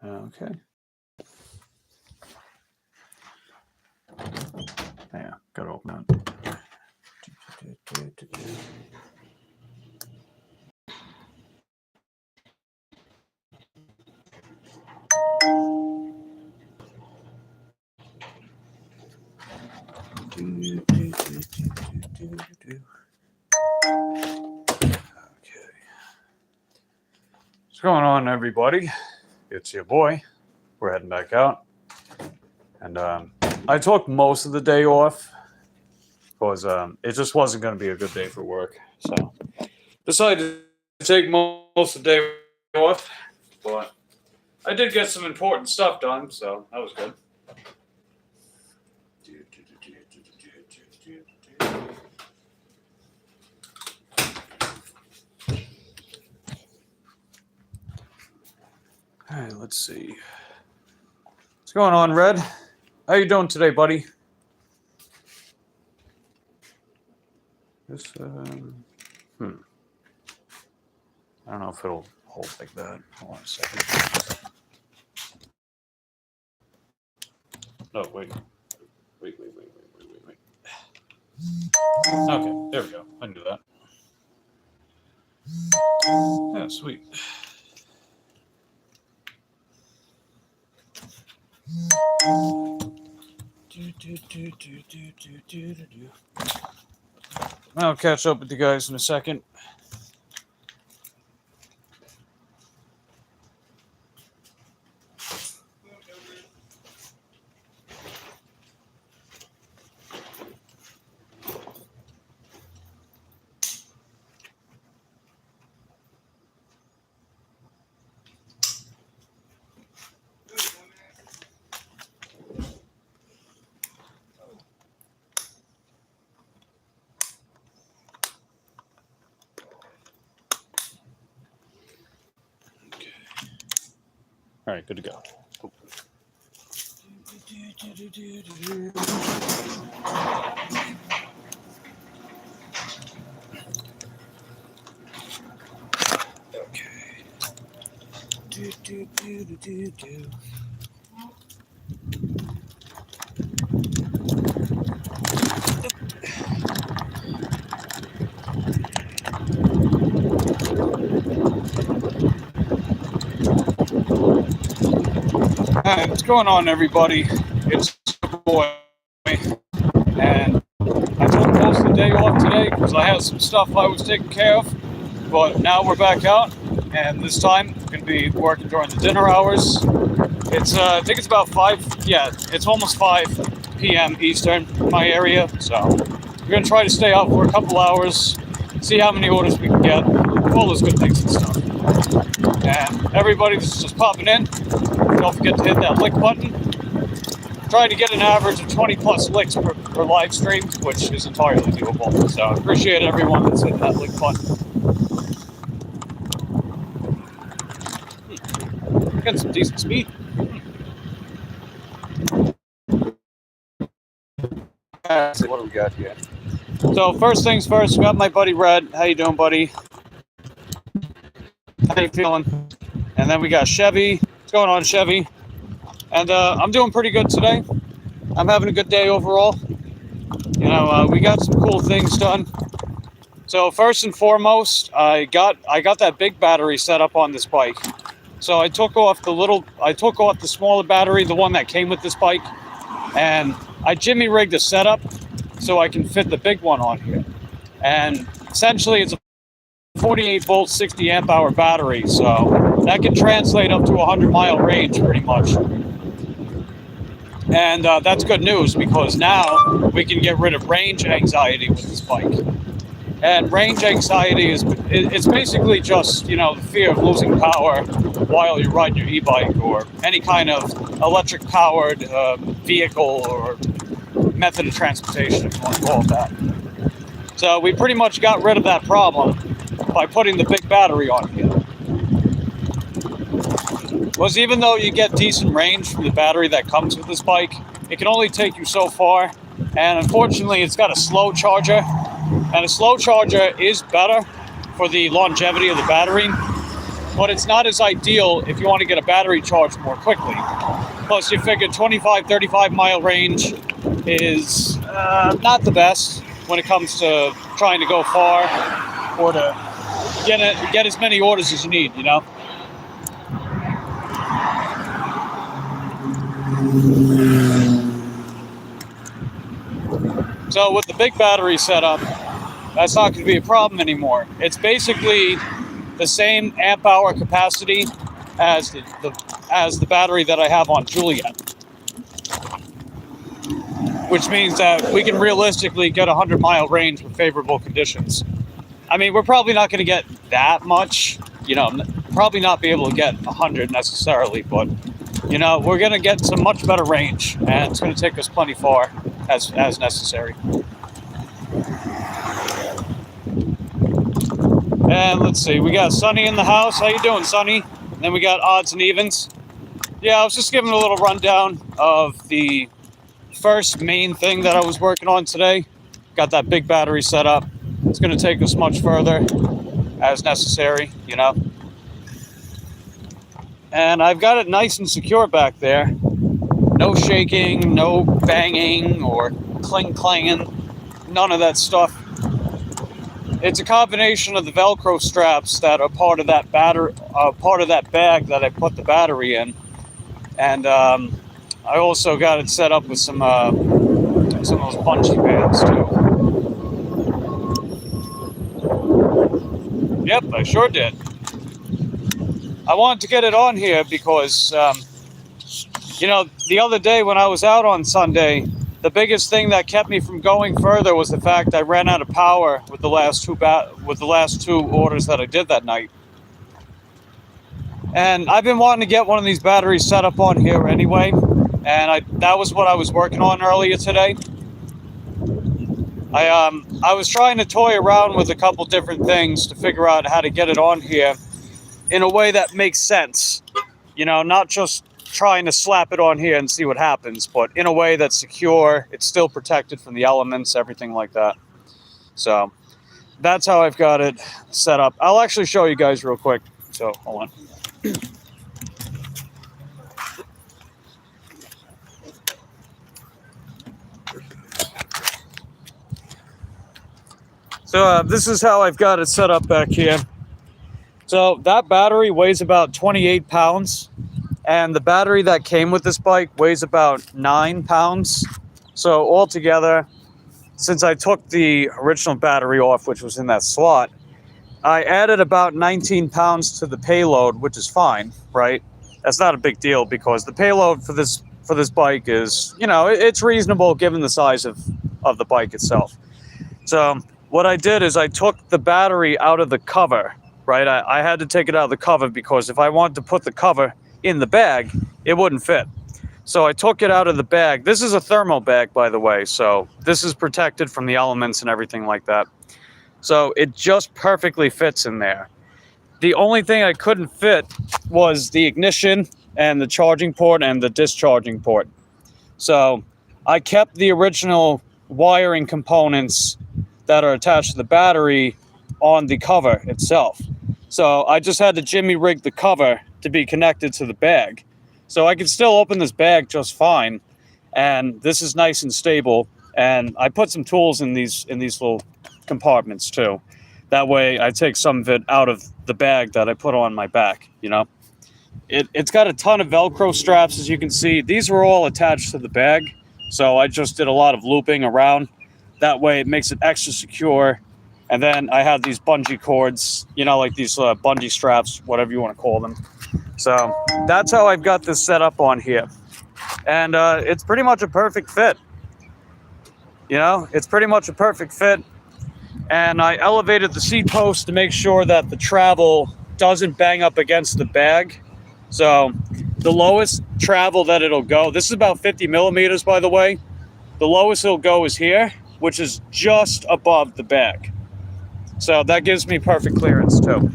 Okay. Yeah, gotta open that. What's going on, everybody? It's your boy. We're heading back out. And I took most of the day off because it just wasn't going to be a good day for work. So decided to take most of the day off. But I did get some important stuff done, so that was good. All right, let's see. What's going on, Red? How you doing today, buddy? This, I don't know if it'll hold like that. Hold on a second. No, wait. Wait. Okay, there we go. I can do that. Yeah, sweet. I'll catch up with you guys in a second. All right, good to go. Cool. Okay. Hi, what's going on, everybody? It's your boy, and I took most of the day off today because I had some stuff I was taking care of, but now we're back out, and this time I'm going to be working during the dinner hours. It's, I think it's about 5, yeah, it's almost 5 p.m. Eastern in my area, so we're going to try to stay out for a couple hours, see how many orders we can get, all those good things and stuff. And everybody that's just popping in, don't forget to hit that like button. Trying to get an average of 20 plus licks per live stream, which is entirely doable. So I appreciate everyone that's hitting that like button. Got some decent speed. Let's see, what do we got here? So first things first, we got my buddy Red. How you doing, buddy? How you feeling? And then we got Chevy. What's going on, Chevy? And I'm doing pretty good today. I'm having a good day overall. You know, we got some cool things done. So first and foremost, I got that big battery set up on this bike. So I took off the smaller battery, the one that came with this bike, and I jimmy rigged a setup so I can fit the big one on here. And essentially it's a 48 volt 60 amp hour battery, so that can translate up to 100-mile range pretty much. And that's good news because now we can get rid of range anxiety with this bike. And range anxiety it's basically just, you know, the fear of losing power while you're riding your e-bike or any kind of electric powered vehicle or method of transportation, if you want to call it that. So we pretty much got rid of that problem by putting the big battery on here. Because even though you get decent range from the battery that comes with this bike, it can only take you so far. And unfortunately, it's got a slow charger. And a slow charger is better for the longevity of the battery. but it's not as ideal if you want to get a battery charged more quickly. Plus, you figure 25, 35 mile range is not the best when it comes to trying to go far or to get as many orders as you need, you know? So with the big battery setup, that's not going to be a problem anymore. It's basically the same amp hour capacity as the battery that I have on Juliet, which means that we can realistically get a 100-mile range with favorable conditions. I mean, we're probably not going to get that much, you know, probably not be able to get 100 necessarily, but, you know, we're going to get some much better range, and it's going to take us plenty far as necessary. And let's see, we got Sonny in the house. How you doing, Sonny? And then we got Odds and Evens. Yeah, I was just giving a little rundown of the first main thing that I was working on today. Got that big battery set up. It's going to take us much further as necessary, you know. And I've got it nice and secure back there. No shaking, no banging or clanging, none of that stuff. It's a combination of the Velcro straps that are part of that bag that I put the battery in, and I also got it set up with some of those bungee bands too. Yep, I sure did. I wanted to get it on here because, you know, the other day when I was out on Sunday, the biggest thing that kept me from going further was the fact I ran out of power with the last two orders that I did that night. And I've been wanting to get one of these batteries set up on here anyway, and that was what I was working on earlier today. I was trying to toy around with a couple different things to figure out how to get it on here in a way that makes sense. You know, not just trying to slap it on here and see what happens, but in a way that's secure, it's still protected from the elements, everything like that. So that's how I've got it set up. I'll actually show you guys real quick. So hold on. So this is how I've got it set up back here. So that battery weighs about 28 pounds. And the battery that came with this bike weighs about 9 pounds. So altogether, since I took the original battery off, which was in that slot, I added about 19 pounds to the payload, which is fine, right? That's not a big deal because the payload for this bike is, you know, it's reasonable given the size of the bike itself. So what I did is I took the battery out of the cover, right? I had to take it out of the cover because if I wanted to put the cover in the bag, it wouldn't fit. So I took it out of the bag. This is a thermal bag, by the way, so this is protected from the elements and everything like that. So it just perfectly fits in there. The only thing I couldn't fit was the ignition and the charging port and the discharging port. So I kept the original wiring components that are attached to the battery on the cover itself. So I just had to jimmy rig the cover to be connected to the bag. So I can still open this bag just fine. And this is nice and stable. And I put some tools in these little compartments too. That way I take some of it out of the bag that I put on my back, you know. It's got a ton of Velcro straps, as you can see. These were all attached to the bag. So I just did a lot of looping around. That way it makes it extra secure. And then I have these bungee cords, you know, like these bungee straps, whatever you want to call them. So that's how I've got this set up on here. And it's pretty much a perfect fit. You know, it's pretty much a perfect fit. And I elevated the seat post to make sure that the travel doesn't bang up against the bag. So the lowest travel that it'll go, this is about 50 millimeters, by the way. The lowest it'll go is here, which is just above the bag. So that gives me perfect clearance too.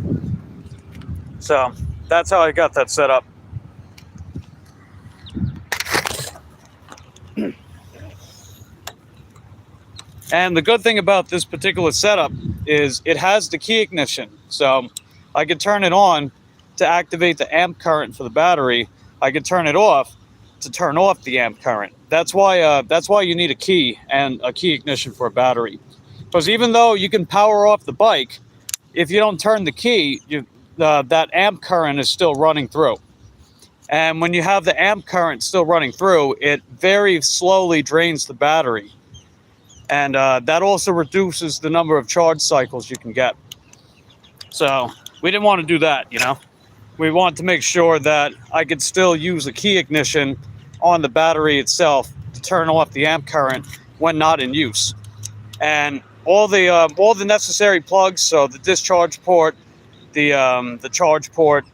So that's how I got that set up. And the good thing about this particular setup is it has the key ignition. So I could turn it on to activate the amp current for the battery, I could turn it off to turn off the amp current. That's why you need a key and a key ignition for a battery. Because even though you can power off the bike, if you don't turn the key, that amp current is still running through. And when you have the amp current still running through, it very slowly drains the battery. And that also reduces the number of charge cycles you can get. So we didn't want to do that, you know. We wanted to make sure that I could still use a key ignition on the battery itself to turn off the amp current when not in use. And all the necessary plugs, so the discharge port, the charge port,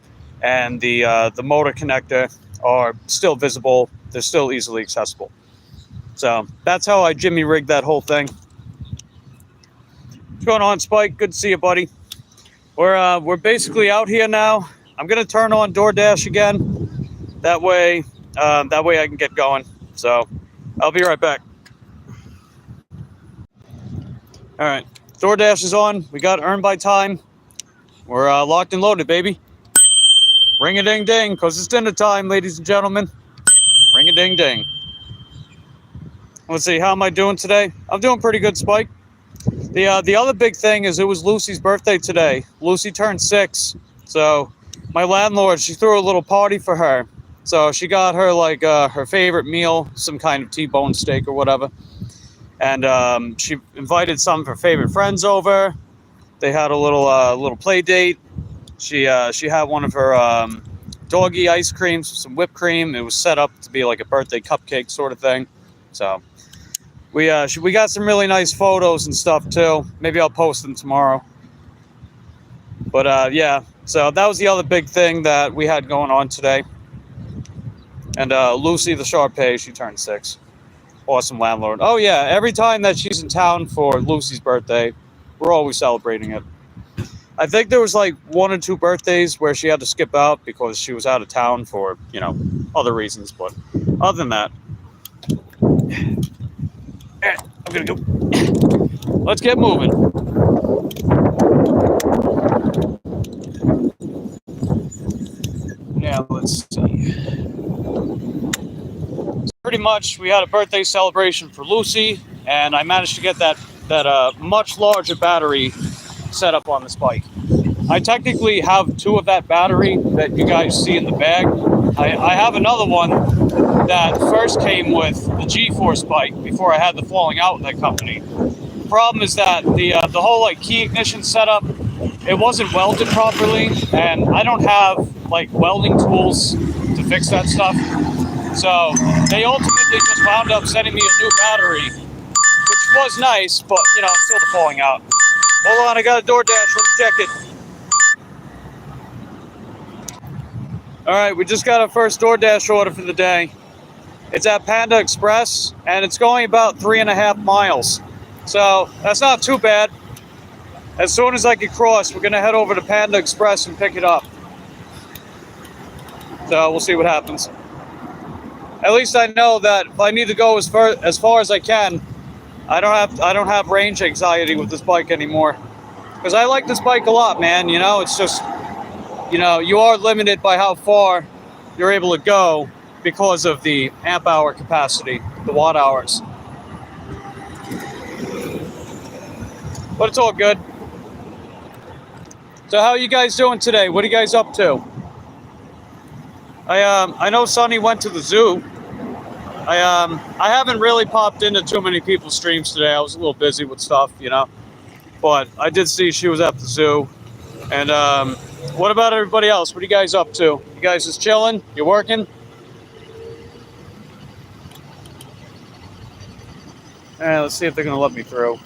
and the motor connector are still visible. They're still easily accessible. So that's how I jimmy rigged that whole thing. What's going on, Spike? Good to see you, buddy. We're basically out here now. I'm gonna turn on DoorDash again. That way I can get going. So I'll be right back. All right, DoorDash is on. We got earn by time. We're locked and loaded, baby. Ring a ding ding, cause it's dinner time, ladies and gentlemen. Ring a ding ding. Let's see, how am I doing today? I'm doing pretty good, Spike. The other big thing is it was Lucy's birthday today. Lucy turned 6, so my landlord, she threw a little party for her. So she got her like her favorite meal, some kind of T-bone steak or whatever. And she invited some of her favorite friends over. They had a little play date. She had one of her doggy ice creams with some whipped cream. It was set up to be like a birthday cupcake sort of thing. So we got some really nice photos and stuff too. Maybe I'll post them tomorrow. But yeah, so that was the other big thing that we had going on today. And Lucy the Sharpay, she turned 6. Awesome landlord. Oh yeah, every time that she's in town for Lucy's birthday, we're always celebrating it. I think there was like 1 or 2 birthdays where she had to skip out because she was out of town for, you know, other reasons. But other than that, I'm gonna go. Let's get moving. Now let's see. So pretty much, we had a birthday celebration for Lucy, and I managed to get that much larger battery set up on this bike. I technically have 2 of that battery that you guys see in the bag. I have another one that first came with the G-Force bike before I had the falling out with that company. The problem is that the whole like key ignition setup, it wasn't welded properly, and I don't have like welding tools to fix that stuff. So they ultimately just wound up sending me a new battery, which was nice, but you know, until the falling out. Hold on, I got a DoorDash, let me check it. All right, we just got our first DoorDash order for the day. It's at Panda Express, and it's going about 3.5 miles. So that's not too bad. As soon as I get cross, we're gonna head over to Panda Express and pick it up. So we'll see what happens. At least I know that if I need to go as far as I can, I don't have range anxiety with this bike anymore. Because I like this bike a lot, man. You know, it's just, you know, you are limited by how far you're able to go because of the amp hour capacity, the watt hours. But it's all good. So how are you guys doing today? What are you guys up to? I know Sonny went to the zoo. I haven't really popped into too many people's streams today. I was a little busy with stuff, you know. But I did see she was at the zoo. And what about everybody else? What are you guys up to? You guys just chilling? You working? Let's see if they're going to let me through.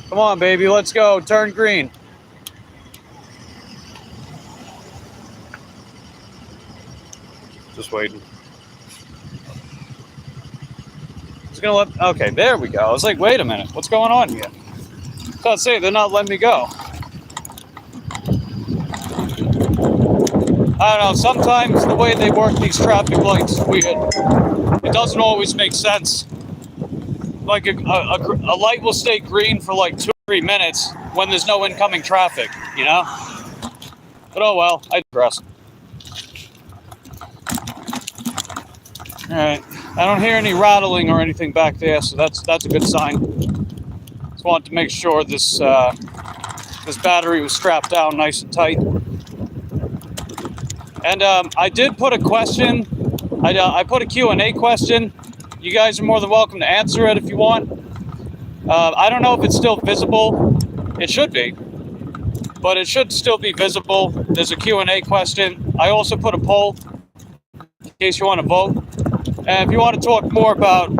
Come on, baby. Let's go. Turn green. Just waiting. It's gonna let. Okay, there we go. I was like, wait a minute. What's going on here? I can't say they're not letting me go. I don't know. Sometimes the way they work these traffic lights is weird. It doesn't always make sense. Like a light will stay green for like 2 or 3 minutes when there's no incoming traffic, you know? But oh well, I digress. Alright, I don't hear any rattling or anything back there, so that's a good sign. Just wanted to make sure this this battery was strapped down nice and tight. And I did put a question. I put a Q&A question. You guys are more than welcome to answer it if you want. I don't know if it's still visible. It should be, but it should still be visible. There's a Q&A question. I also put a poll in case you want to vote. And if you want to talk more about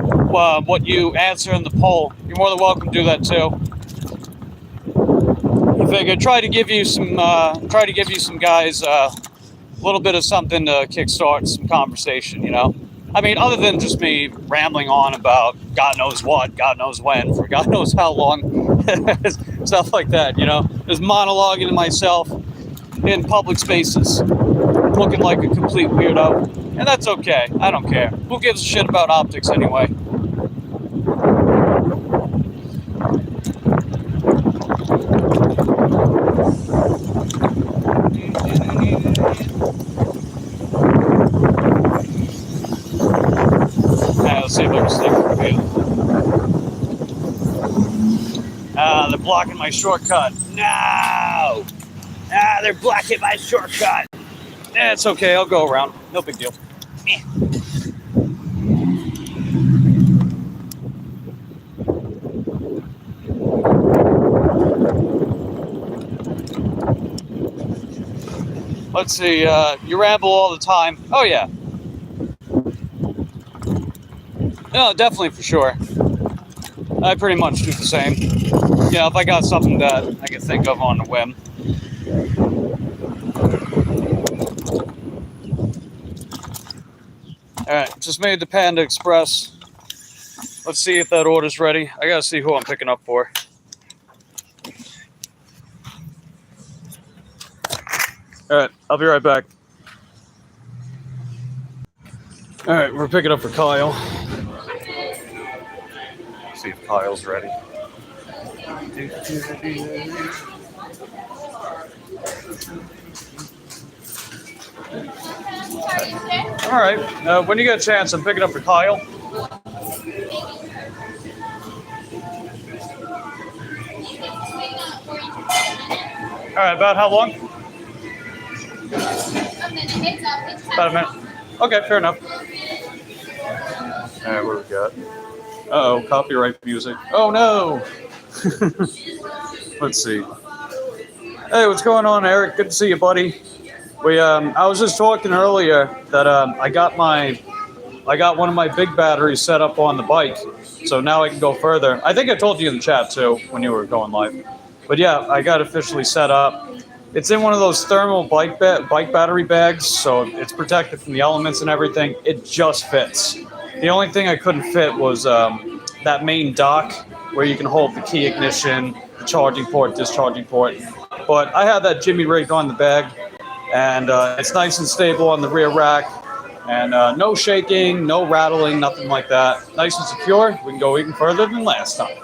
what you answer in the poll, you're more than welcome to do that too. I figured try to give you some guys a little bit of something to kickstart some conversation. You know, I mean, other than just me rambling on about God knows what, God knows when, for God knows how long, stuff like that. You know, just monologuing to myself in public spaces, looking like a complete weirdo. And that's okay. I don't care. Who gives a shit about optics anyway? Let's see if I can stick with it. They're blocking my shortcut. No! They're blocking my shortcut. It's okay. I'll go around. No big deal. Let's see, you ramble all the time. Oh, yeah. No, definitely, for sure. I pretty much do the same. You know, if I got something that I can think of on a whim. Alright, just made the Panda Express. Let's see if that order's ready. I gotta see who I'm picking up for. Alright, I'll be right back. Alright, we're picking up for Kyle. See if Kyle's ready. Alright, when you get a chance, I'm picking up for Kyle. Alright, about how long? About a minute. Okay, fair enough. Alright, what do we got? Uh-oh, copyright music. Oh no! Let's see. Hey, what's going on, Eric? Good to see you, buddy. I was just talking earlier that I got one of my big batteries set up on the bike, so now I can go further. I think I told you in the chat too when you were going live. But yeah, I got officially set up. It's in one of those thermal bike battery bags, so it's protected from the elements and everything. It just fits. The only thing I couldn't fit was that main dock where you can hold the key ignition, the charging port, discharging port. But I had that jimmy rigged on the bag, and it's nice and stable on the rear rack. And no shaking, no rattling, nothing like that. Nice and secure. We can go even further than last time.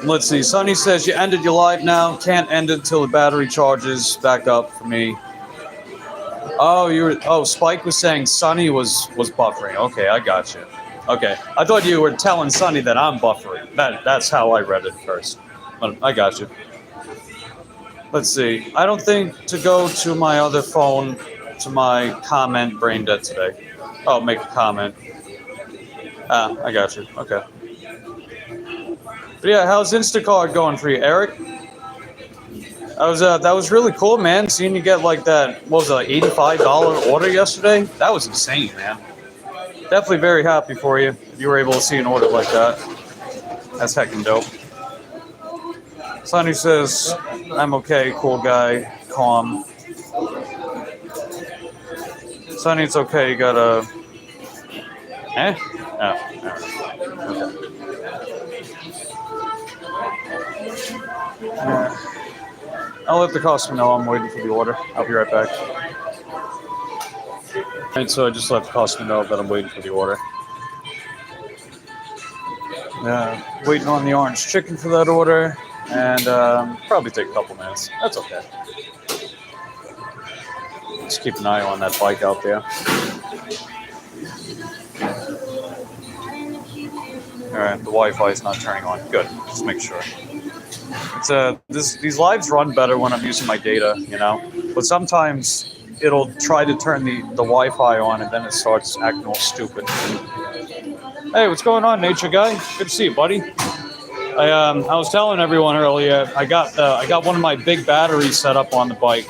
Let's see. Sonny says you ended your live now. Can't end it until the battery charges back up for me. Oh, Spike was saying Sonny was buffering. Okay, I got you. Okay, I thought you were telling Sonny that I'm buffering. That's how I read it first. But I got you. Let's see. I don't think to go to my other phone to my comment brain dead today. Oh, make a comment. I got you. Okay. But yeah, how's Instacart going for you, Eric? That was really cool, man. Seeing you get like that, what was it, like $85 order yesterday? That was insane, man. Definitely very happy for you if you were able to see an order like that. That's heckin' dope. Sonny says, I'm okay, cool guy, calm. Sonny, it's okay, you gotta... Eh? Oh, alright. Okay. Yeah. I'll let the customer know I'm waiting for the order. I'll be right back. Alright, so I just let the customer know that I'm waiting for the order. Waiting on the orange chicken for that order, and probably take a couple minutes. That's okay. Just keep an eye on that bike out there. Alright, the Wi-Fi is not turning on. Good, just make sure. It's these lives run better when I'm using my data, you know? But sometimes it'll try to turn the Wi-Fi on and then it starts acting all stupid. Hey, what's going on, nature guy? Good to see you, buddy. I was telling everyone earlier, I got one of my big batteries set up on the bike,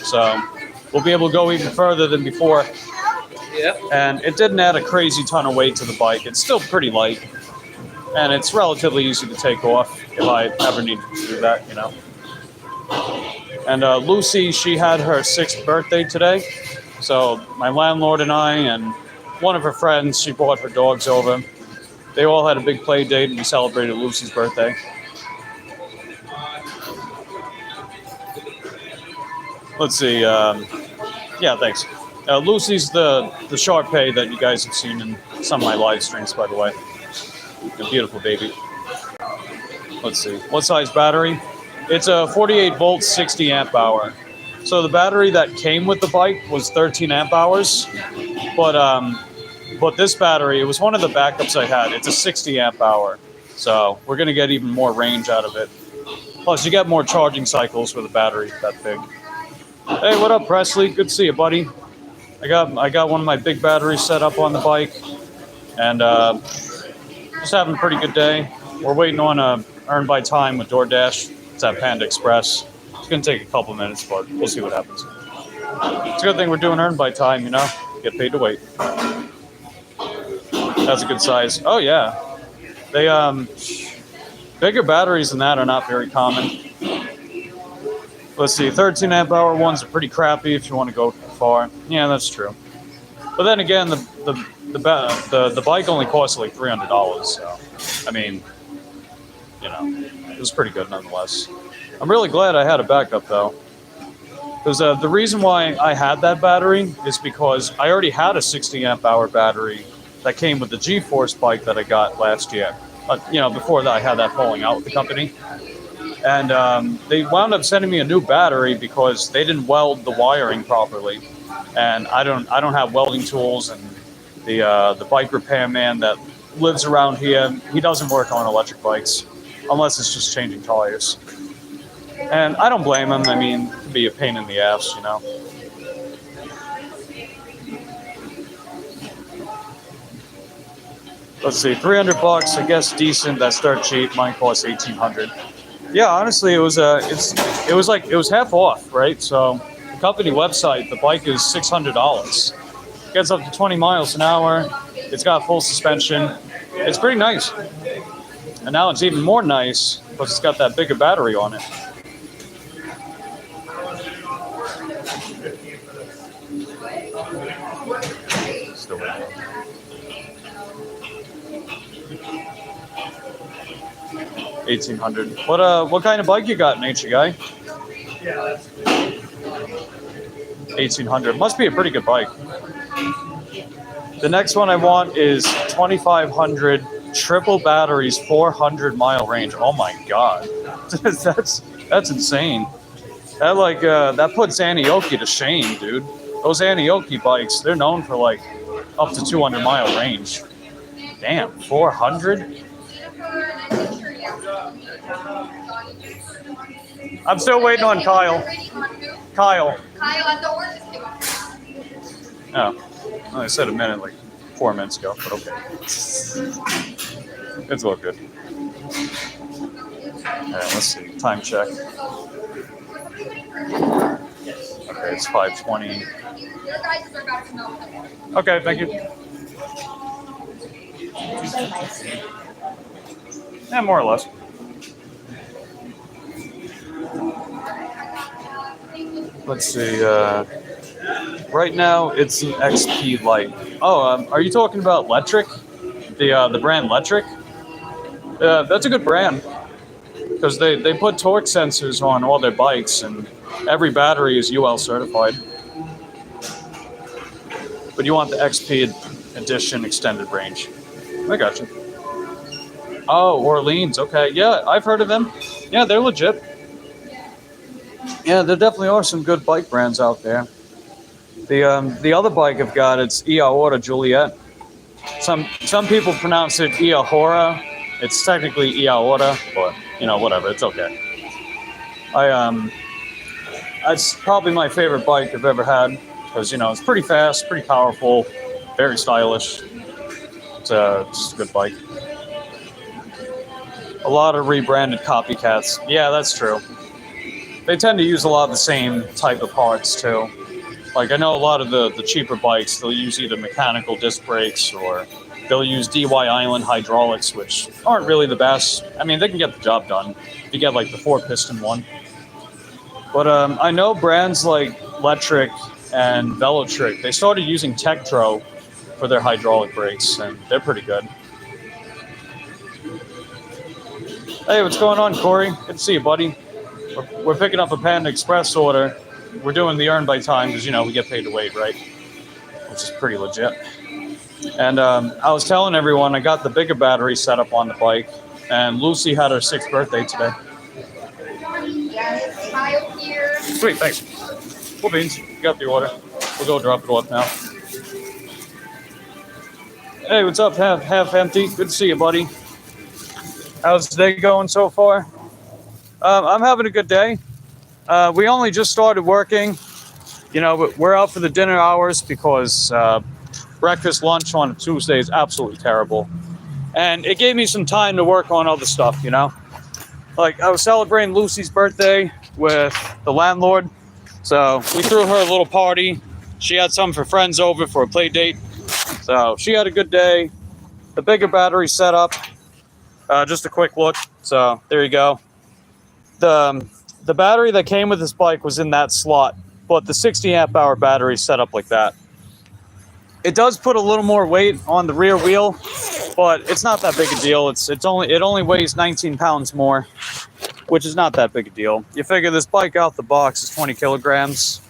so we'll be able to go even further than before. Yep. And it didn't add a crazy ton of weight to the bike. It's still pretty light, and it's relatively easy to take off if I ever needed to do that, you know. And Lucy, she had her 6th birthday today, so my landlord and I and one of her friends, she brought her dogs over. They all had a big play date, and we celebrated Lucy's birthday. Let's see. Yeah, thanks. Lucy's the Shar-Pei that you guys have seen in some of my live streams, by the way. A beautiful baby. Let's see. What size battery? It's a 48 volt, 60 amp hour. So the battery that came with the bike was 13 amp hours, but this battery, it was one of the backups I had. It's a 60 amp hour, so we're gonna get even more range out of it. Plus, you get more charging cycles with a battery that big. Hey, what up, Presley? Good to see you, buddy. I got one of my big batteries set up on the bike, and just having a pretty good day. We're waiting on Earn by Time with DoorDash. It's at Panda Express. It's gonna take a couple minutes, but we'll see what happens. It's a good thing we're doing Earn by Time, you know? Get paid to wait. That's a good size. Oh yeah, they bigger batteries than that are not very common. Let's see, 13 amp hour ones are pretty crappy if you want to go far. Yeah, that's true. But then again, the bike only costs like $300. So, I mean, you know, it was pretty good nonetheless. I'm really glad I had a backup though, because the reason why I had that battery is because I already had a 60 amp hour battery that came with the G-Force bike that I got last year. You know, before that I had that falling out with the company. And they wound up sending me a new battery because they didn't weld the wiring properly, and I don't have welding tools. And the bike repairman that lives around here, he doesn't work on electric bikes unless it's just changing tires. And I don't blame him. I mean, it can be a pain in the ass, you know. Let's see, $300, I guess decent. That's dirt cheap. Mine costs $1,800. Yeah, honestly, it was half off, right? So the company website, the bike is $600. Gets up to 20 miles an hour. It's got full suspension. It's pretty nice. And now it's even more nice because it's got that bigger battery on it. Still waiting. $1,800. What kind of bike you got, nature guy? Yeah, that's $1,800. Must be a pretty good bike. The next one I want is 2,500 triple batteries, 400-mile range. Oh my god, that's insane. That puts Anioki to shame, dude. Those Anioki bikes, they're known for like up to 200-mile range. Damn, 400. I'm still waiting on Kyle. Kyle. Oh, well, I said a minute, like 4 minutes ago, but okay. It's all good. All right, let's see. Time check. Okay, it's 5:20. Okay, thank you. Yeah, more or less. Let's see. Right now, it's an XP Lite. Oh, are you talking about Electric? The brand Electric? That's a good brand because they put torque sensors on all their bikes, and every battery is UL certified. But you want the XP edition extended range. I got you. Oh, Orleans. Okay. Yeah, I've heard of them. Yeah, they're legit. Yeah, there definitely are some good bike brands out there. The other bike I've got, it's Iahora Juliet. Some people pronounce it Iahora. It's technically Iahora, but whatever. It's okay. I That's probably my favorite bike I've ever had because it's pretty fast, pretty powerful, very stylish. It's a good bike. A lot of rebranded copycats. Yeah, that's true. They tend to use a lot of the same type of parts too. Like I know a lot of the cheaper bikes, they'll use either mechanical disc brakes or they'll use DY Island hydraulics, which aren't really the best. I mean, they can get the job done if you get like the 4-piston one. But I know brands like Lectric and Velotric, they started using Tektro for their hydraulic brakes, and they're pretty good. Hey, what's going on, Corey? Good to see you, buddy. We're picking up a Panda Express order. We're doing the earn by time because, we get paid to wait, right? Which is pretty legit. And I was telling everyone I got the bigger battery set up on the bike, and Lucy had her 6th birthday today. Sweet, thanks. Cool beans. You got the order. We'll go drop it off now. Hey, what's up, half empty? Good to see you, buddy. How's the day going so far? I'm having a good day. We only just started working. We're out for the dinner hours because breakfast, lunch on a Tuesday is absolutely terrible. And it gave me some time to work on other stuff, Like, I was celebrating Lucy's birthday with the landlord. So we threw her a little party. She had some for friends over for a play date. So she had a good day. The bigger battery set up. Just a quick look. So there you go. The battery that came with this bike was in that slot, but the 60 amp hour battery is set up like that. It does put a little more weight on the rear wheel, but it's not that big a deal. It only weighs 19 pounds more, which is not that big a deal. You figure this bike out the box is 20 kilograms.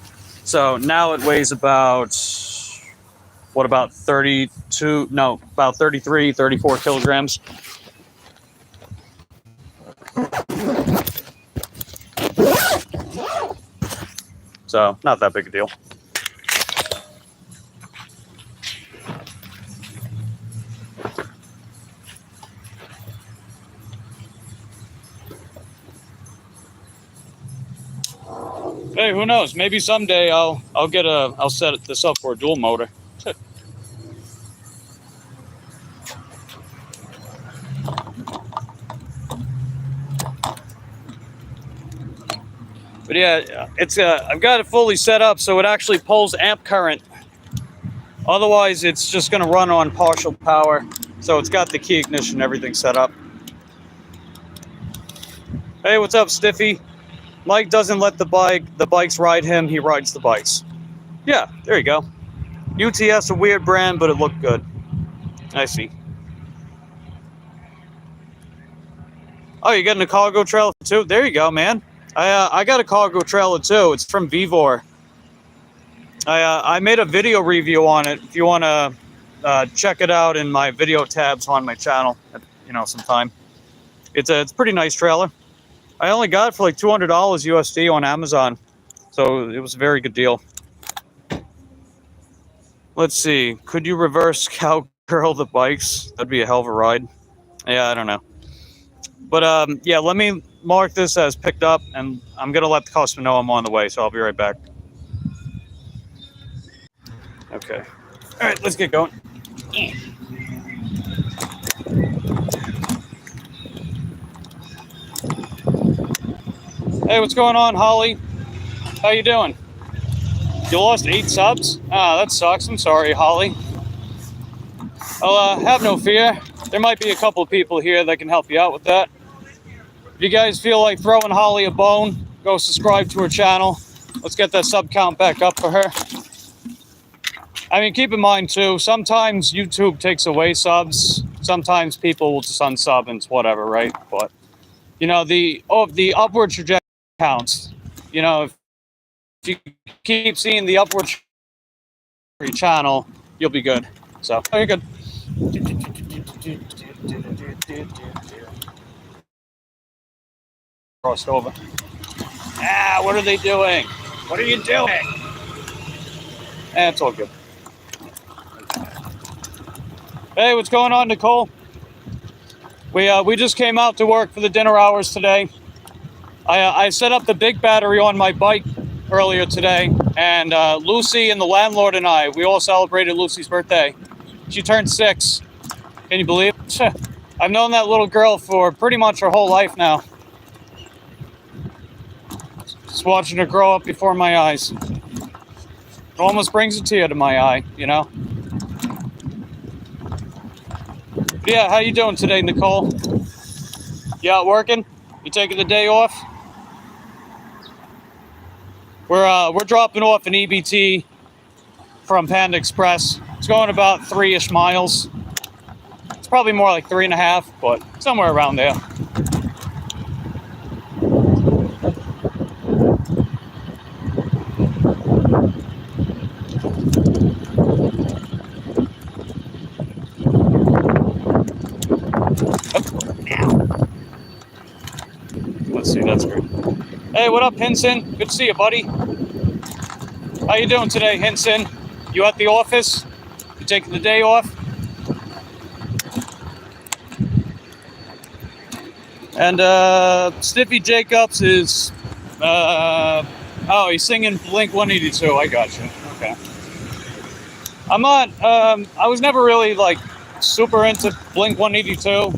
So now it weighs about 33, 34 kilograms. So not that big a deal. Hey, who knows? Maybe someday I'll set this up for a dual motor. But yeah, I've got it fully set up so it actually pulls amp current. Otherwise, it's just going to run on partial power. So it's got the key ignition, everything set up. Hey, what's up, Stiffy? Mike doesn't let the bikes ride him. He rides the bikes. Yeah, there you go. UTS, a weird brand, but it looked good. I see. Oh, you're getting a cargo trailer too? There you go, man. I got a cargo trailer too. It's from Vivor. I made a video review on it. If you want to check it out in my video tabs on my channel, sometime. It's a pretty nice trailer. I only got it for like $200 USD on Amazon, so it was a very good deal. Let's see. Could you reverse cowgirl the bikes? That'd be a hell of a ride. Yeah, I don't know. But yeah, let me mark this as picked up, and I'm gonna let the customer know I'm on the way, so I'll be right back. Okay. All right, let's get going. Hey, what's going on, Holly? How you doing? You lost 8 subs? Ah, that sucks. I'm sorry, Holly. I'll have no fear. There might be a couple of people here that can help you out with that. If you guys feel like throwing Holly a bone, go subscribe to her channel. Let's get that sub count back up for her. I mean, keep in mind too, sometimes YouTube takes away subs. Sometimes people will just unsub and it's whatever, right? But the upward trajectory counts. If you keep seeing the upward trajectory channel, you'll be good. So, you're good. crossed over. Ah, what are they doing? What are you doing? It's all good. Hey, what's going on, Nicole? We just came out to work for the dinner hours today. I set up the big battery on my bike earlier today, and Lucy and the landlord and I, we all celebrated Lucy's birthday. She turned 6. Can you believe it? I've known that little girl for pretty much her whole life now. Just watching her grow up before my eyes. It almost brings a tear to my eye, you know? But yeah, how you doing today, Nicole? You out working? You taking the day off? We're dropping off an EBT from Panda Express. It's going about 3-ish miles. It's probably more like 3.5, but somewhere around there. Let's see, that's great. Hey, what up, Hinson? Good to see you, buddy. How you doing today, Hinson? You at the office? You taking the day off? And Sniffy Jacobs is oh, he's singing Blink 182. I got you. Okay. I'm not I was never really like super into Blink 182,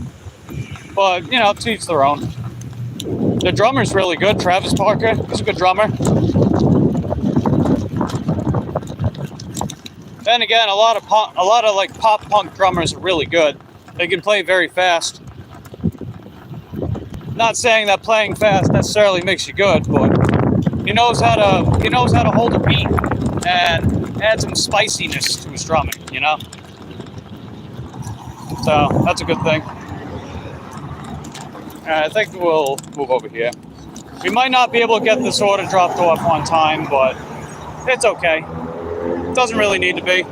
but you know, to each their own. The drummer's really good, Travis Parker. He's a good drummer. Then again, a lot of like pop punk drummers are really good. They can play very fast. Not saying that playing fast necessarily makes you good, but he knows how to hold a beat and add some spiciness to his drumming, you know? So that's a good thing. I think we'll move over here. We might not be able to get this order dropped off on time, but it's okay. It doesn't really need to be.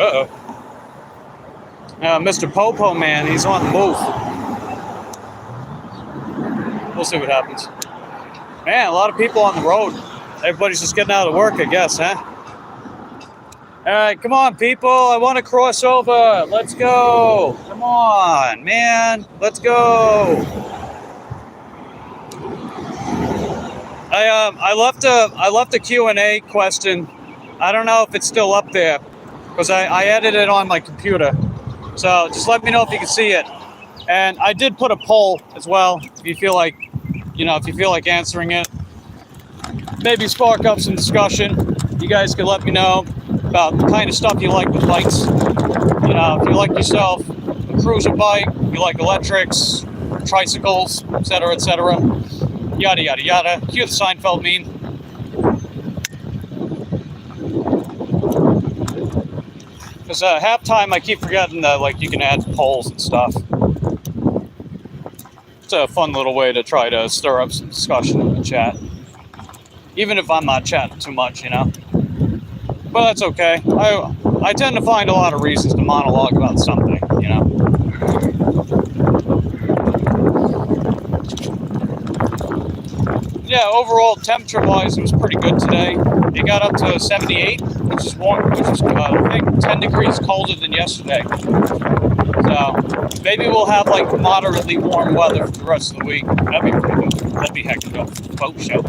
Uh-oh. Mr. Popo Man, he's on the move. We'll see what happens. Man, a lot of people on the road. Everybody's just getting out of work, I guess, huh? All right, come on, people. I want to cross over. Let's go. Come on, man. Let's go. I left a Q&A question. I don't know if it's still up there because I edited it on my computer. So just let me know if you can see it. And I did put a poll as well if you feel like, answering it. Maybe spark up some discussion. You guys can let me know about the kind of stuff you like with bikes. You know, if you like yourself a cruiser bike, you like electrics, tricycles, etc., etc. Yada, yada, yada. Cue the Seinfeld meme. Because half time I keep forgetting that, like, you can add polls and stuff. It's a fun little way to try to stir up some discussion in the chat. Even if I'm not chatting too much, you know. But that's okay. I tend to find a lot of reasons to monologue about something, you know. Yeah, overall temperature-wise, it was pretty good today. It got up to 78, which is warm, which is I think 10 degrees colder than yesterday. So maybe we'll have like moderately warm weather for the rest of the week. That'd be pretty good. That'd be heck of a boat show.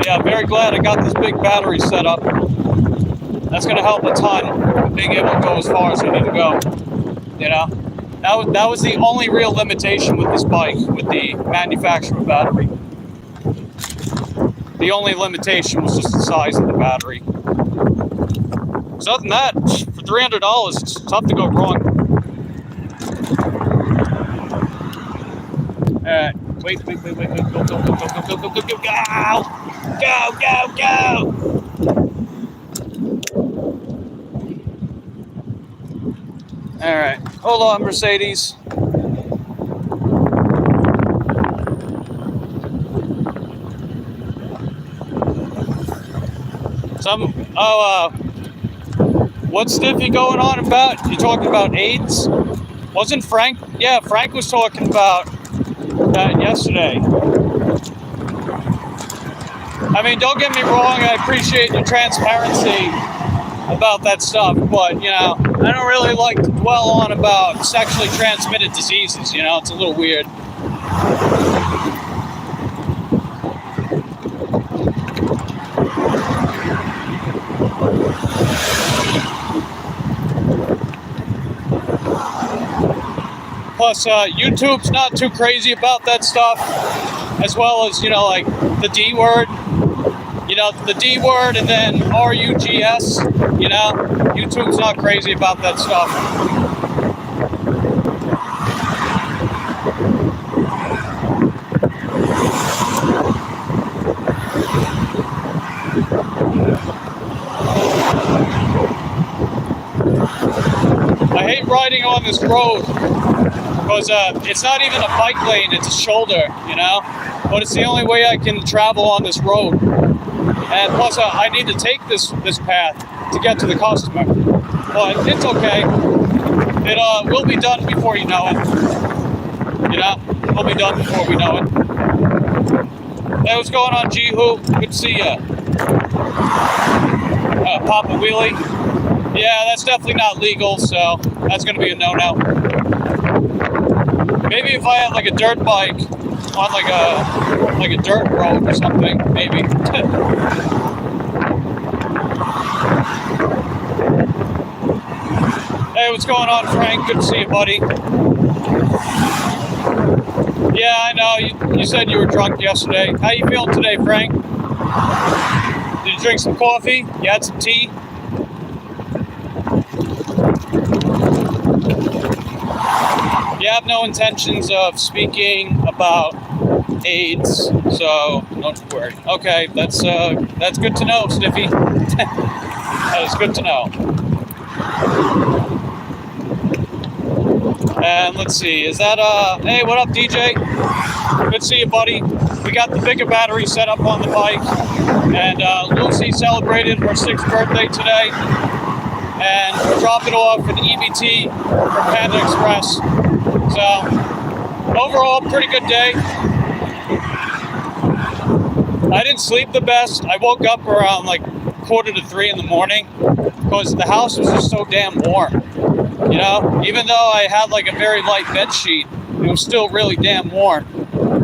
Yeah, very glad I got this big battery set up. That's going to help a ton, being able to go as far as we need to go. You know, that was the only real limitation with this bike, with the manufacturer battery. The only limitation was just the size of the battery. So other than that, for $300, it's tough to go wrong. Wait, go, go. All right, hold on, Mercedes. What's Stiffy going on about? You talking about AIDS? Wasn't Frank? Yeah, Frank was talking about that yesterday. I mean, don't get me wrong, I appreciate your transparency about that stuff, but, you know, I don't really like to dwell on about sexually transmitted diseases, you know, it's a little weird. Plus, YouTube's not too crazy about that stuff, as well as, you know, like the D word, you know, the D word and then RUGS, you know, YouTube's not crazy about that stuff. I hate riding on this road because it's not even a bike lane, it's a shoulder, you know, but it's the only way I can travel on this road. And plus I need to take this path to get to the customer, but it's okay. It will be done before you know it, you know, we'll be done before we know it. Hey, what's going on, Jihu? Good to see ya. Papa Wheelie. Yeah, that's definitely not legal, so that's going to be a no-no. Maybe if I had like a dirt bike on like a dirt road or something, maybe. Hey, what's going on, Frank? Good to see you, buddy. Yeah, I know. You said you were drunk yesterday. How you feeling today, Frank? Did you drink some coffee? You had some tea? You have no intentions of speaking about AIDS, so don't worry. Okay, that's good to know, Stiffy. That is good to know. And let's see, is that hey, what up, DJ? Good to see you, buddy. We got the bigger battery set up on the bike, and Lucy celebrated her 6th birthday today, and we're dropping off for the EBT from Panda Express. So, overall, pretty good day. I didn't sleep the best. I woke up around like 2:45 in the morning because the house was just so damn warm. You know, even though I had like a very light bed sheet, it was still really damn warm.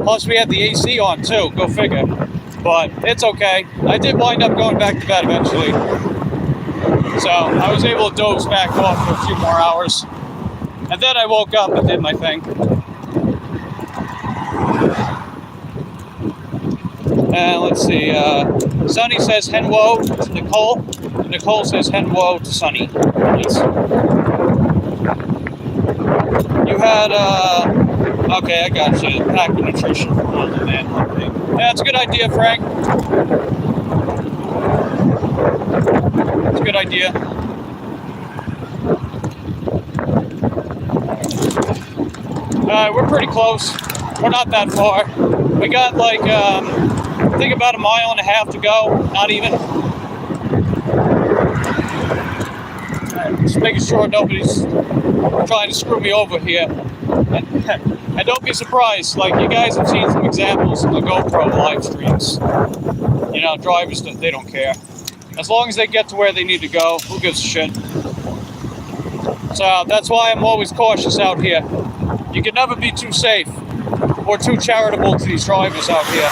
Plus, we had the AC on too. Go figure. But it's okay. I did wind up going back to bed eventually. So I was able to doze back off for a few more hours. And then I woke up and did my thing. And let's see, Sonny says henwo to Nicole. Nicole says henwo to Sonny. Nice. You had, okay, I got you. Pack of nutrition. Oh, man. Yeah, that's a good idea, Frank. It's a good idea. We're pretty close. We're not that far. We got like, I think about 1.5 miles to go. Not even. Just making sure nobody's trying to screw me over here. And don't be surprised, like you guys have seen some examples in the GoPro live streams. You know, drivers, they don't care. As long as they get to where they need to go, who gives a shit? So that's why I'm always cautious out here. You can never be too safe or too charitable to these drivers out here.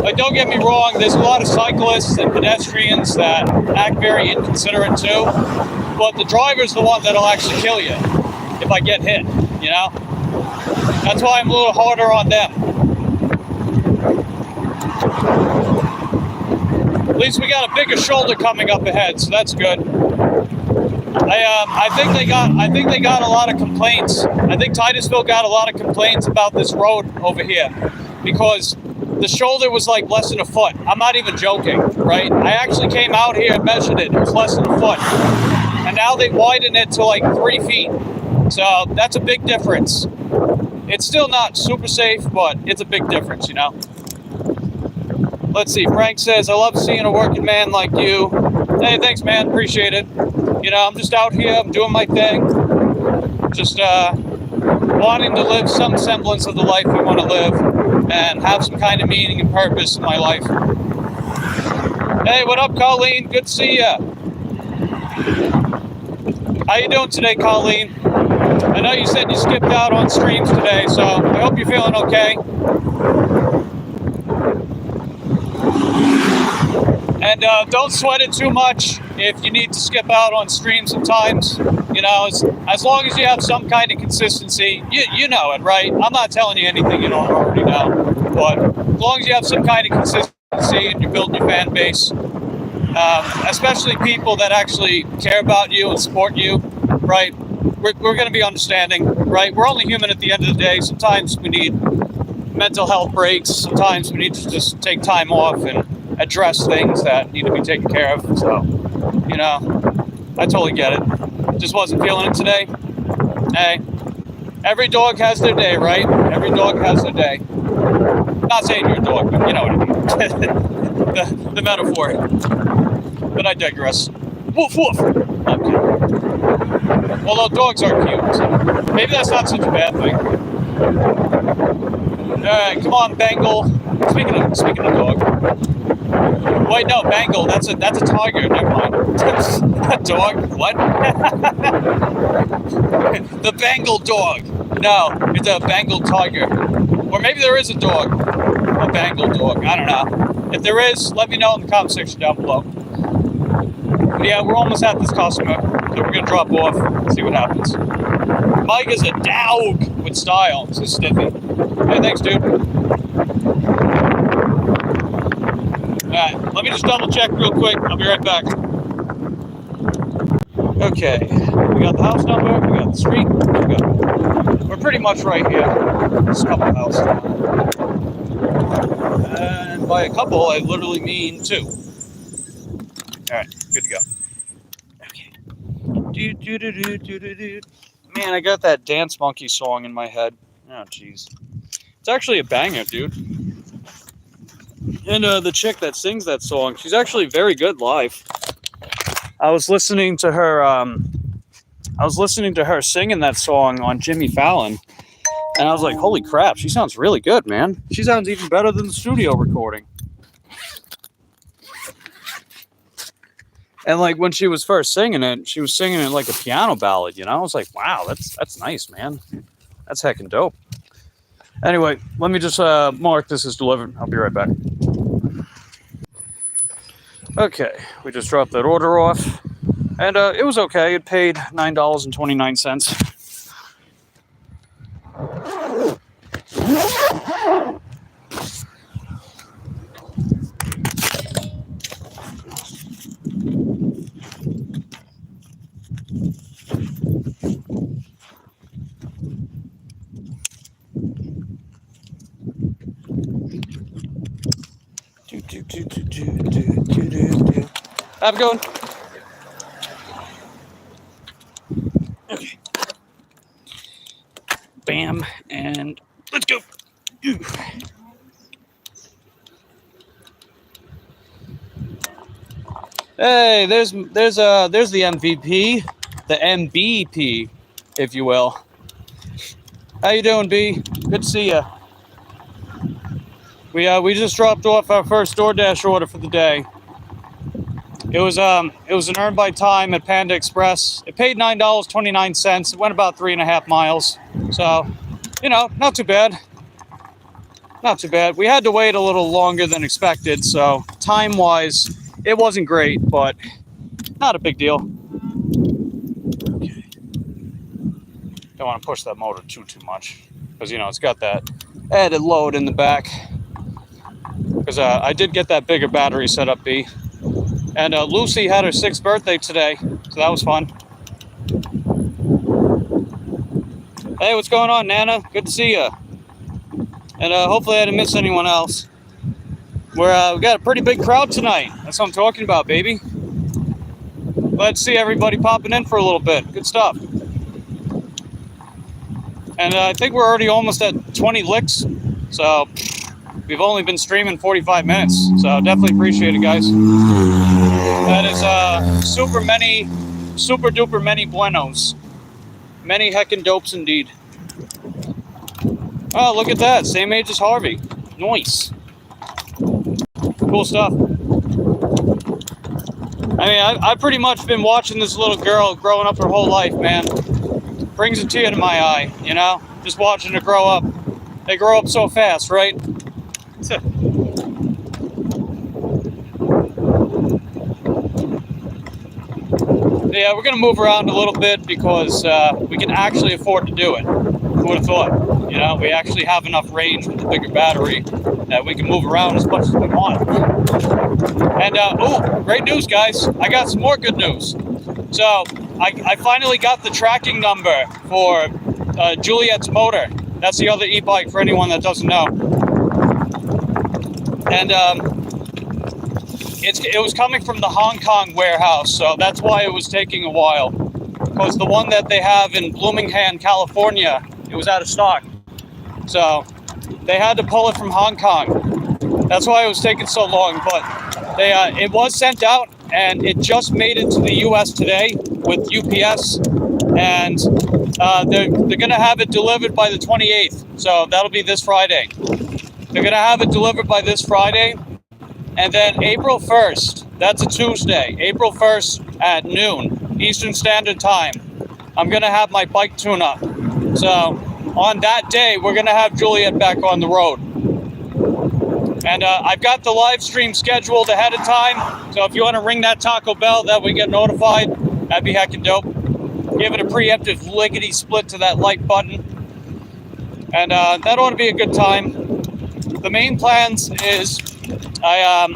Like, don't get me wrong, there's a lot of cyclists and pedestrians that act very inconsiderate too, but the driver's the one that'll actually kill you if I get hit, you know? That's why I'm a little harder on them. At least we got a bigger shoulder coming up ahead, so that's good. I think they got a lot of complaints. I think Titusville got a lot of complaints about this road over here because the shoulder was like less than a foot. I'm not even joking, right? I actually came out here and measured it. It was less than a foot. And now they widened it to like 3 feet. So that's a big difference. It's still not super safe, but it's a big difference, you know? Let's see. Frank says, I love seeing a working man like you. Hey, thanks, man. Appreciate it. You know, I'm just out here. I'm doing my thing. Just wanting to live some semblance of the life I want to live and have some kind of meaning and purpose in my life. Hey, what up, Colleen? Good to see ya. How you doing today, Colleen? I know you said you skipped out on streams today, so I hope you're feeling okay. And don't sweat it too much if you need to skip out on streams sometimes. You know, as long as you have some kind of consistency, you know it, right? I'm not telling you anything you don't already know. But as long as you have some kind of consistency and you're building your fan base, especially people that actually care about you and support you, right? We're going to be understanding, right? We're only human at the end of the day. Sometimes we need mental health breaks. Sometimes we need to just take time off and address things that need to be taken care of. So, you know, I totally get it. Just wasn't feeling it today. Hey, every dog has their day, right? Every dog has their day. Not saying you're a dog, but you know what I mean. the metaphor. But I digress. Woof, woof. Okay. Although dogs are cute, so maybe that's not such a bad thing. Alright, come on, Bengal. Speaking of dog. Wait, no, Bengal, that's a tiger, never mind. A dog? What? The Bengal dog. No, it's a Bengal tiger. Or maybe there is a dog. A Bengal dog. I don't know. If there is, let me know in the comment section down below. But yeah, we're almost at this customer, so we're gonna drop off and see what happens. Mike is a dog with style. This is Stiffy. Hey, thanks, dude. Alright, let me just double check real quick. I'll be right back. Okay, we got the house number, we got the street, we're pretty much right here. Just a couple of houses. And by a couple, I literally mean two. Alright, good to go. Okay. Man, I got that Dance Monkey song in my head. Oh, jeez. It's actually a banger, dude. And the chick that sings that song, she's actually very good live. I was listening to her singing that song on Jimmy Fallon, and I was like, holy crap, she sounds really good, man. She sounds even better than the studio recording. And like when she was first singing it, she was singing it like a piano ballad, you know? I was like, wow, that's nice, man. That's heckin' dope. Anyway, let me just mark this as delivered. I'll be right back. Okay, we just dropped that order off, and it was okay. It paid $9.29. Have a good one. Okay. Bam, and let's go. Hey, there's the MVP, the MVP, if you will. How you doing, B? Good to see ya. We just dropped off our first DoorDash order for the day. It was an earn by time at Panda Express. It paid $9.29. It went about 3.5 miles. So, you know, not too bad. Not too bad. We had to wait a little longer than expected, so time-wise, it wasn't great, but not a big deal. Okay. Don't want to push that motor too much, because, you know, it's got that added load in the back. Because I did get that bigger battery set up, B. And Lucy had her 6th birthday today, so that was fun. Hey, what's going on, Nana? Good to see you. And hopefully I didn't miss anyone else. We got a pretty big crowd tonight. That's what I'm talking about, baby. Glad to see everybody popping in for a little bit. Good stuff. And I think we're already almost at 20 licks. So, We've only been streaming 45 minutes, so definitely appreciate it, guys. That is super duper many buenos. Many heckin' dopes indeed. Oh, look at that. Same age as Harvey. Nice. Cool stuff. I mean, I've pretty much been watching this little girl growing up her whole life, man. Brings a tear to my eye, you know? Just watching her grow up. They grow up so fast, right? Yeah, we're going to move around a little bit because we can actually afford to do it. Who would have thought? You know, we actually have enough range with the bigger battery that we can move around as much as we want. And, oh, great news, guys. I got some more good news. So, I finally got the tracking number for Juliet's motor. That's the other e-bike for anyone that doesn't know. And, it was coming from the Hong Kong warehouse, so that's why it was taking a while. Because the one that they have in Bloomington, California, it was out of stock. So they had to pull it from Hong Kong. That's why it was taking so long. But it was sent out, and it just made it to the U.S. today with UPS. And they're going to have it delivered by the 28th. So that'll be this Friday. They're going to have it delivered by this Friday. And then April 1st, that's a Tuesday, April 1st at noon, Eastern Standard Time, I'm going to have my bike tune-up. So on that day, we're going to have Juliet back on the road. And I've got the live stream scheduled ahead of time. So if you want to ring that Taco Bell, that we get notified, that'd be heckin' dope. Give it a preemptive lickety-split to that like button. And that ought to be a good time. The main plans is I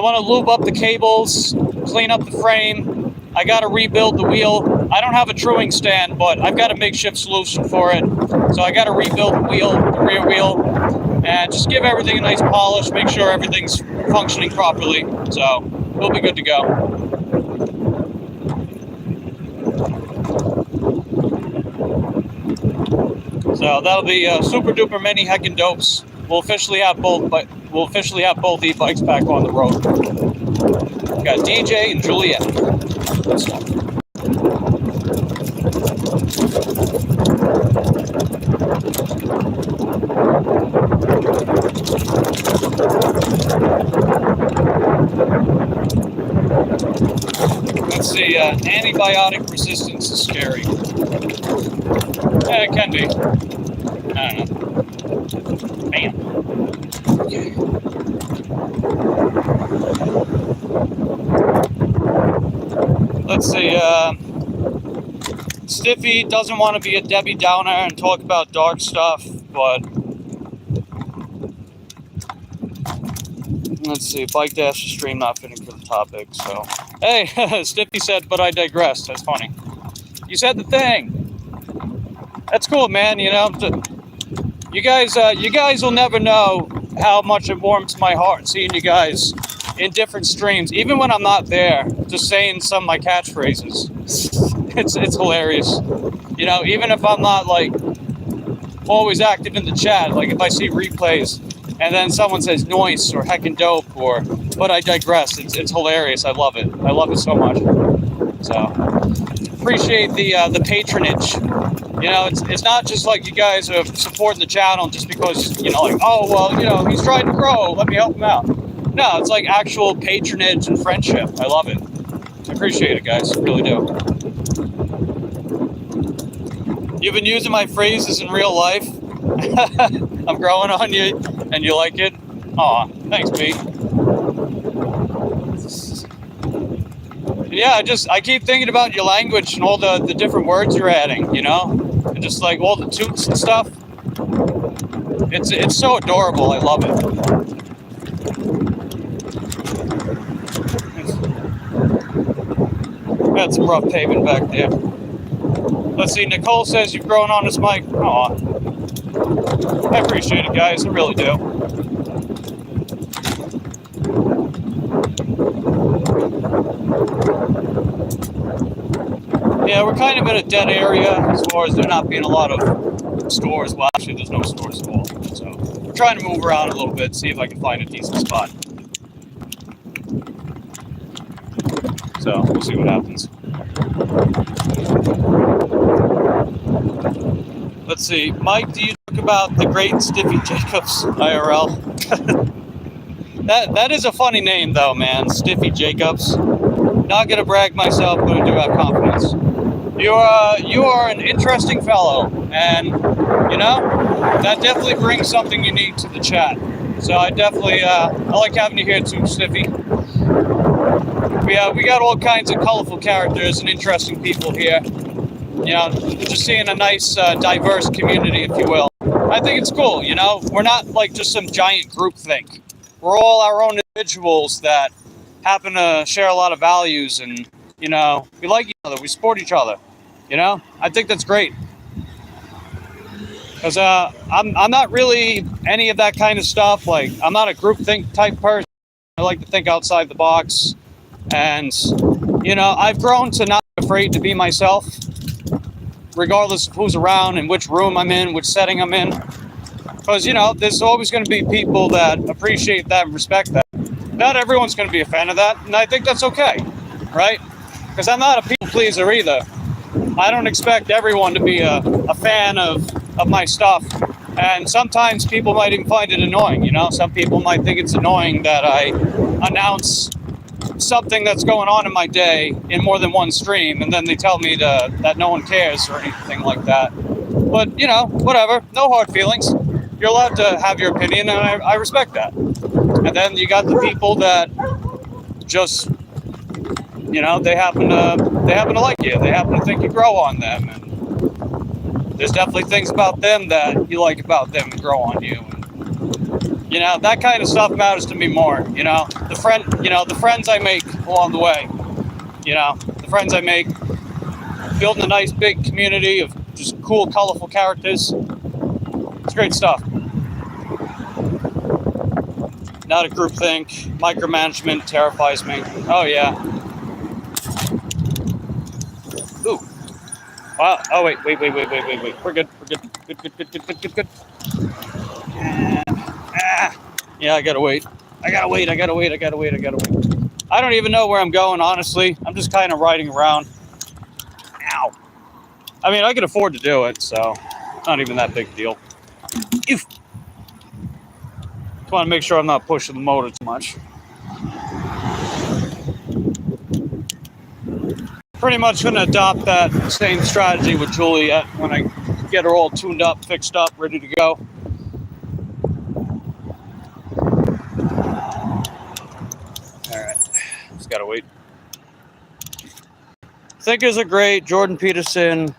want to lube up the cables, clean up the frame. I got to rebuild the wheel. I don't have a truing stand, but I've got a makeshift solution for it. So I got to rebuild the wheel, the rear wheel, and just give everything a nice polish, make sure everything's functioning properly. So we'll be good to go. So that'll be super duper many heckin' dopes. We'll officially have both e-bikes back on the road. We got DJ and Juliet. Good stuff. Let's see, antibiotic resistance is scary. Yeah, it can be. I don't know. Bam. Okay. Let's see, Stiffy doesn't want to be a Debbie Downer and talk about dark stuff, but let's see, Bike Dash stream not fitting for the topic, so. Hey, Stiffy said, but I digress. That's funny. You said the thing. That's cool, man, you know. You guys will never know how much it warms my heart seeing you guys in different streams, even when I'm not there, just saying some of my catchphrases. It's hilarious. You know, even if I'm not like always active in the chat, like if I see replays and then someone says noise or heckin' dope or but I digress, it's hilarious. I love it. I love it so much. So appreciate the patronage. You know, it's not just like you guys are supporting the channel just because, you know, like, oh, well, you know, he's trying to grow, let me help him out. No, it's like actual patronage and friendship. I love it. I appreciate it, guys. I really do. You've been using my phrases in real life. I'm growing on you, and you like it? Aw, thanks, Pete. Yeah, I keep thinking about your language and all the different words you're adding, you know? And just like all the toots and stuff. It's so adorable. I love it. Got some rough pavement back there. Let's see, Nicole says you've grown on this mic. Aw. I appreciate it, guys. I really do. Yeah, we're kind of in a dead area as far as there not being a lot of stores. Well, actually, there's no stores at all. So we're trying to move around a little bit, see if I can find a decent spot. So we'll see what happens. Let's see. Mike, do you talk about the great Stiffy Jacobs IRL? That is a funny name, though, man. Stiffy Jacobs. Not gonna brag myself, but I do have confidence. You are an interesting fellow, and you know that definitely brings something unique to the chat. So I definitely I like having you here too, Stiffy. We got all kinds of colorful characters and interesting people here. You know, just seeing a nice diverse community, if you will. I think it's cool. You know, we're not like just some giant group think. We're all our own individuals that happen to share a lot of values, and you know, we like each other, we support each other. You know, I think that's great. Because I'm not really any of that kind of stuff. Like, I'm not a group think type person. I like to think outside the box, and you know, I've grown to not be afraid to be myself, regardless of who's around and which room I'm in, which setting I'm in. Because, you know, there's always going to be people that appreciate that and respect that. Not everyone's going to be a fan of that, and I think that's okay, right? Because I'm not a people pleaser either. I don't expect everyone to be a fan of my stuff, and sometimes people might even find it annoying, you know? Some people might think it's annoying that I announce something that's going on in my day in more than one stream, and then they tell me that no one cares or anything like that. But, you know, whatever, no hard feelings. You're allowed to have your opinion, and I respect that. And then you got the people that just, you know, they happen to like you. They happen to think you grow on them, and there's definitely things about them that you like about them that grow on you. And, you know, that kind of stuff matters to me more. You know, the friends I make along the way. You know, the friends I make, building a nice big community of just cool, colorful characters. It's great stuff. Not a group think. Micromanagement terrifies me. Oh, yeah. Ooh. Wow. Oh, wait. We're good. Good. Yeah, I gotta wait. I don't even know where I'm going, honestly. I'm just kind of riding around. Ow. I mean, I can afford to do it, so it's not even that big a deal. Just want to make sure I'm not pushing the motor too much. Pretty much going to adopt that same strategy with Juliet when I get her all tuned up, fixed up, ready to go. Alright, just gotta wait. Thinkers are great. Jordan Peterson,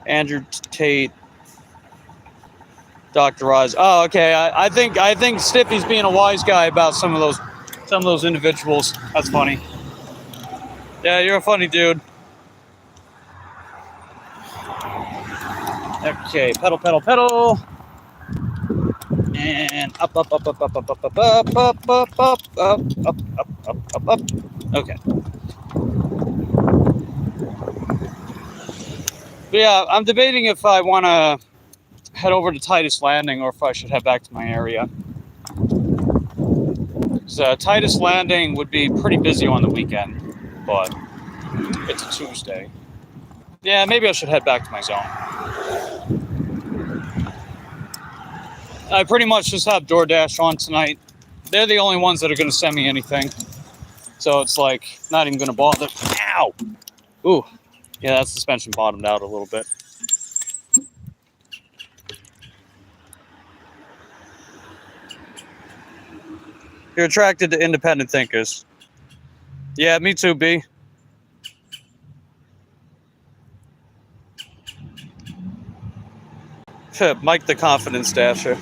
Andrew Tate, Dr. Oz. Oh, okay. I think Stiffy's being a wise guy about some of those individuals. That's funny. Yeah, you're a funny dude. Okay, pedal. And up. Okay. But yeah, I'm debating if I want to head over to Titus Landing or if I should head back to my area. So Titus Landing would be pretty busy on the weekend, but it's a Tuesday. Yeah, maybe I should head back to my zone. I pretty much just have DoorDash on tonight. They're the only ones that are going to send me anything. So it's like, not even going to bother. Ow! Ooh. Yeah, that suspension bottomed out a little bit. You're attracted to independent thinkers. Yeah, me too, B. Mike the Confidence Dasher.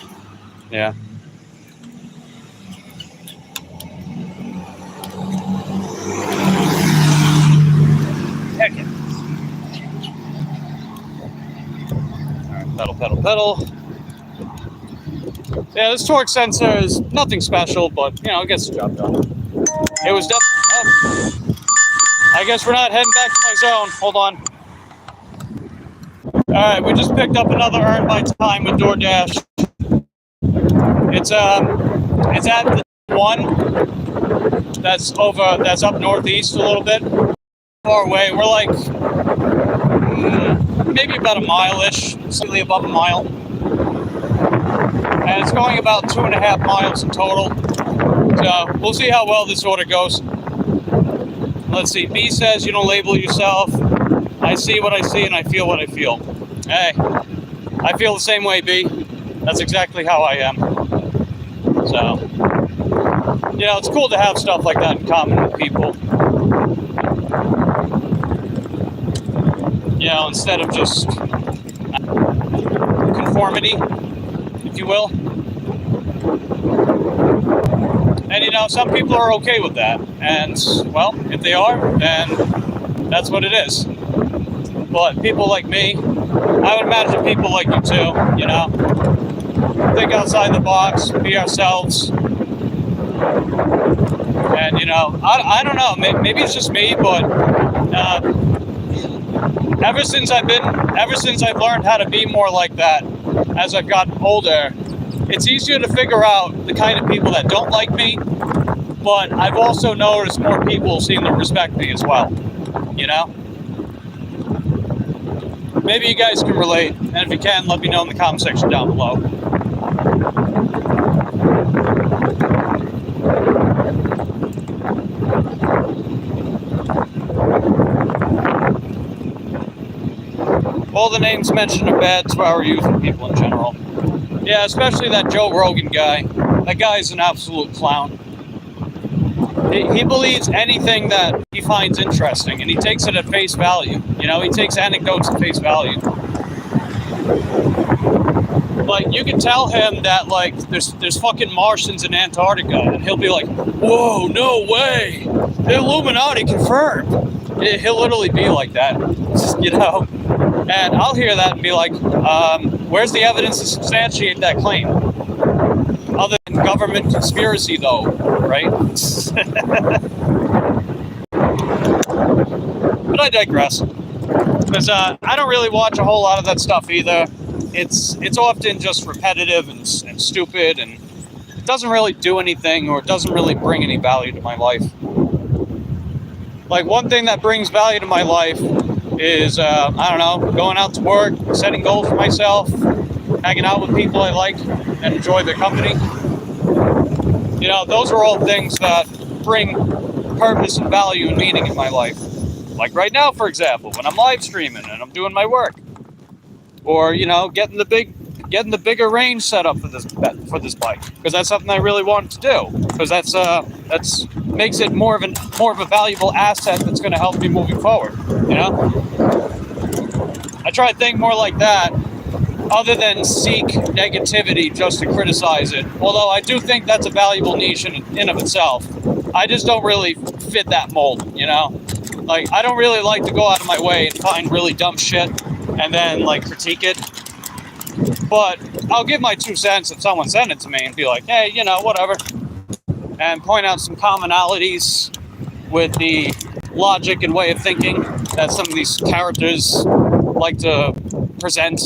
Yeah. Heck yeah. All right, pedal. Yeah, this torque sensor is nothing special, but, you know, it gets the job done. It was definitely... I guess we're not heading back to my zone. Hold on. Alright, we just picked up another Earn My Time with DoorDash. It's at the one that's up northeast a little bit. Far away. We're like maybe about a mile-ish, slightly above a mile. And it's going about 2.5 miles in total. So we'll see how well this order goes. Let's see. B says you don't label yourself. I see what I see and I feel what I feel. Hey, I feel the same way, B. That's exactly how I am. So, you know, it's cool to have stuff like that in common with people. You know, instead of just conformity, if you will. And, you know, some people are okay with that. And, well, if they are, then that's what it is. But people like me, I would imagine people like you too, you know, think outside the box, be ourselves. And, you know, I don't know, maybe it's just me, but ever since I've learned how to be more like that as I've gotten older, it's easier to figure out the kind of people that don't like me, but I've also noticed more people seem to respect me as well, you know? Maybe you guys can relate, and if you can, let me know in the comment section down below. All the names mentioned are bad to our youth and people in general. Yeah, especially that Joe Rogan guy. That guy's an absolute clown. He believes anything that he finds interesting, and he takes it at face value. You know, he takes anecdotes at face value. Like, you can tell him that, like, there's fucking Martians in Antarctica, and he'll be like, whoa, no way! The Illuminati confirmed! He'll literally be like that, you know? And I'll hear that and be like, where's the evidence to substantiate that claim? Other than government conspiracy, though, right? But I digress. Because I don't really watch a whole lot of that stuff either. It's often just repetitive and stupid, and it doesn't really do anything, or it doesn't really bring any value to my life. Like, one thing that brings value to my life is, I don't know, going out to work, setting goals for myself, hanging out with people I like and enjoy their company. You know, those are all things that bring purpose and value and meaning in my life. Like right now, for example, when I'm live streaming and I'm doing my work, or, you know, getting the bigger range set up for this bike, because that's something I really wanted to do, because that's makes it more of a valuable asset that's going to help me moving forward. You know, I try to think more like that, other than seek negativity just to criticize it. Although I do think that's a valuable niche in of itself. I just don't really fit that mold, you know? Like, I don't really like to go out of my way and find really dumb shit and then, like, critique it. But I'll give my 2 cents if someone sent it to me and be like, hey, you know, whatever. And point out some commonalities with the logic and way of thinking that some of these characters like to present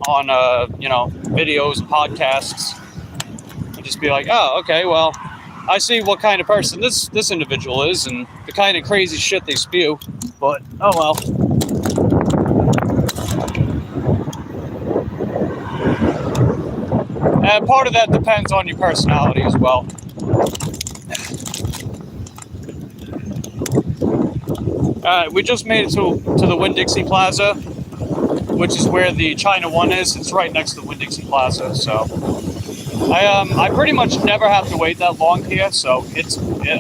on, you know, videos and podcasts. And just be like, oh, okay, well, I see what kind of person this individual is and the kind of crazy shit they spew. But, oh well. And part of that depends on your personality as well. Alright, we just made it to the Winn-Dixie Plaza, which is where the China One is. It's right next to the Winn-Dixie Plaza, so I pretty much never have to wait that long here, so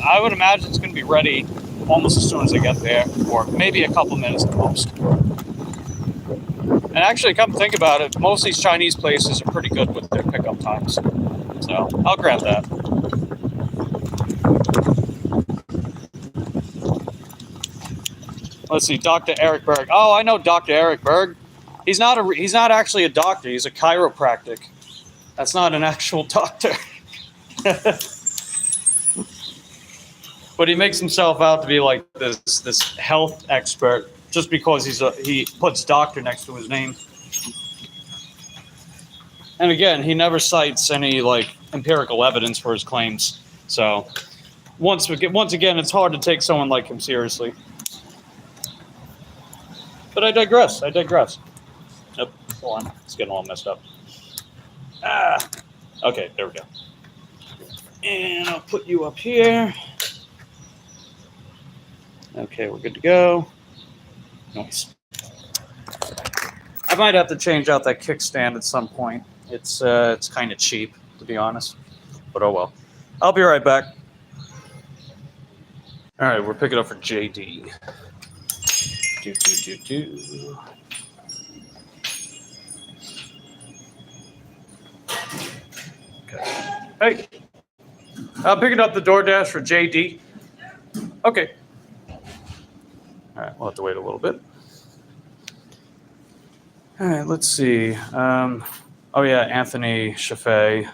I would imagine it's going to be ready almost as soon as I get there, or maybe a couple minutes at most. And actually, come to think about it, most of these Chinese places are pretty good with their pickup times, so I'll grant that. Let's see, Dr. Eric Berg. Oh, I know Dr. Eric Berg. He's not actually a doctor. He's a chiropractic. That's not an actual doctor. But he makes himself out to be like this health expert, just because he puts doctor next to his name. And again, he never cites any like empirical evidence for his claims. So once again, it's hard to take someone like him seriously. But I digress. Yep, hold on. It's getting all messed up. Okay, there we go. And I'll put you up here. Okay, we're good to go. Nice. I might have to change out that kickstand at some point. It's kind of cheap, to be honest. But oh well. I'll be right back. All right, we're picking up for JD. Okay. Hey, I'm picking up the DoorDash for JD. Okay. All right, we'll have to wait a little bit. All right, let's see. Oh yeah, Anthony Chaffee.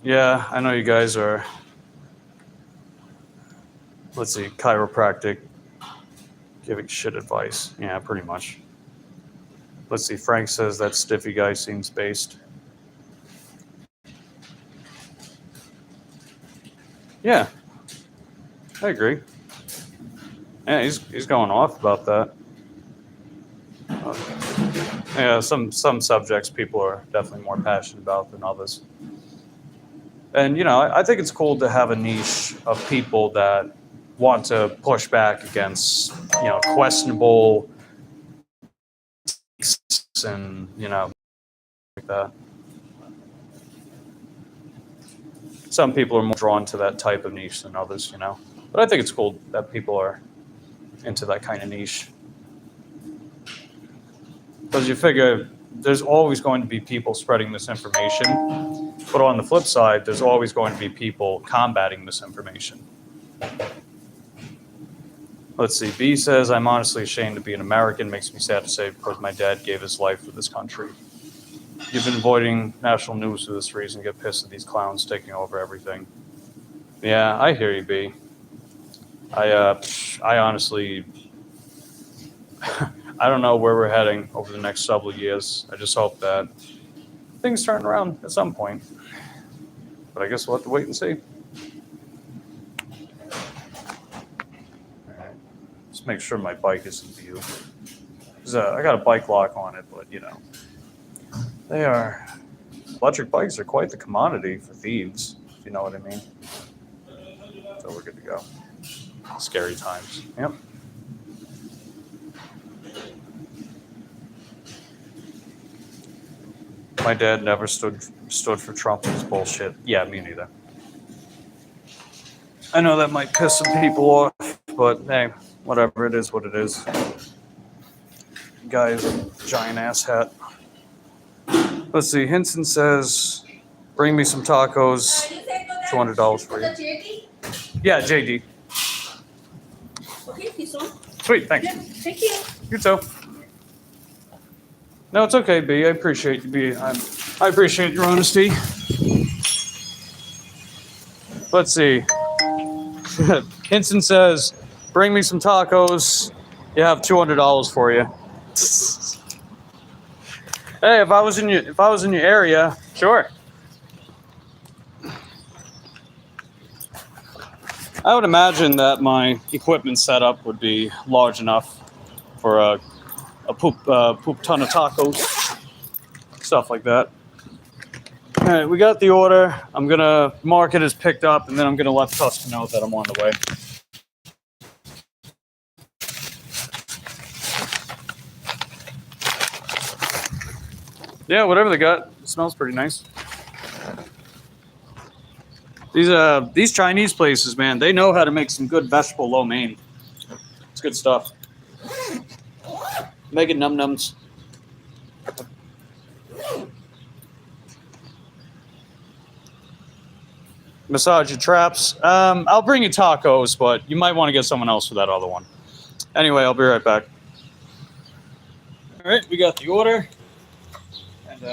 Yeah, I know you guys are. Let's see, chiropractic, giving shit advice. Yeah, pretty much. Let's see, Frank says that Stiffy guy seems based. Yeah, I agree. Yeah, he's going off about that. Yeah, some subjects people are definitely more passionate about than others. And, you know, I think it's cool to have a niche of people that want to push back against, you know, questionable and, you know, like that. Some people are more drawn to that type of niche than others, you know. But I think it's cool that people are into that kind of niche. Because you figure there's always going to be people spreading misinformation. But on the flip side, there's always going to be people combating misinformation. Let's see. B says, I'm honestly ashamed to be an American. Makes me sad to say because my dad gave his life for this country. You've been avoiding national news for this reason. Get pissed at these clowns taking over everything. Yeah, I hear you, B. I honestly, I don't know where we're heading over the next several years. I just hope that things turn around at some point. But I guess we'll have to wait and see. Just make sure my bike is in view. I got a bike lock on it, but you know, electric bikes are quite the commodity for thieves, if you know what I mean. So we're good to go. Scary times. Yep. My dad never stood for Trump. It's bullshit. Yeah, me neither. I know that might piss some people off, but hey, whatever. It is what it is. Guy has a giant ass hat. Let's see. Hinson says, bring me some tacos. $200 for you. Yeah, JD. Okay, this one. Sweet, thanks. Yeah, thank you. You too. No, it's okay, B. I appreciate you, B. I appreciate your honesty. Let's see. Hinson says, bring me some tacos. You have $200 for you. Hey, if I was in your area, sure. I would imagine that my equipment setup would be large enough for a poop ton of tacos, stuff like that. All right, we got the order. I'm gonna mark it as picked up, and then I'm gonna let the customer know that I'm on the way. Yeah, whatever they got, it smells pretty nice. These Chinese places, man, they know how to make some good vegetable lo mein. It's good stuff. Make it num-nums. Massage your traps. I'll bring you tacos, but you might want to get someone else for that other one. Anyway, I'll be right back. All right, we got the order. And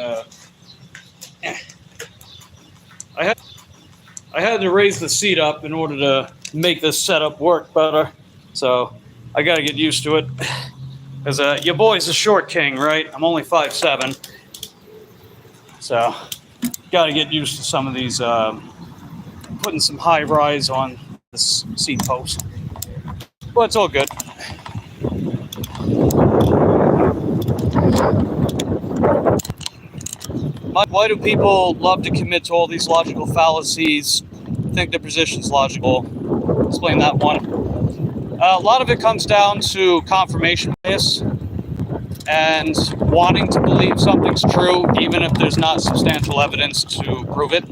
I had to raise the seat up in order to make this setup work better. So I gotta get used to it. Because your boy's a short king, right? I'm only 5'7". So, gotta get used to some of these, putting some high rise on this seat post. But it's all good. Why do people love to commit to all these logical fallacies, think their position's logical? Explain that one. A lot of it comes down to confirmation bias and wanting to believe something's true even if there's not substantial evidence to prove it.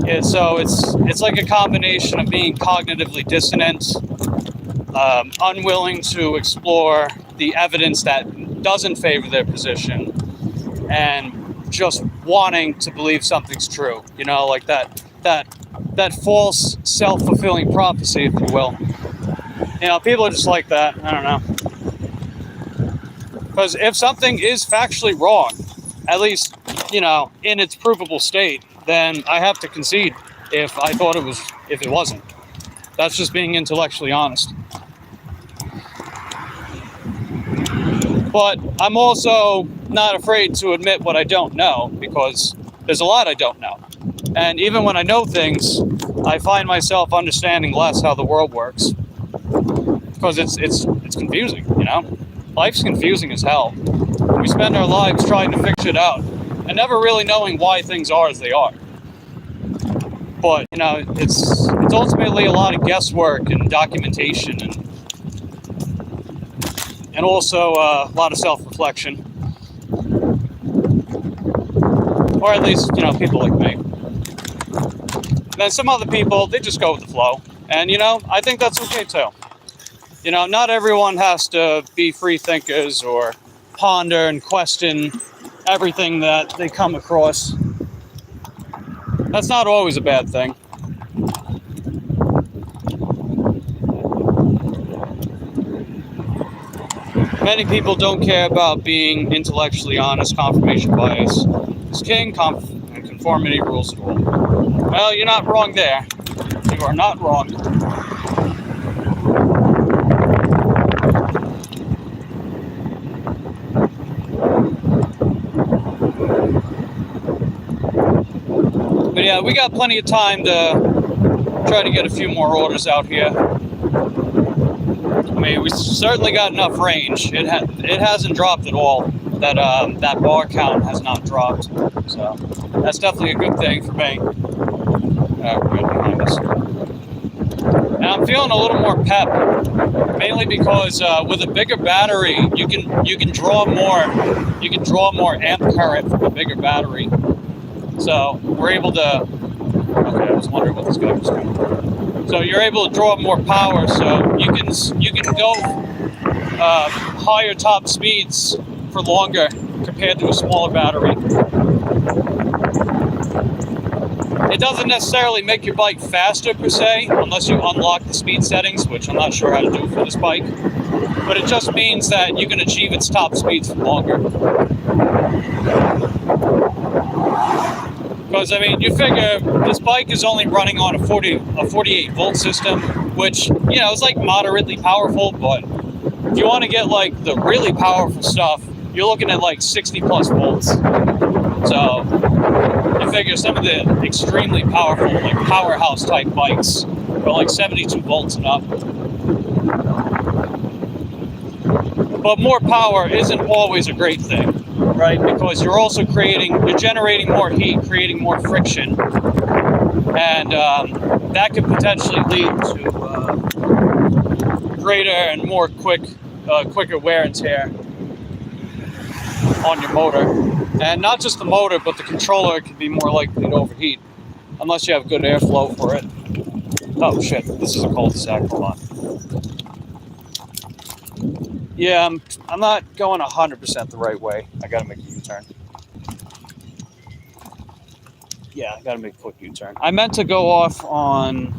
Yeah, so it's like a combination of being cognitively dissonant, unwilling to explore the evidence that doesn't favor their position, and just wanting to believe something's true. You know, like that false self-fulfilling prophecy, if you will. You know, people are just like that. I don't know. Because if something is factually wrong, at least, you know, in its provable state, then I have to concede if I thought it was, if it wasn't. That's just being intellectually honest. But I'm also not afraid to admit what I don't know, because there's a lot I don't know. And even when I know things, I find myself understanding less how the world works. Because it's confusing, you know? Life's confusing as hell. We spend our lives trying to figure it out and never really knowing why things are as they are. But, you know, it's ultimately a lot of guesswork and documentation and also a lot of self-reflection. Or at least, you know, people like me. And then some other people, they just go with the flow. And, you know, I think that's okay too. You know, not everyone has to be free thinkers or ponder and question everything that they come across. That's not always a bad thing. Many people don't care about being intellectually honest. Confirmation bias is king, and conformity rules the world. Well, you're not wrong there. You are not wrong. But yeah, we got plenty of time to try to get a few more orders out here. I mean, we certainly got enough range. It hasn't dropped at all. That bar count has not dropped. So that's definitely a good thing for me. Right behind us. And I'm feeling a little more pep, mainly because with a bigger battery, you can draw more amp current from a bigger battery. So we're able to. Okay, I was wondering what this guy was doing. So you're able to draw more power. So you can go higher top speeds for longer compared to a smaller battery. It doesn't necessarily make your bike faster per se, unless you unlock the speed settings, which I'm not sure how to do for this bike. But it just means that you can achieve its top speeds for longer. Because, I mean, you figure this bike is only running on a 48 volt system, which, you know, is like moderately powerful, but if you want to get like the really powerful stuff, you're looking at like 60 plus volts. So you figure some of the extremely powerful, like powerhouse type bikes are like 72 volts and up. But more power isn't always a great thing, right? Because you're also you're generating more heat, creating more friction. And that could potentially lead to greater and more quicker wear and tear on your motor. And not just the motor, but the controller can be more likely to overheat, unless you have good airflow for it. Oh shit, this is a cul-de-sac, hold on. Yeah, I'm not going 100% the right way. I gotta make a U-turn. Yeah, I gotta make a quick U-turn. I meant to go off on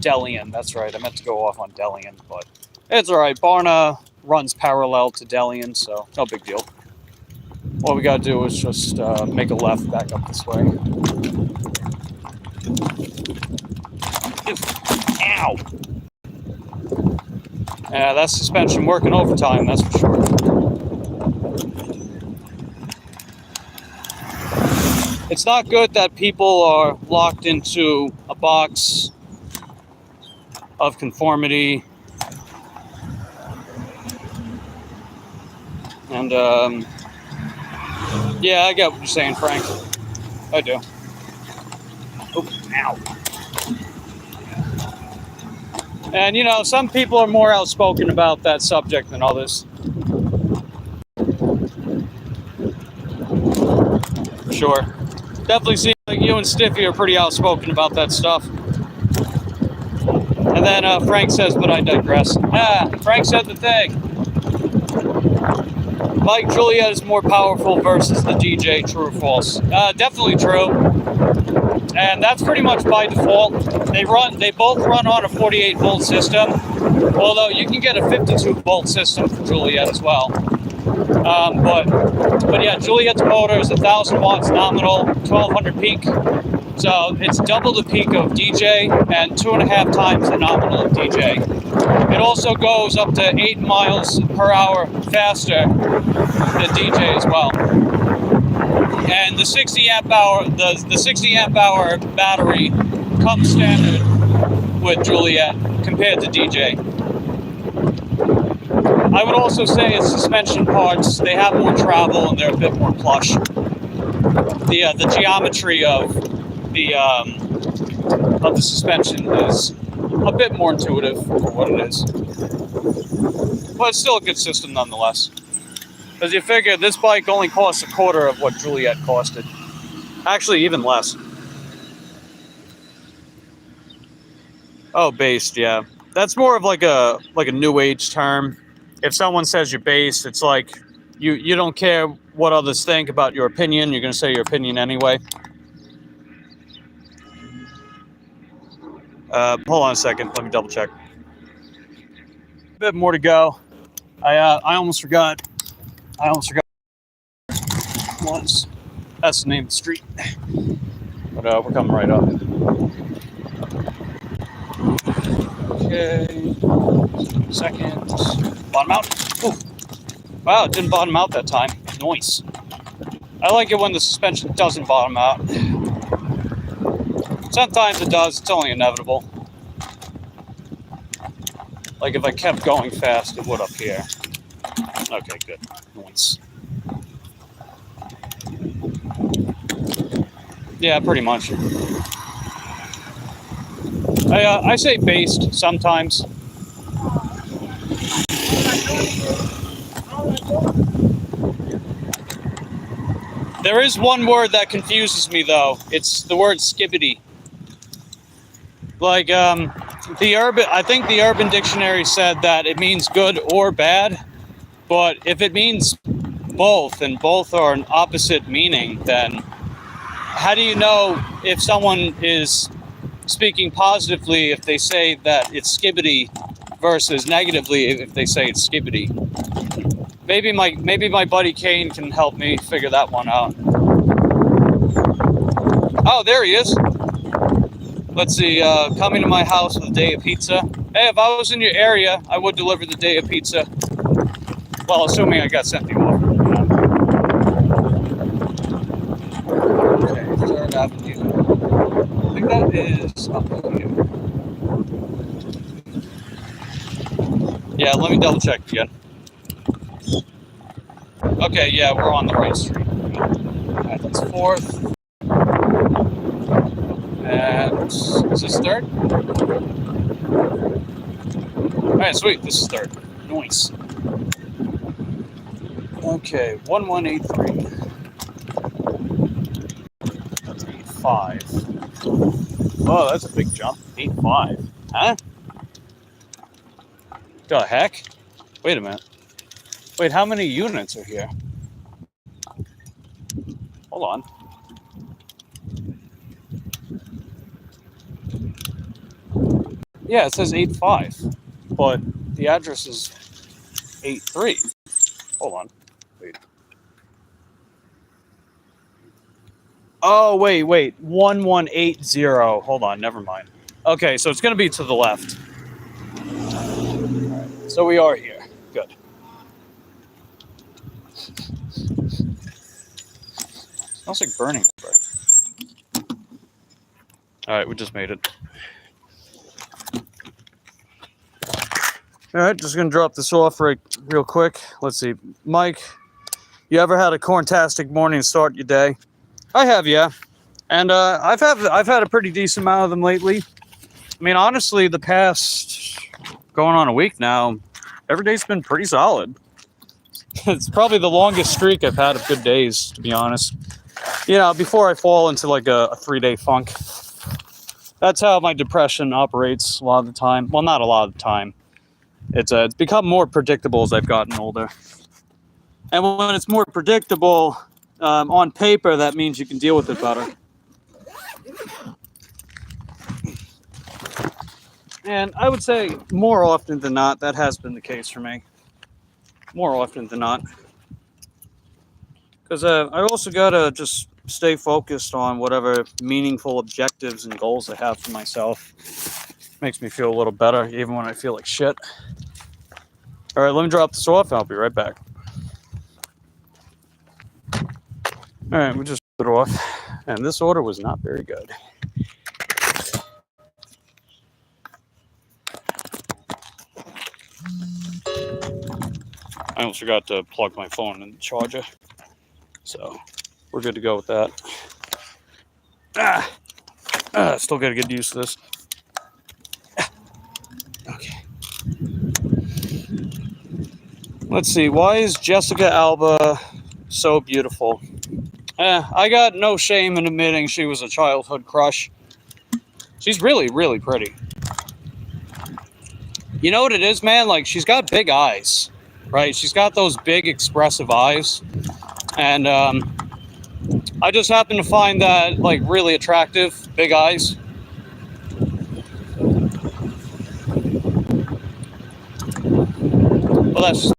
Delian, that's right. I meant to go off on Delian, but it's alright. Barna runs parallel to Delian, so no big deal. All we gotta do is just make a left back up this way. Ow. Yeah, that suspension working overtime, that's for sure. It's not good that people are locked into a box of conformity. And, yeah, I get what you're saying, Frank. I do. Oh, ow. And, you know, some people are more outspoken about that subject than others. For sure. Definitely seems like you and Stiffy are pretty outspoken about that stuff. And then Frank says, but I digress. Frank said the thing. Mike Juliet is more powerful versus the DJ, true or false? Definitely true. And that's pretty much by default. They both run on a 48 volt system, although you can get a 52 volt system for Juliet as well. But yeah, Juliet's motor is 1,000 watts nominal, 1,200 peak. So it's double the peak of DJ and 2.5 times the nominal of DJ. It also goes up to 8 miles per hour faster than DJ as well. And the 60 amp hour, the 60 amp hour battery comes standard with Juliet compared to DJ. I would also say its suspension parts, they have more travel and they're a bit more plush. The geometry of the suspension is a bit more intuitive for what it is. But it's still a good system nonetheless. Because you figure this bike only costs a quarter of what Juliet costed. Actually, even less. Oh, based, yeah. That's more of like a new age term. If someone says you're based, it's like you don't care what others think about your opinion. You're going to say your opinion anyway. Hold on a second. Let me double check. A bit more to go. I almost forgot. Once. That's the name of the street. But we're coming right up. Okay. Second. Bottom out. Ooh. Wow, it didn't bottom out that time. Nice. I like it when the suspension doesn't bottom out. Sometimes it does. It's only inevitable. Like if I kept going fast, it would up here. Okay, good. Nice. Yeah, pretty much. I say based sometimes. There is one word that confuses me though. It's the word skibbity. Like I think the Urban Dictionary said that it means good or bad, but if it means both and both are an opposite meaning, then how do you know if someone is speaking positively if they say that it's skibbity versus negatively if they say it's skibbity? Maybe my buddy Kane can help me figure that one out. Oh, there he is. Let's see, coming to my house with a day of pizza. Hey, if I was in your area, I would deliver the day of pizza. Well, assuming I got sent the offer. Okay, 3rd Avenue. I think that is up here. Yeah, let me double check again. Okay, yeah, we're on the right street. Alright, that's 4th. And is this 3rd? Alright, sweet, this is 3rd. Nice. Okay, 1183. That's 85. Oh, that's a big jump. 85. Huh? The heck? Wait a minute. Wait, how many units are here? Hold on. Yeah, it says 85, but the address is 83. Hold on. Wait. Oh, wait. 1180. Hold on, never mind. Okay, so it's going to be to the left. So we are here. Good. Smells like burning rubber. All right, we just made it. All right, just going to drop this off real quick. Let's see. Mike, you ever had a corntastic morning to start your day? I have, yeah. And I've had a pretty decent amount of them lately. I mean, honestly, the past going on a week now, every day's been pretty solid. It's probably the longest streak I've had of good days, to be honest. You know, before I fall into like a 3-day funk. That's how my depression operates a lot of the time. Well, not a lot of the time. It's become more predictable as I've gotten older. And when it's more predictable, on paper, that means you can deal with it better. And I would say more often than not, that has been the case for me. More often than not. Because I also got to just stay focused on whatever meaningful objectives and goals I have for myself. Makes me feel a little better, even when I feel like shit. All right, let me drop this off and I'll be right back. All right, we just put it off. And this order was not very good. I almost forgot to plug my phone in the charger. So we're good to go with that. Still got to get used to this. Okay. Let's see. Why is Jessica Alba so beautiful? I got no shame in admitting she was a childhood crush. She's really, really pretty. You know what it is, man? Like, she's got big eyes, right? She's got those big, expressive eyes. And I just happen to find that, like, really attractive, big eyes. Well, that's just...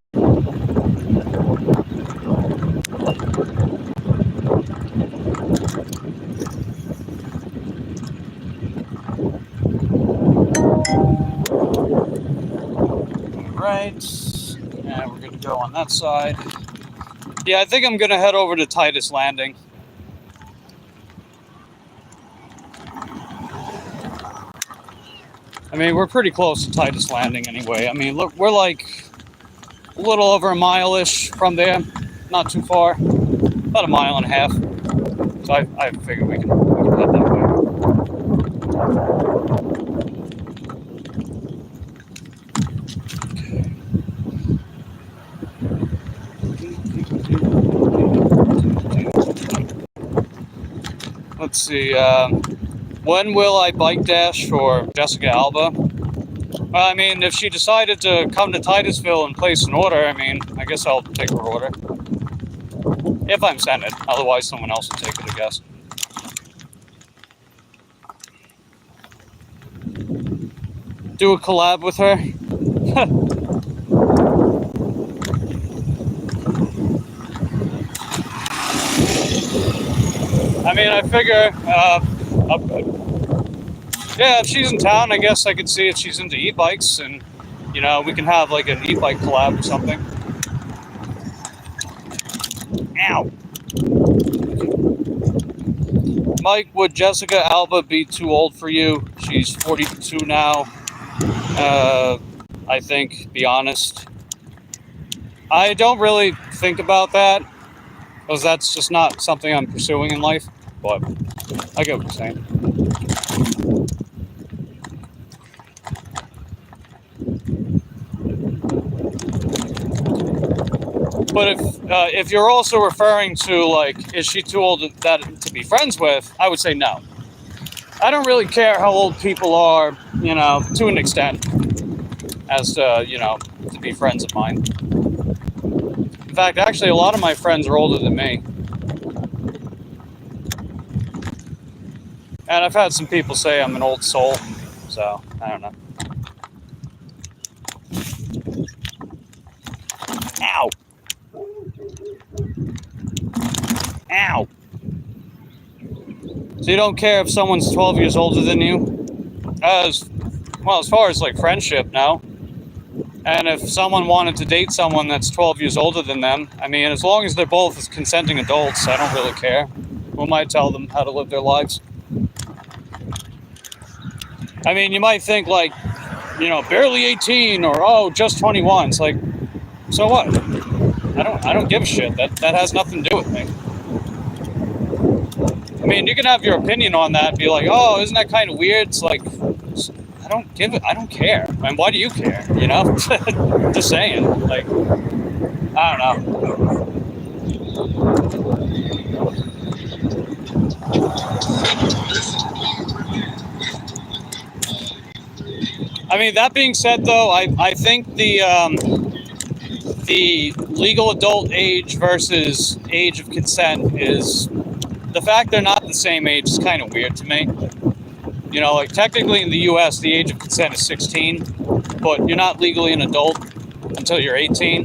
Right. And we're going to go on that side. Yeah, I think I'm going to head over to Titus Landing. I mean, we're pretty close to Titus Landing anyway. I mean, look, we're like a little over a mile-ish from there. Not too far. About a mile and a half. So I figure we can head that way. Let's see, when will I bike dash for Jessica Alba? Well, I mean, if she decided to come to Titusville and place an order, I mean, I guess I'll take her order. If I'm sent it. Otherwise, someone else will take it, I guess. Do a collab with her? I mean, I figure, yeah, if she's in town, I guess I could see if she's into e-bikes, and, you know, we can have, like, an e-bike collab or something. Ow! Mike, would Jessica Alba be too old for you? She's 42 now. I think, be honest. I don't really think about that, because that's just not something I'm pursuing in life, but I get what you're saying. But if you're also referring to, like, is she too old to be friends with, I would say no. I don't really care how old people are, you know, to an extent, as to, you know, to be friends of mine. In fact, actually, a lot of my friends are older than me. And I've had some people say I'm an old soul, so I don't know. Ow! Ow! So you don't care if someone's 12 years older than you? As well, as far as like friendship, no. And if someone wanted to date someone that's 12 years older than them, I mean, as long as they're both consenting adults, I don't really care. Who might tell them how to live their lives? I mean, you might think like, you know, barely 18 or, oh, just 21. It's like, so what? I don't give a shit. That has nothing to do with me. I mean, you can have your opinion on that and be like, oh, isn't that kind of weird? It's like, I don't care. I mean, why do you care? You know? Just saying. Like, I don't know. I mean, that being said, though, I think the legal adult age versus age of consent is, the fact they're not the same age is kind of weird to me. You know, like technically in the US, the age of consent is 16, but you're not legally an adult until you're 18.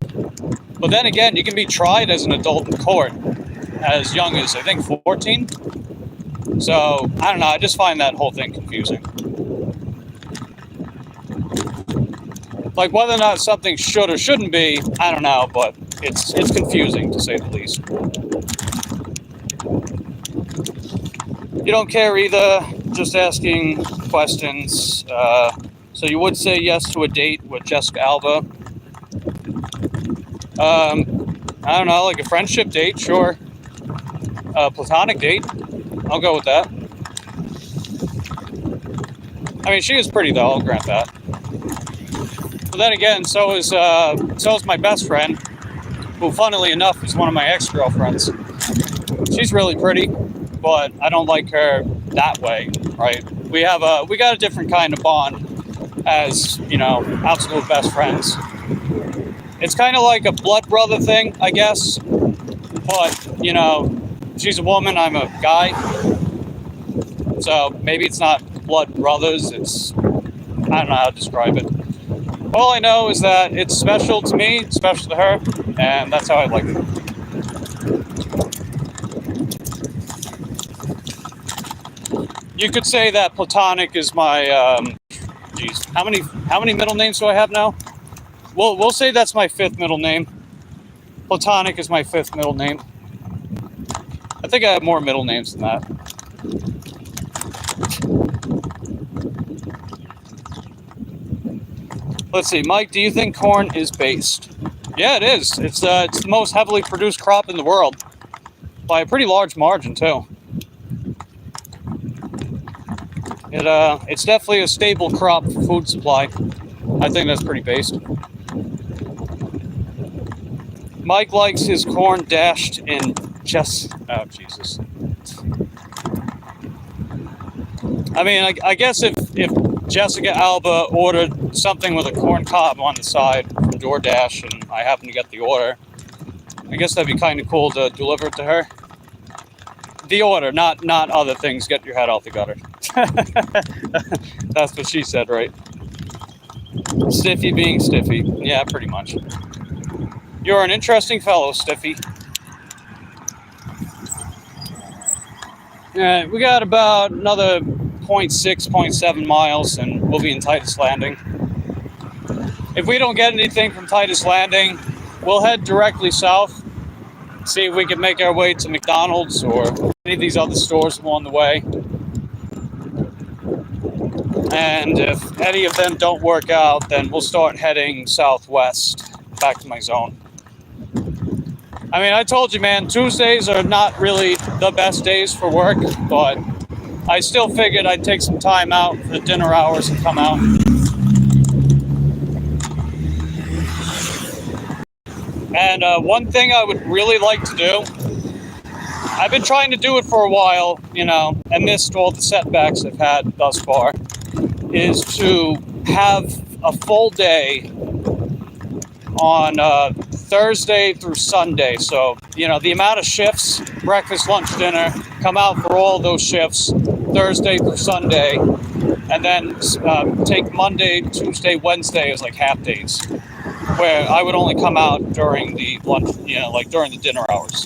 But then again, you can be tried as an adult in court as young as, I think, 14. So, I don't know, I just find that whole thing confusing. Like, whether or not something should or shouldn't be, I don't know, but it's confusing, to say the least. You don't care either, just asking questions. So you would say yes to a date with Jessica Alba. I don't know, like a friendship date, sure. A platonic date, I'll go with that. I mean, she is pretty though, I'll grant that. But then again, so is my best friend, who funnily enough is one of my ex-girlfriends. She's really pretty, but I don't like her that way, right? We got a different kind of bond as, you know, absolute best friends. It's kind of like a blood brother thing, I guess. But, you know, she's a woman, I'm a guy. So maybe it's not blood brothers, it's, I don't know how to describe it. All I know is that it's special to me, special to her, and that's how I like it. You could say that platonic is my, geez, how many middle names do I have now? We'll say that's my 5th middle name. Platonic is my 5th middle name. I think I have more middle names than that. Let's see, Mike, do you think corn is based? Yeah, it is. It's the most heavily produced crop in the world. By a pretty large margin, too. It's definitely a stable crop for food supply. I think that's pretty based. Mike likes his corn dashed in just... Oh, Jesus. I mean, I guess if Jessica Alba ordered something with a corn cob on the side from DoorDash and I happen to get the order, I guess that'd be kind of cool to deliver it to her. The order, not other things. Get your head out the gutter. That's what she said, right? Stiffy being Stiffy. Yeah, pretty much. You're an interesting fellow, Stiffy. We got about another 0.6, 0.7 miles and we'll be in Titus Landing. If we don't get anything from Titus Landing, we'll head directly south, see if we can make our way to McDonald's or any of these other stores along the way. And if any of them don't work out, then we'll start heading southwest back to my zone. I mean, I told you, man, Tuesdays are not really the best days for work, but I still figured I'd take some time out for the dinner hours and come out. And one thing I would really like to do, I've been trying to do it for a while, you know, amidst all the setbacks I've had thus far, is to have a full day on Thursday through Sunday. So, you know, the amount of shifts, breakfast, lunch, dinner, come out for all those shifts, Thursday through Sunday, and then take Monday, Tuesday, Wednesday as like half days, where I would only come out during the lunch, you know, like during the dinner hours.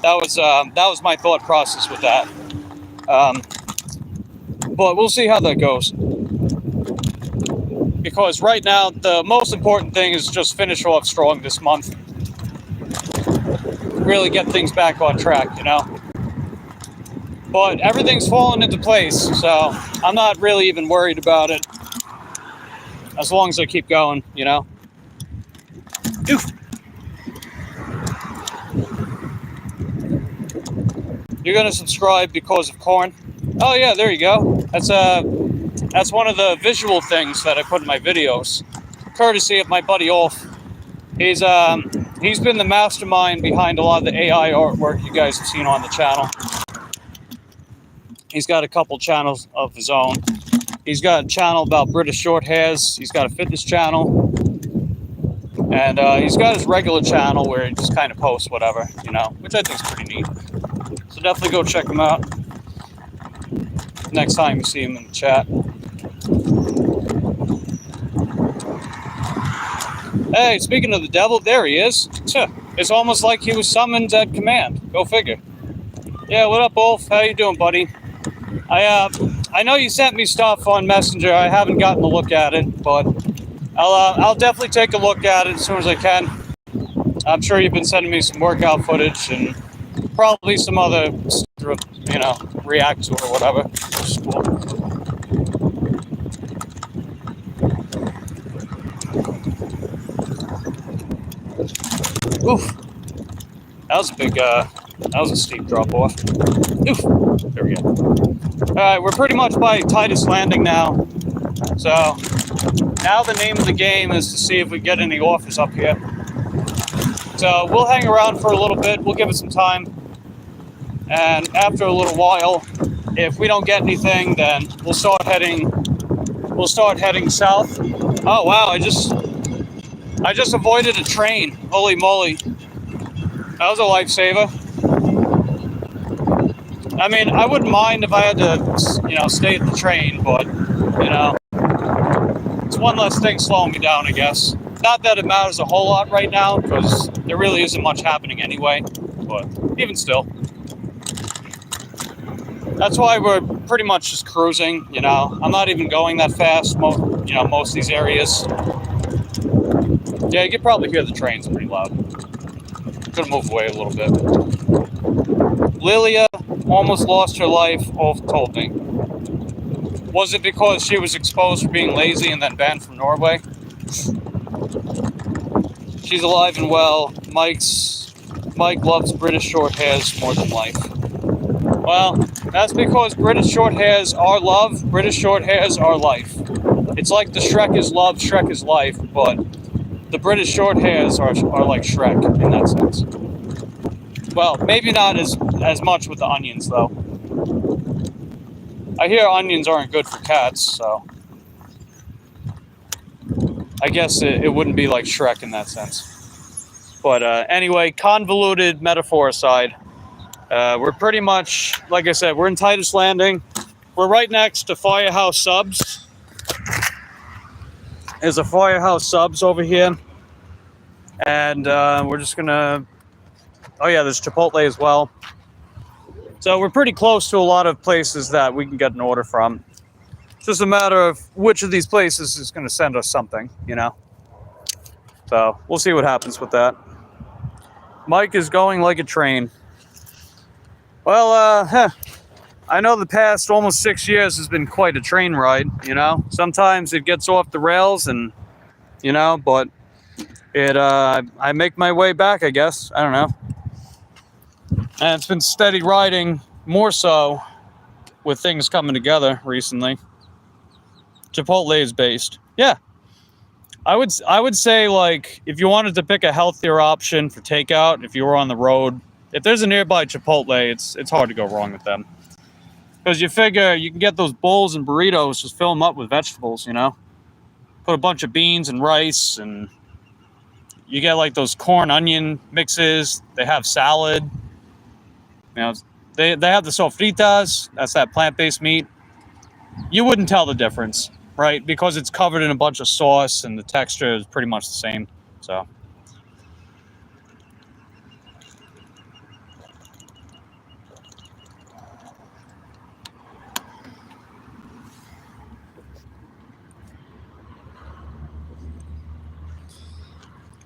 That was my thought process with that. But we'll see how that goes. because right now the most important thing is just finish off strong this month. Really get things back on track, you know. But everything's fallen into place, so I'm not really even worried about it. As long as I keep going, you know. Oof. You're gonna subscribe because of corn? Oh yeah, there you go. That's one of the visual things that I put in my videos, courtesy of my buddy Ulf. He's been the mastermind behind a lot of the AI artwork you guys have seen on the channel. He's got a couple channels of his own. He's got a channel about British short hairs. He's got a fitness channel. And he's got his regular channel where he just kind of posts whatever, you know, which I think is pretty neat. So definitely go check him out next time you see him in the chat. Hey, speaking of the devil, there he is. It's almost like he was summoned at command. Go figure. Yeah, what up, Wolf? How you doing, buddy? I know you sent me stuff on Messenger. I haven't gotten a look at it, but I'll definitely take a look at it as soon as I can. I'm sure you've been sending me some workout footage and probably some other, you know, react to or whatever. Which is cool. Oof. That was a big, that was a steep drop off. Oof. There we go. Alright, we're pretty much by Titus Landing now. So, now the name of the game is to see if we get any offers up here. So, we'll hang around for a little bit. We'll give it some time. And after a little while, if we don't get anything, then we'll start heading south. Oh wow, I just avoided a train. Holy moly. That was a lifesaver. I mean, I wouldn't mind if I had to, you know, stay at the train, but, you know, it's one less thing slowing me down, I guess. Not that it matters a whole lot right now, because there really isn't much happening anyway, but even still. That's why we're pretty much just cruising, you know. I'm not even going that fast, most of these areas. Yeah, you could probably hear the trains pretty loud. Gonna move away a little bit. Lilia almost lost her life, Ulf told me. Was it because she was exposed for being lazy and then banned from Norway? She's alive and well. Mike loves British short hairs more than life. Well, that's because British short hairs are love, British short hairs are life. It's like the Shrek is love, Shrek is life, but the British short hairs are like Shrek in that sense. Well, maybe not as much with the onions, though. I hear onions aren't good for cats, so I guess it wouldn't be like Shrek in that sense. But anyway, convoluted metaphor aside, we're pretty much, like I said, we're in Titus Landing. We're right next to Firehouse Subs. There's a Firehouse Subs over here. And we're just gonna, oh yeah, there's Chipotle as well. So we're pretty close to a lot of places that we can get an order from. It's just a matter of which of these places is gonna send us something, you know? So we'll see what happens with that. Mike is going like a train. Well, I know the past almost 6 years has been quite a train ride, you know? Sometimes it gets off the rails and, you know, but I make my way back, I guess. I don't know. And it's been steady riding, more so with things coming together recently. Chipotle is based. Yeah. I would say, like, if you wanted to pick a healthier option for takeout, if you were on the road, if there's a nearby Chipotle, it's hard to go wrong with them. Because you figure you can get those bowls and burritos, just fill them up with vegetables, you know? Put a bunch of beans and rice, and you get like those corn onion mixes. They have salad. You know, they have the sofritas. That's that plant-based meat. You wouldn't tell the difference, right? Because it's covered in a bunch of sauce and the texture is pretty much the same. So.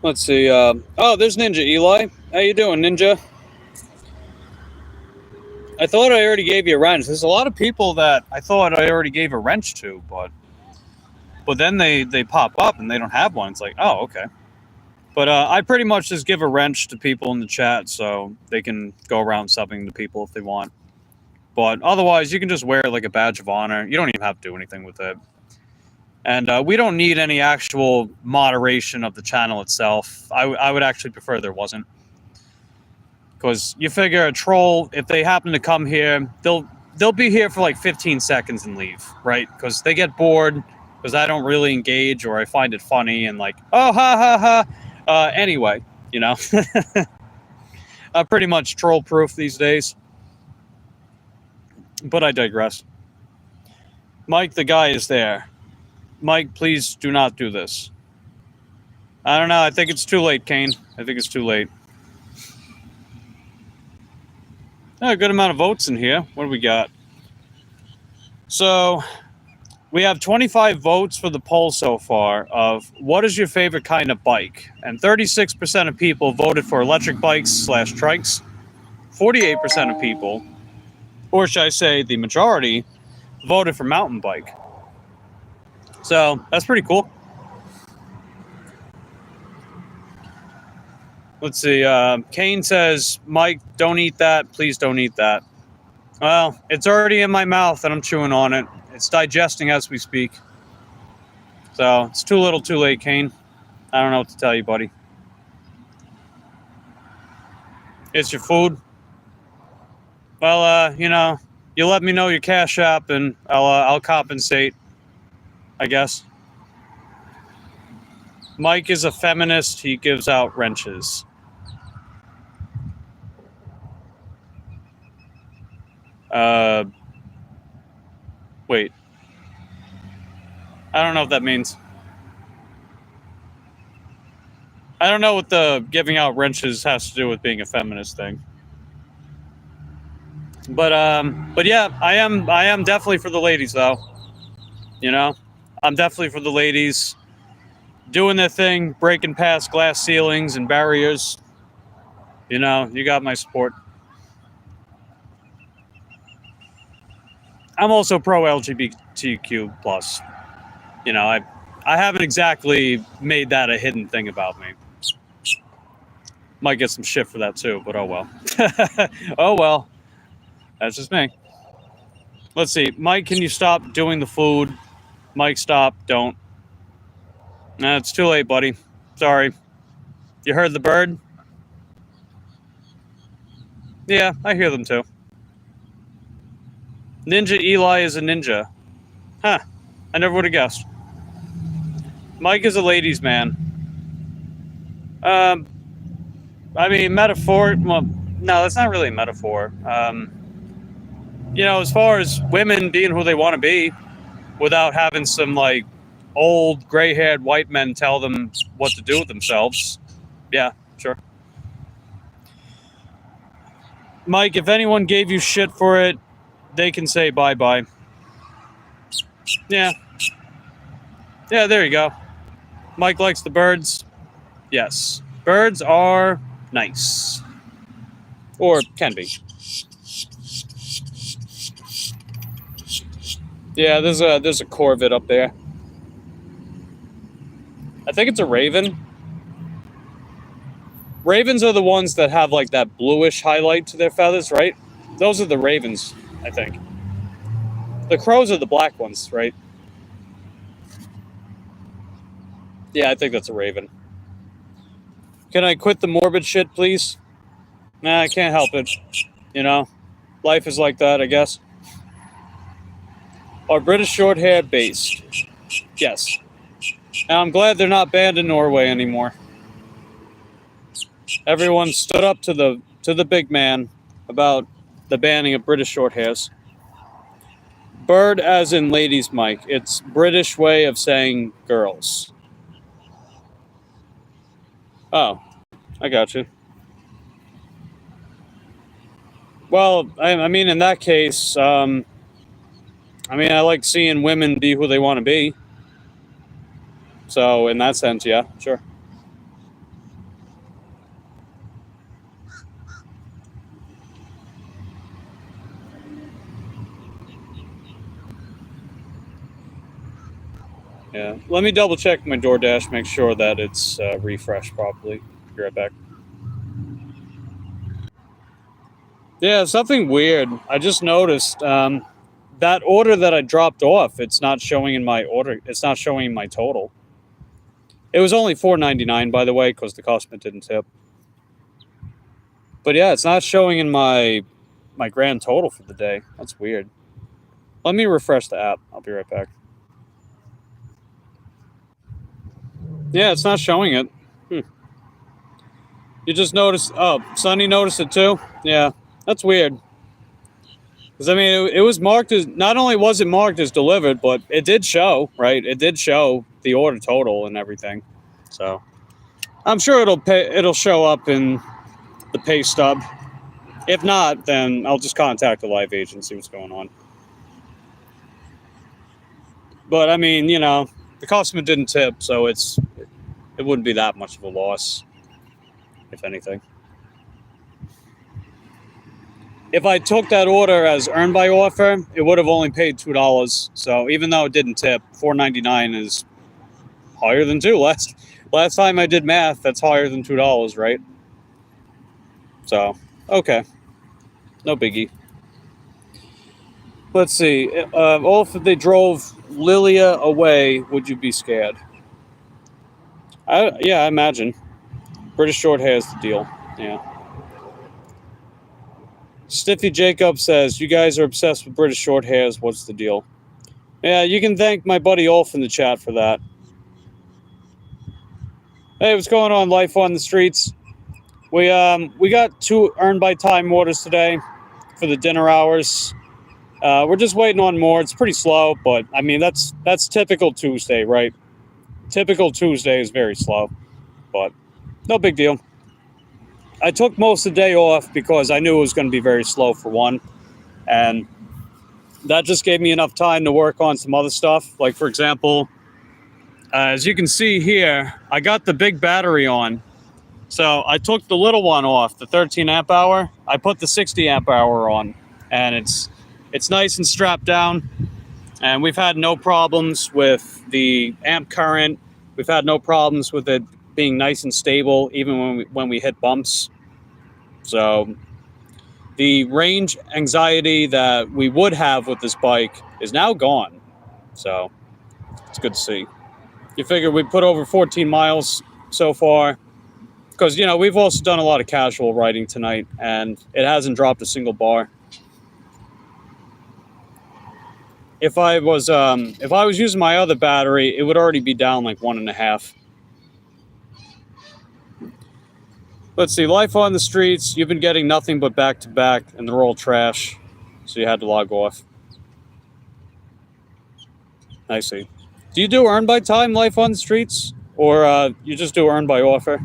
Let's see. Oh, there's Ninja Eli. How you doing, Ninja? I thought I already gave you a wrench. There's a lot of people that I thought I already gave a wrench to, but then they pop up and they don't have one. It's like, oh, okay. But I pretty much just give a wrench to people in the chat so they can go around subbing to people if they want. But otherwise, you can just wear it like a badge of honor. You don't even have to do anything with it. And we don't need any actual moderation of the channel itself. I would actually prefer there wasn't. Because you figure a troll, if they happen to come here, they'll be here for like 15 seconds and leave, right? Because they get bored, because I don't really engage or I find it funny and like, oh, ha, ha, ha. Anyway, you know. I'm pretty much troll-proof these days. But I digress. Mike, the guy is there. Mike, please do not do this. I don't know. I think it's too late, Kane. I think it's too late. A good amount of votes in here. What do we got? So, we have 25 votes for the poll so far of what is your favorite kind of bike? And 36% of people voted for electric bikes / trikes. 48% of people, or should I say the majority, voted for mountain bike. So, that's pretty cool. Let's see. Kane says, Mike, don't eat that. Please don't eat that. Well, it's already in my mouth and I'm chewing on it. It's digesting as we speak. So, it's too little too late, Kane. I don't know what to tell you, buddy. It's your food. Well, you know, you let me know your Cash App and I'll compensate, I guess. Mike is a feminist. He gives out wrenches. Wait. I don't know what that means. I don't know what the giving out wrenches has to do with being a feminist thing. But yeah, I am definitely for the ladies though. You know? I'm definitely for the ladies doing their thing, breaking past glass ceilings and barriers. You know, you got my support. I'm also pro LGBTQ plus. You know, I haven't exactly made that a hidden thing about me. Might get some shit for that too, but oh well. Oh well. That's just me. Let's see. Mike, can you stop doing the food? Mike, stop. Don't. Nah, it's too late, buddy. Sorry. You heard the bird? Yeah, I hear them too. Ninja Eli is a ninja. Huh. I never would have guessed. Mike is a ladies' man. I mean, metaphor. Well, no, that's not really a metaphor. You know, as far as women being who they want to be, without having some like old gray-haired white men tell them what to do with themselves. Yeah, sure. Mike, if anyone gave you shit for it, they can say bye-bye. Yeah. Yeah, there you go. Mike likes the birds. Yes. Birds are nice. Or can be. Yeah, there's a corvid up there. I think it's a raven. Ravens are the ones that have like that bluish highlight to their feathers, right? Those are the ravens, I think. The crows are the black ones, right? Yeah, I think that's a raven. Can I quit the morbid shit, please? Nah, I can't help it. You know, life is like that, I guess. Are British short hair based? Yes. And I'm glad they're not banned in Norway anymore. Everyone stood up to the big man about the banning of British short hairs. Bird as in ladies, Mike. It's British way of saying girls. Oh, I got you. Well, I mean, in that case, I mean, I like seeing women be who they want to be. So, in that sense, yeah, sure. Yeah. Let me double check my DoorDash, make sure that it's refreshed properly. Be right back. Yeah, something weird. I just noticed that order that I dropped off, it's not showing in my order. It's not showing in my total. It was only $4.99, by the way, because the customer didn't tip. But yeah, it's not showing in my grand total for the day. That's weird. Let me refresh the app. I'll be right back. Yeah, it's not showing it. You just noticed. Oh, Sonny noticed it too? Yeah, that's weird. Because, I mean, it was marked as, not only was it marked as delivered, but it did show, right? It did show the order total and everything. So, I'm sure it'll show up in the pay stub. If not, then I'll just contact the live agent and see what's going on. But, I mean, you know, the customer didn't tip, so it wouldn't be that much of a loss, if anything. If I took that order as earned by offer, it would have only paid $2. So even though it didn't tip, $4.99 is higher than $2. Last time I did math, that's higher than $2, right? So, okay. No biggie. Let's see. If they drove Lilia away, would you be scared? Yeah, I imagine. British short hair is the deal. Yeah. Stiffy Jacob says, you guys are obsessed with British short hairs. What's the deal? Yeah, you can thank my buddy Ulf in the chat for that. Hey, what's going on, life on the streets? We got 2 earned by time orders today for the dinner hours. We're just waiting on more. It's pretty slow, but I mean that's typical Tuesday, right? Typical Tuesday is very slow, but no big deal. I took most of the day off because I knew it was going to be very slow for one, and that just gave me enough time to work on some other stuff. Like, for example, as you can see here, I got the big battery on. So I took the little one off, the 13 amp hour. I put the 60 amp hour on, and it's nice and strapped down. And we've had no problems with the amp current. We've had no problems with it being nice and stable, even when we hit bumps. So the range anxiety that we would have with this bike is now gone. So it's good to see. You figure we put over 14 miles so far, because, you know, we've also done a lot of casual riding tonight, and it hasn't dropped a single bar. If I was using my other battery, it would already be down like 1.5. Let's see, life on the streets. You've been getting nothing but back-to-back, and they're all trash, so you had to log off. I see. Do you do earn by time life on the streets, or you just do earn by offer?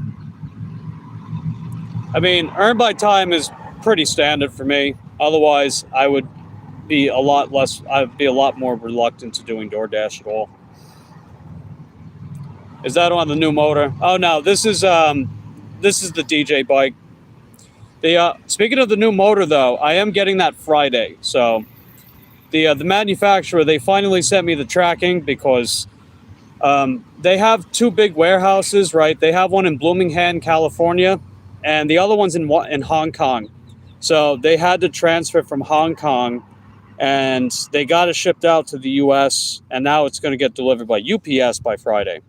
I mean, earn by time is pretty standard for me. Otherwise, I would be a lot more reluctant to doing DoorDash at all. Is that on the new motor? Oh no, this is the DJ bike. Speaking of the new motor though, I am getting that Friday. So the manufacturer, they finally sent me the tracking, because they have 2 big warehouses, right? They have one in Bloomington, California, and the other one's in Hong Kong. So they had to transfer from Hong Kong, and they got it shipped out to the US, and now it's going to get delivered by UPS by Friday.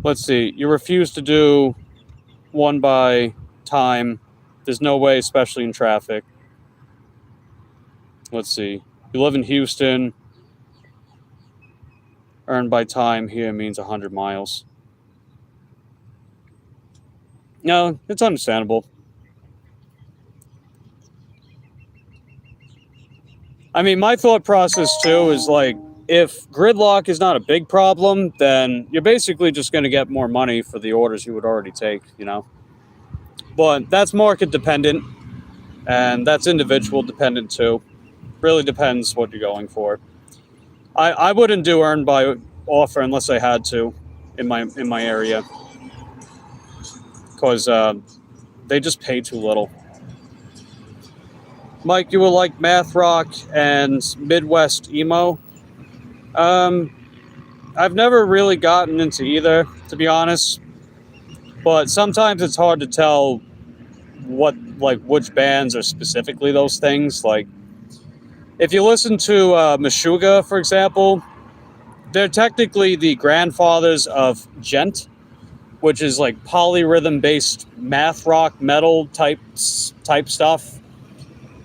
Let's see. You refuse to do one by time. There's no way, especially in traffic. Let's see. You live in Houston. Earned by time here means 100 miles. No, it's understandable. I mean, my thought process too is like, if gridlock is not a big problem, then you're basically just going to get more money for the orders you would already take, you know? But that's market dependent, and that's individual dependent too. Really depends what you're going for. I wouldn't do earn by offer unless I had to in my area, because they just pay too little. Mike, you will like math rock and Midwest emo. I've never really gotten into either, to be honest. But sometimes it's hard to tell which bands are specifically those things. Like, if you listen to Meshuggah, for example, they're technically the grandfathers of gent, which is like polyrhythm based math rock metal type stuff.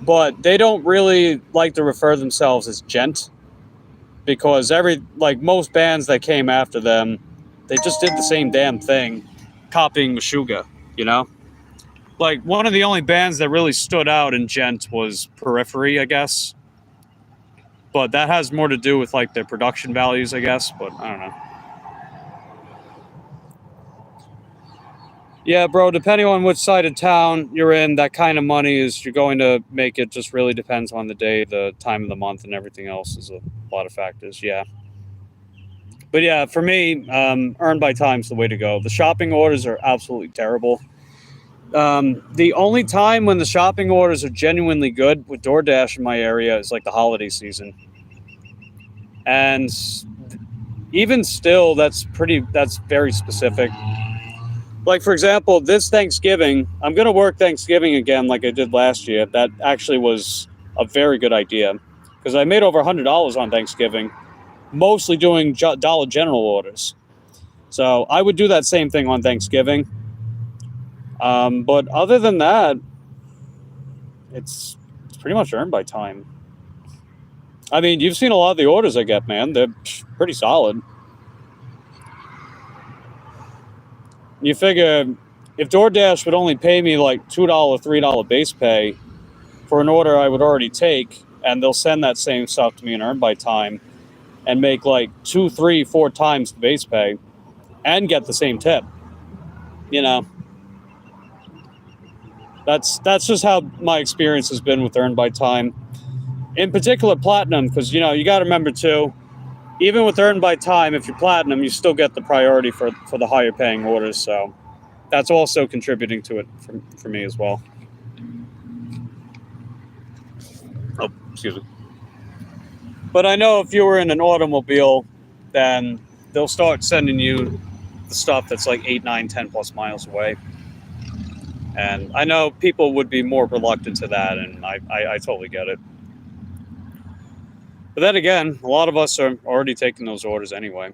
But they don't really like to refer themselves as gent, because most bands that came after them, they just did the same damn thing, copying Meshuggah, you know? Like, one of the only bands that really stood out in gent was Periphery, I guess. But that has more to do with, like, their production values, I guess, but I don't know. Yeah, bro, depending on which side of town you're in, that kind of money you're going to make. It just really depends on the day, the time of the month, and everything else is a lot of factors, yeah. But yeah, for me, earn by time's the way to go. The shopping orders are absolutely terrible. The only time when the shopping orders are genuinely good with DoorDash in my area is like the holiday season. And even still, that's very specific. Like, for example, this Thanksgiving, I'm going to work Thanksgiving again like I did last year. That actually was a very good idea, because I made over $100 on Thanksgiving, mostly doing Dollar General orders. So I would do that same thing on Thanksgiving. But other than that, it's pretty much earned by time. I mean, you've seen a lot of the orders I get, man. They're pretty solid. You figure if DoorDash would only pay me like $2, $3 base pay for an order I would already take, and they'll send that same stuff to me and earn by time and make like 2, 3, 4 times the base pay and get the same tip, you know. That's just how my experience has been with earn by time. In particular, platinum, because, you know, you got to remember too, even with earn by time, if you're platinum, you still get the priority for the higher paying orders. So that's also contributing to it for me as well. Oh, excuse me. But I know if you were in an automobile, then they'll start sending you the stuff that's like 8, 9, 10 plus miles away. And I know people would be more reluctant to that, and I totally get it. But then again, a lot of us are already taking those orders anyway,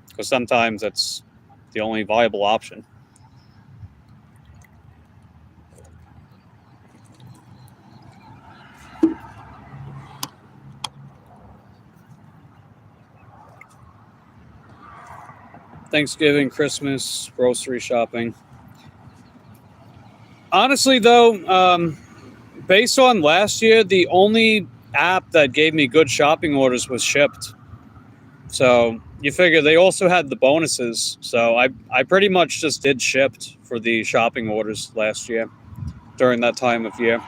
because sometimes that's the only viable option. Thanksgiving, Christmas, grocery shopping. Honestly, though, based on last year, the only app that gave me good shopping orders was Shipped. So you figure they also had the bonuses. So I pretty much just did Shipped for the shopping orders last year during that time of year.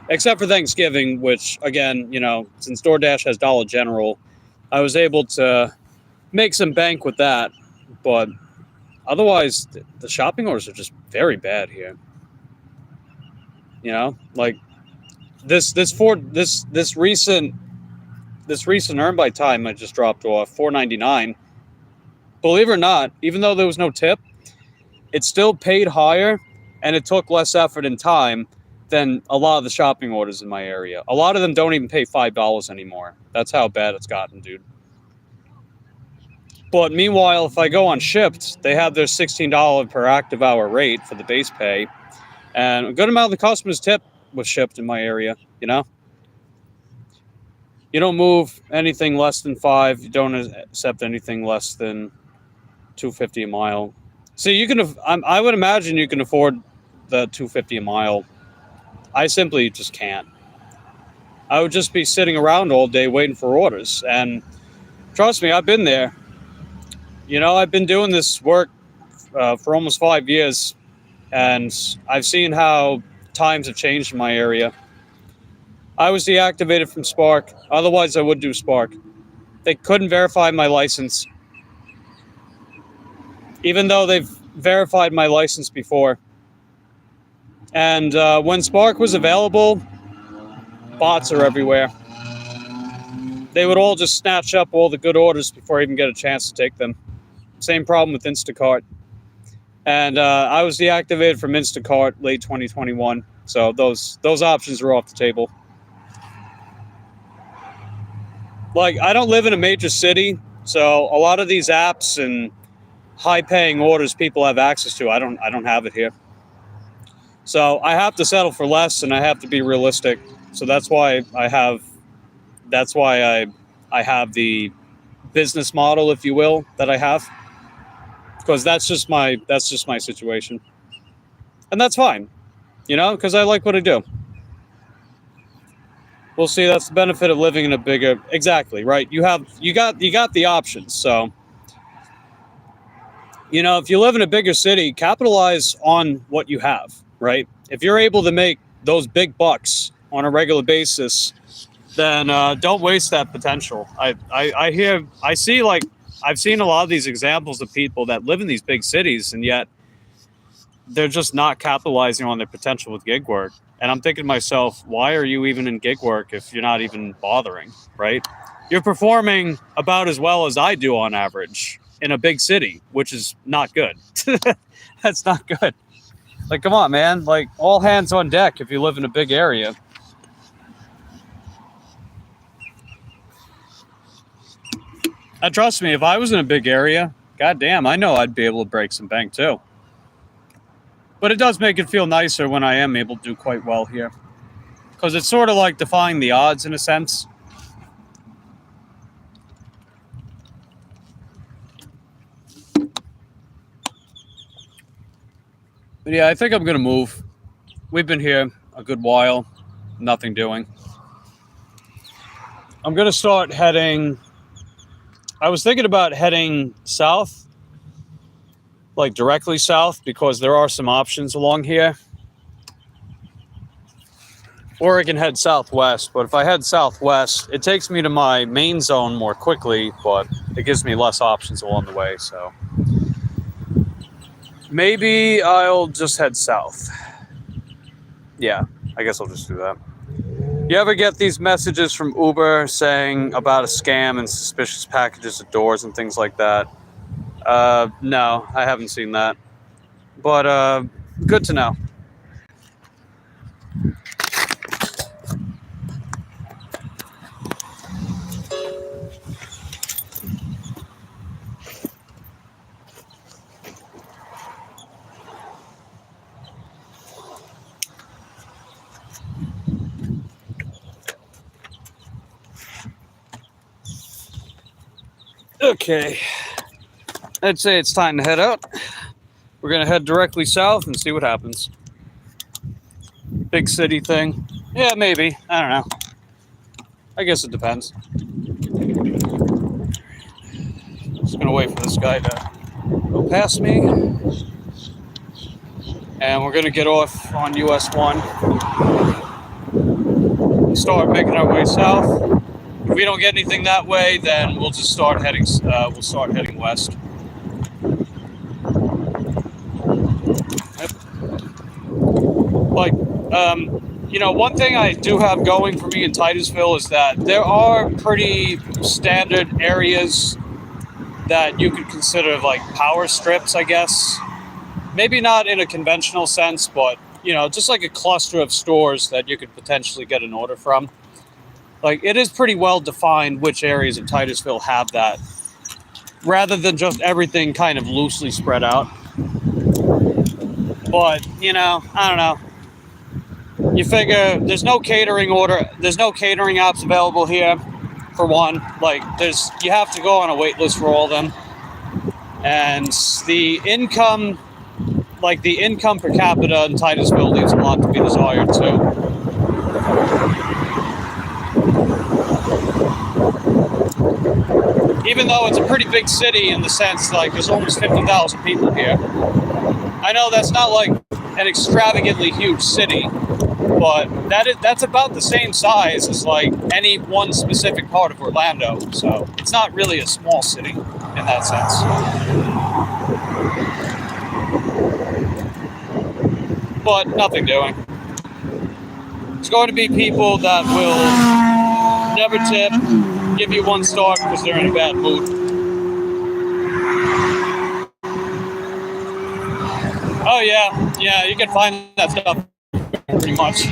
Except for Thanksgiving, which, again, you know, since DoorDash has Dollar General, I was able to make some bank with that. But otherwise, the shopping orders are just very bad here. You know, like this recent earn by time I just dropped off, $4.99. Believe it or not, even though there was no tip, it still paid higher, and it took less effort and time than a lot of the shopping orders in my area. A lot of them don't even pay $5 anymore. That's how bad it's gotten, dude. But meanwhile, if I go on Shipped, they have their $16 per active hour rate for the base pay, and a good amount of the customers tip with Shipped in my area, you know? You don't move anything less than 5. You don't accept anything less than $2.50 a mile. So you can, I would imagine you can afford the $2.50 a mile. I simply just can't. I would just be sitting around all day waiting for orders. And trust me, I've been there. You know, I've been doing this work for almost 5 years, and I've seen how times have changed in my area. I was deactivated from Spark. Otherwise, I would do Spark. They couldn't verify my license, even though they've verified my license before. And when Spark was available, bots are everywhere. They would all just snatch up all the good orders before I even get a chance to take them. Same problem with Instacart. And I was deactivated from Instacart late 2021. So those options are off the table. Like, I don't live in a major city, so a lot of these apps and high-paying orders people have access to, I don't have it here. So I have to settle for less, and I have to be realistic. So that's why I have the business model, if you will, that I have, because that's just my situation, and that's fine, because I like what I do. We'll see. That's the benefit of living in a bigger, exactly right. You got the options. So, if you live in a bigger city, capitalize on what you have, right? If you're able to make those big bucks on a regular basis, then don't waste that potential. I've seen a lot of these examples of people that live in these big cities, and yet they're just not capitalizing on their potential with gig work. And I'm thinking to myself, why are you even in gig work if you're not even bothering, right? You're performing about as well as I do on average in a big city, which is not good. That's not good. Like, come on, man. Like, all hands on deck if you live in a big area. And trust me, if I was in a big area, goddamn, I know I'd be able to break some bank too. But it does make it feel nicer when I am able to do quite well here. Because it's sort of like defying the odds in a sense. But yeah, I think I'm going to move. We've been here a good while. Nothing doing. I'm going to start heading... I was thinking about heading south. Like directly south, because there are some options along here. Or I can head southwest, but if I head southwest, it takes me to my main zone more quickly, but it gives me less options along the way, so maybe I'll just head south. Yeah, I guess I'll just do that. You ever get these messages from Uber saying about a scam and suspicious packages at doors and things like that? No, I haven't seen that. But, good to know. Okay. I'd say it's time to head out. We're going to head directly south and see what happens. Big city thing. Yeah, maybe. I don't know. I guess it depends. Just going to wait for this guy to go past me. And we're going to get off on US 1. Start making our way south. If we don't get anything that way, then we'll just start heading. We'll start heading west. Yep. Like, one thing I do have going for me in Titusville is that there are pretty standard areas that you could consider like power strips, I guess. Maybe not in a conventional sense, but just like a cluster of stores that you could potentially get an order from. Like, it is pretty well defined which areas of Titusville have that, rather than just everything kind of loosely spread out. But, I don't know. You figure there's no catering apps available here, for one. Like, you have to go on a wait list for all of them. And the income per capita in Titusville leaves a lot to be desired, too. Even though it's a pretty big city in the sense, like, there's almost 50,000 people here. I know that's not, like, an extravagantly huge city, but that's about the same size as, like, any one specific part of Orlando. So it's not really a small city in that sense. But nothing doing. It's going to be people that will never tip, give you 1 star because they're in a bad mood. Oh yeah, you can find that stuff pretty much.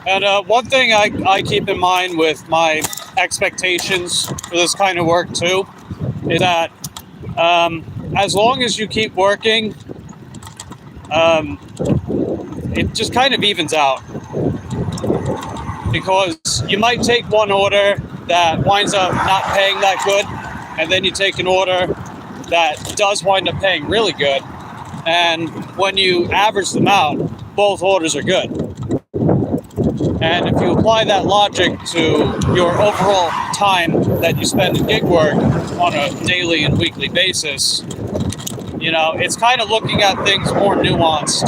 And one thing I keep in mind with my expectations for this kind of work too is that as long as you keep working, it just kind of evens out. Because you might take one order that winds up not paying that good, and then you take an order that does wind up paying really good, and when you average them out, both orders are good. And if you apply that logic to your overall time that you spend in gig work on a daily and weekly basis, it's kind of looking at things more nuanced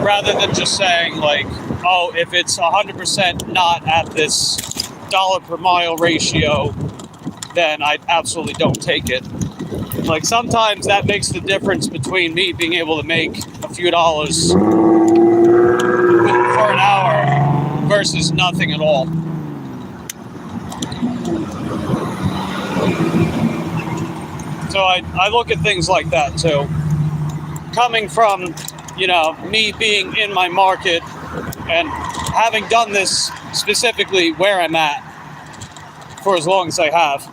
rather than just saying like, oh, if it's 100% not at this dollar per mile ratio, then I absolutely don't take it. Like sometimes that makes the difference between me being able to make a few dollars for an hour versus nothing at all. So I look at things like that too. Coming from, me being in my market and having done this specifically where I'm at for as long as I have.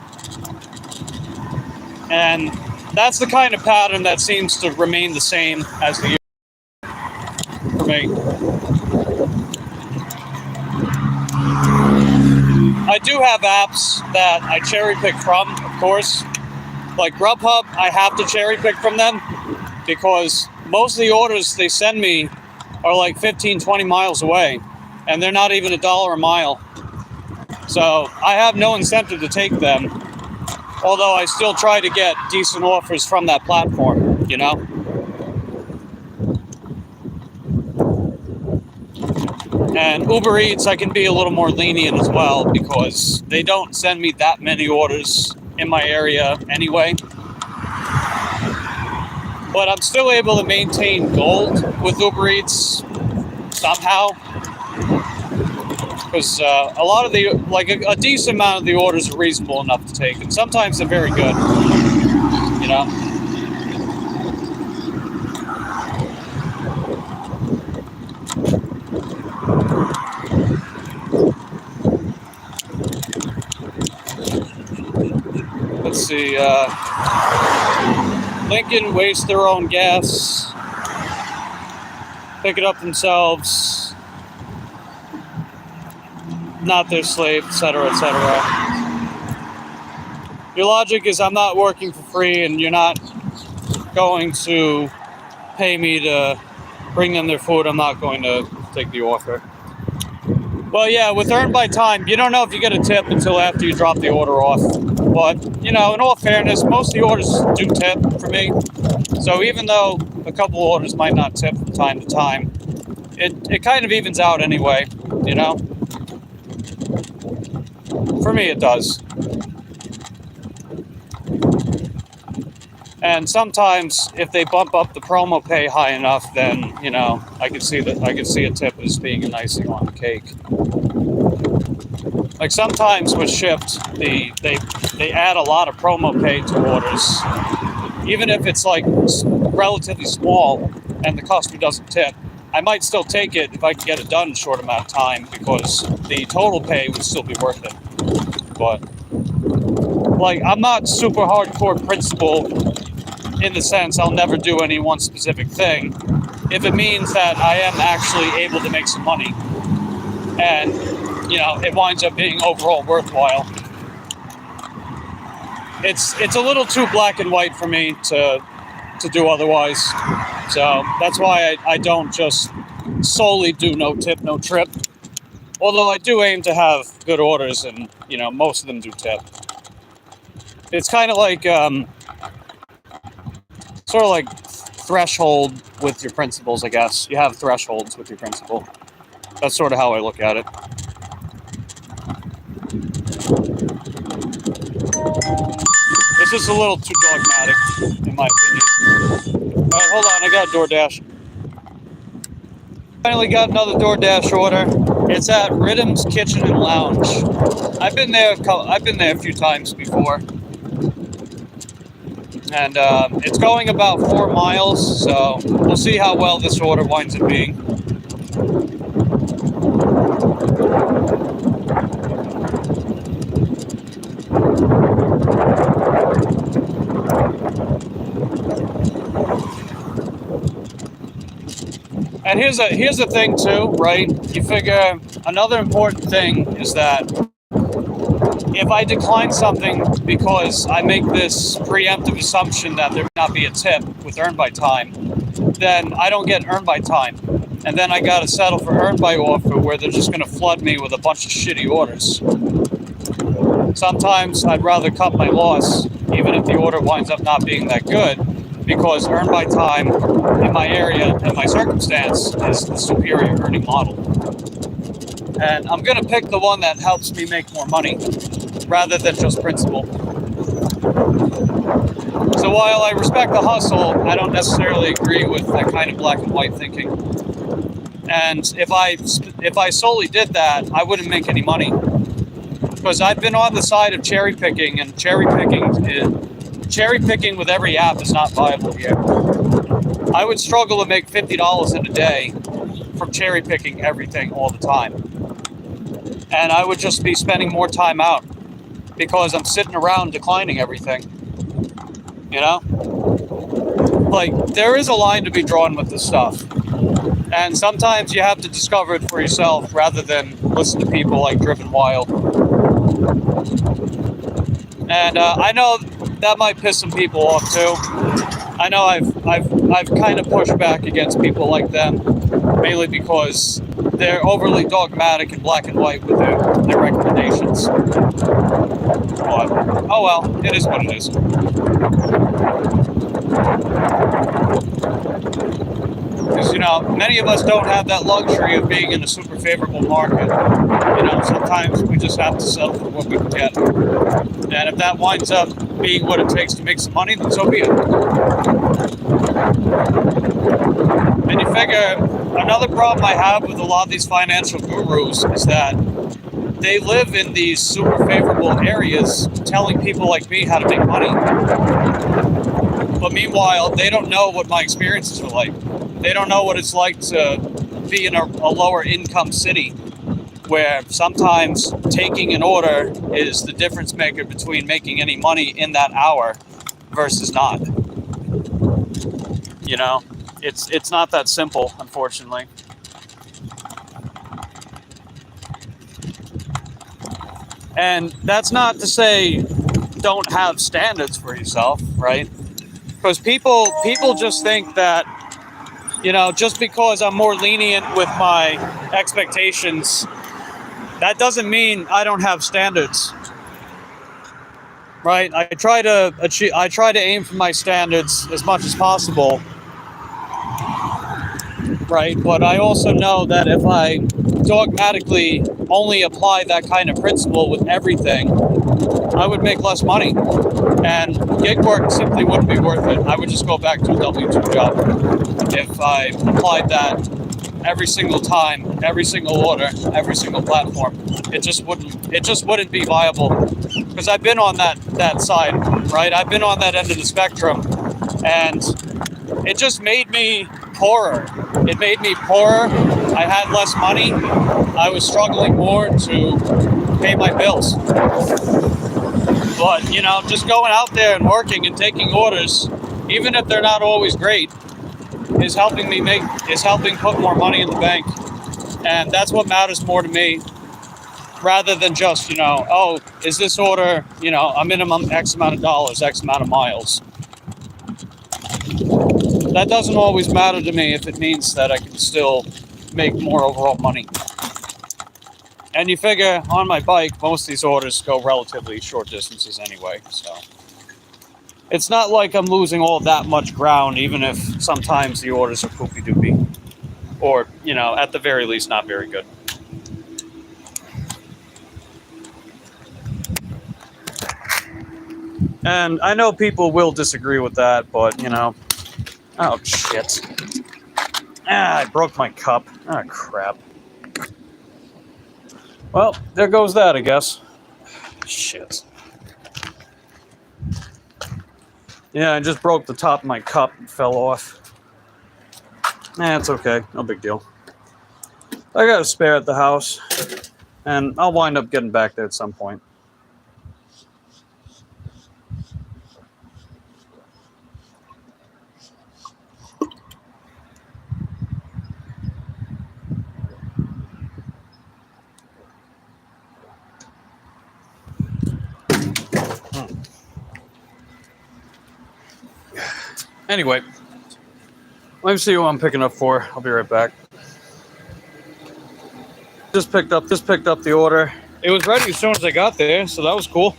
And that's the kind of pattern that seems to remain the same as the year for me. I do have apps that I cherry pick from, of course. Like Grubhub, I have to cherry pick from them because most of the orders they send me are like 15, 20 miles away, and they're not even $1 a mile. So I have no incentive to take them, although I still try to get decent offers from that platform, And Uber Eats, I can be a little more lenient as well because they don't send me that many orders in my area anyway. But I'm still able to maintain gold with Uber Eats somehow. Because a lot of a decent amount of the orders are reasonable enough to take. And sometimes they're very good, Let's see, Lincoln waste their own gas, pick it up themselves, not their slave, etc., etc. Your logic is I'm not working for free and you're not going to pay me to bring them their food. I'm not going to take the offer. Well, yeah, with earned by time, you don't know if you get a tip until after you drop the order off. But, in all fairness, most of the orders do tip for me. So even though a couple orders might not tip from time to time, it kind of evens out anyway, For me, it does. And sometimes, if they bump up the promo pay high enough, then I can see a tip as being an icing on the cake. Like sometimes with Shipt, they add a lot of promo pay to orders, even if it's like relatively small and the customer doesn't tip. I might still take it if I can get it done in a short amount of time because the total pay would still be worth it. But I'm not super hardcore principle in the sense I'll never do any one specific thing if it means that I am actually able to make some money and it winds up being overall worthwhile. It's a little too black and white for me to do otherwise. So that's why I don't just solely do no tip, no trip. Although I do aim to have good orders and, most of them do tip. It's kind of like, sort of like threshold with your principles, I guess. You have thresholds with your principle. That's sort of how I look at it. This is a little too dogmatic, in my opinion. All right, hold on. I got DoorDash. Finally got another DoorDash order. It's at Rhythm's Kitchen and Lounge. I've been there a few times before, and it's going about 4 miles. So we'll see how well this order winds up being. And here's the thing too, right? You figure another important thing is that if I decline something because I make this preemptive assumption that there may not be a tip with earn by time, then I don't get earn by time. And then I gotta settle for earn by offer where they're just gonna flood me with a bunch of shitty orders. Sometimes I'd rather cut my loss, even if the order winds up not being that good, because earn by time in my area and my circumstance is the superior earning model. And I'm going to pick the one that helps me make more money rather than just principle. So while I respect the hustle, I don't necessarily agree with that kind of black and white thinking. And if I solely did that, I wouldn't make any money. Because I've been on the side of cherry picking, and cherry picking with every app is not viable here. I would struggle to make $50 in a day from cherry picking everything all the time. And I would just be spending more time out because I'm sitting around declining everything. You know? Like, there is a line to be drawn with this stuff. And sometimes you have to discover it for yourself rather than listen to people like Driven Wild. And I know that might piss some people off too. I know I've kind of pushed back against people like them, mainly because they're overly dogmatic and black and white with their recommendations. But, oh well, it is what it is. Because, you know, many of us don't have that luxury of being in a super favorable market. You know, sometimes we just have to settle for what we can get. And if that winds up being what it takes to make some money, then so be it. And you figure, another problem I have with a lot of these financial gurus is that they live in these super favorable areas telling people like me how to make money. But meanwhile, they don't know what my experiences are like. They don't know what it's like to be in a lower income city where sometimes taking an order is the difference maker between making any money in that hour versus not. You know, it's not that simple, unfortunately. And that's not to say don't have standards for yourself, right? Because people just think that, you know, just because I'm more lenient with my expectations, that doesn't mean I don't have standards, right? I try to aim for my standards as much as possible, right? But I also know that if I dogmatically only apply that kind of principle with everything, I would make less money. And gig work simply wouldn't be worth it. I would just go back to a W-2 job if I applied that every single time, every single order, every single platform. It just wouldn't be viable. Because I've been on that side, right? I've been on that end of the spectrum, and it just made me poorer. It made me poorer. I had less money. I was struggling more to pay my bills. But, you know, just going out there and working and taking orders, even if they're not always great, is helping put more money in the bank. And that's what matters more to me, rather than just, you know, oh, is this order, you know, a minimum X amount of dollars, X amount of miles. That doesn't always matter to me if it means that I can still make more overall money. And you figure on my bike, most of these orders go relatively short distances anyway, so it's not like I'm losing all that much ground, even if sometimes the orders are poopy-doopy, or, you know, at the very least, not very good. And I know people will disagree with that, but, you know... Oh, shit. Ah, I broke my cup. Ah, crap. Well, there goes that, I guess. Shit. Yeah, I just broke the top of my cup and fell off. Nah, it's okay. No big deal. I got a spare at the house, and I'll wind up getting back there at some point. Anyway, let me see what I'm picking up for. I'll be right back. Just picked up the order. It was ready as soon as I got there, so that was cool.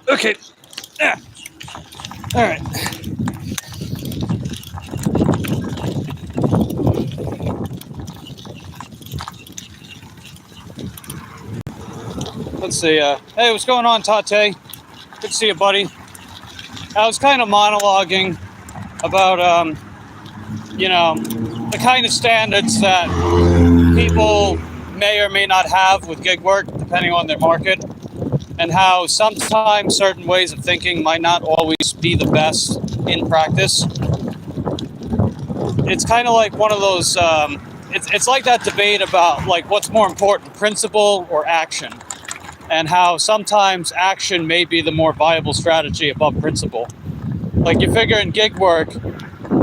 Okay. Yeah. All right. Let's see. Hey, what's going on, Tate? Good to see you, buddy. I was kind of monologuing about, you know, the kind of standards that people may or may not have with gig work, depending on their market, and how sometimes certain ways of thinking might not always be the best in practice. It's kind of like one of those, it's like that debate about like what's more important, principle or action, and how sometimes action may be the more viable strategy above principle. Like you figure in gig work,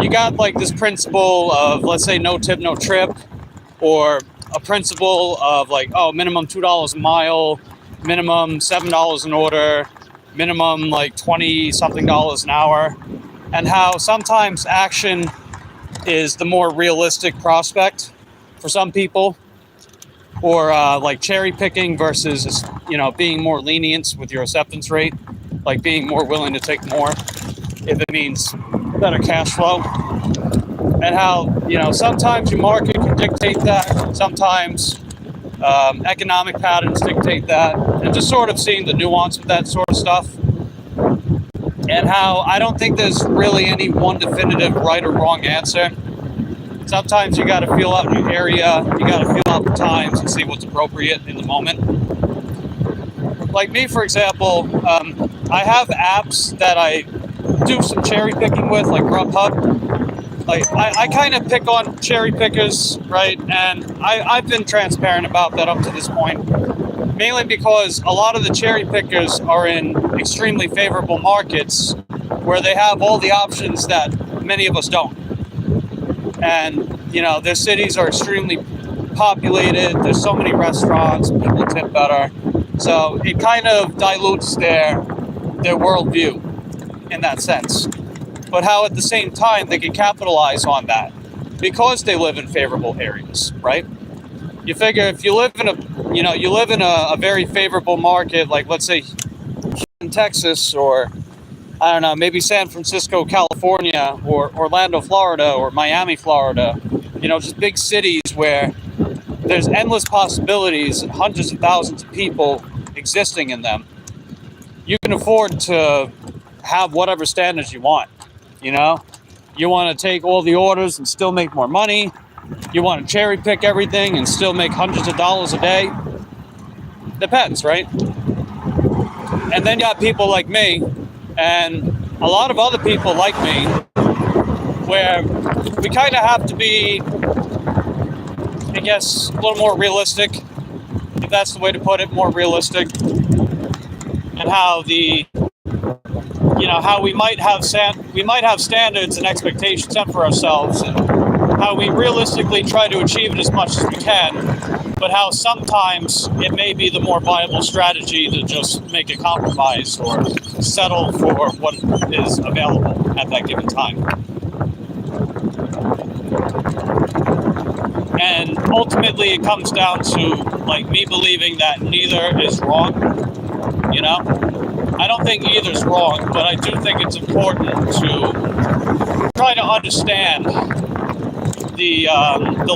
you got like this principle of, let's say, no tip, no trip, or a principle of like, oh, minimum $2 a mile, minimum $7 an order, minimum like 20 something dollars an hour, and how sometimes action is the more realistic prospect for some people, or like cherry picking versus, you know, being more lenient with your acceptance rate, like being more willing to take more if it means better cash flow, and how, you know, sometimes your market can dictate that, sometimes economic patterns dictate that, and just sort of seeing the nuance with that sort of stuff, and how I don't think there's really any one definitive right or wrong answer. Sometimes you got to feel out your area, you got to feel out the times and see what's appropriate in the moment. Like me, for example, I have apps that I do some cherry picking with, like Grubhub. Like I kind of pick on cherry pickers, right? And I've been transparent about that up to this point, mainly because a lot of the cherry pickers are in extremely favorable markets where they have all the options that many of us don't. And, you know, their cities are extremely populated. There's so many restaurants, people tip better. So it kind of dilutes their worldview in that sense. But how at the same time they can capitalize on that because they live in favorable areas, right? You figure if you live in a very favorable market, like let's say in Texas, or I don't know, maybe San Francisco, California, or Orlando, Florida, or Miami, Florida, you know, just big cities where there's endless possibilities and hundreds of thousands of people existing in them. You can afford to have whatever standards you want, you know? You want to take all the orders and still make more money. You want to cherry pick everything and still make hundreds of dollars a day. Depends, right? And then you got people like me, and a lot of other people like me, where we kind of have to be I guess, a little more realistic, if that's the way to put it, more realistic, and how how we might have standards and expectations set for ourselves, and how we realistically try to achieve it as much as we can, but how sometimes it may be the more viable strategy to just make a compromise or settle for what is available at that given time. And ultimately it comes down to me believing that neither is wrong, I don't think either's wrong, but I do think it's important to try to understand the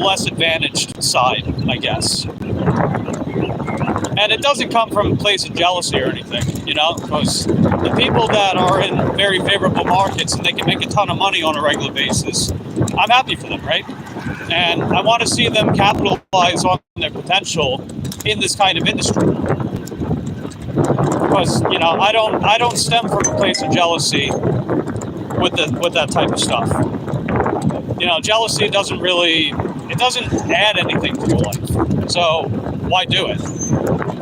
less advantaged side, I guess. And it doesn't come from a place of jealousy or anything, because the people that are in very favorable markets and they can make a ton of money on a regular basis, I'm happy for them, right? And I want to see them capitalize on their potential in this kind of industry. Because, I don't stem from a place of jealousy with that type of stuff. Jealousy doesn't add anything to your life. So why do it?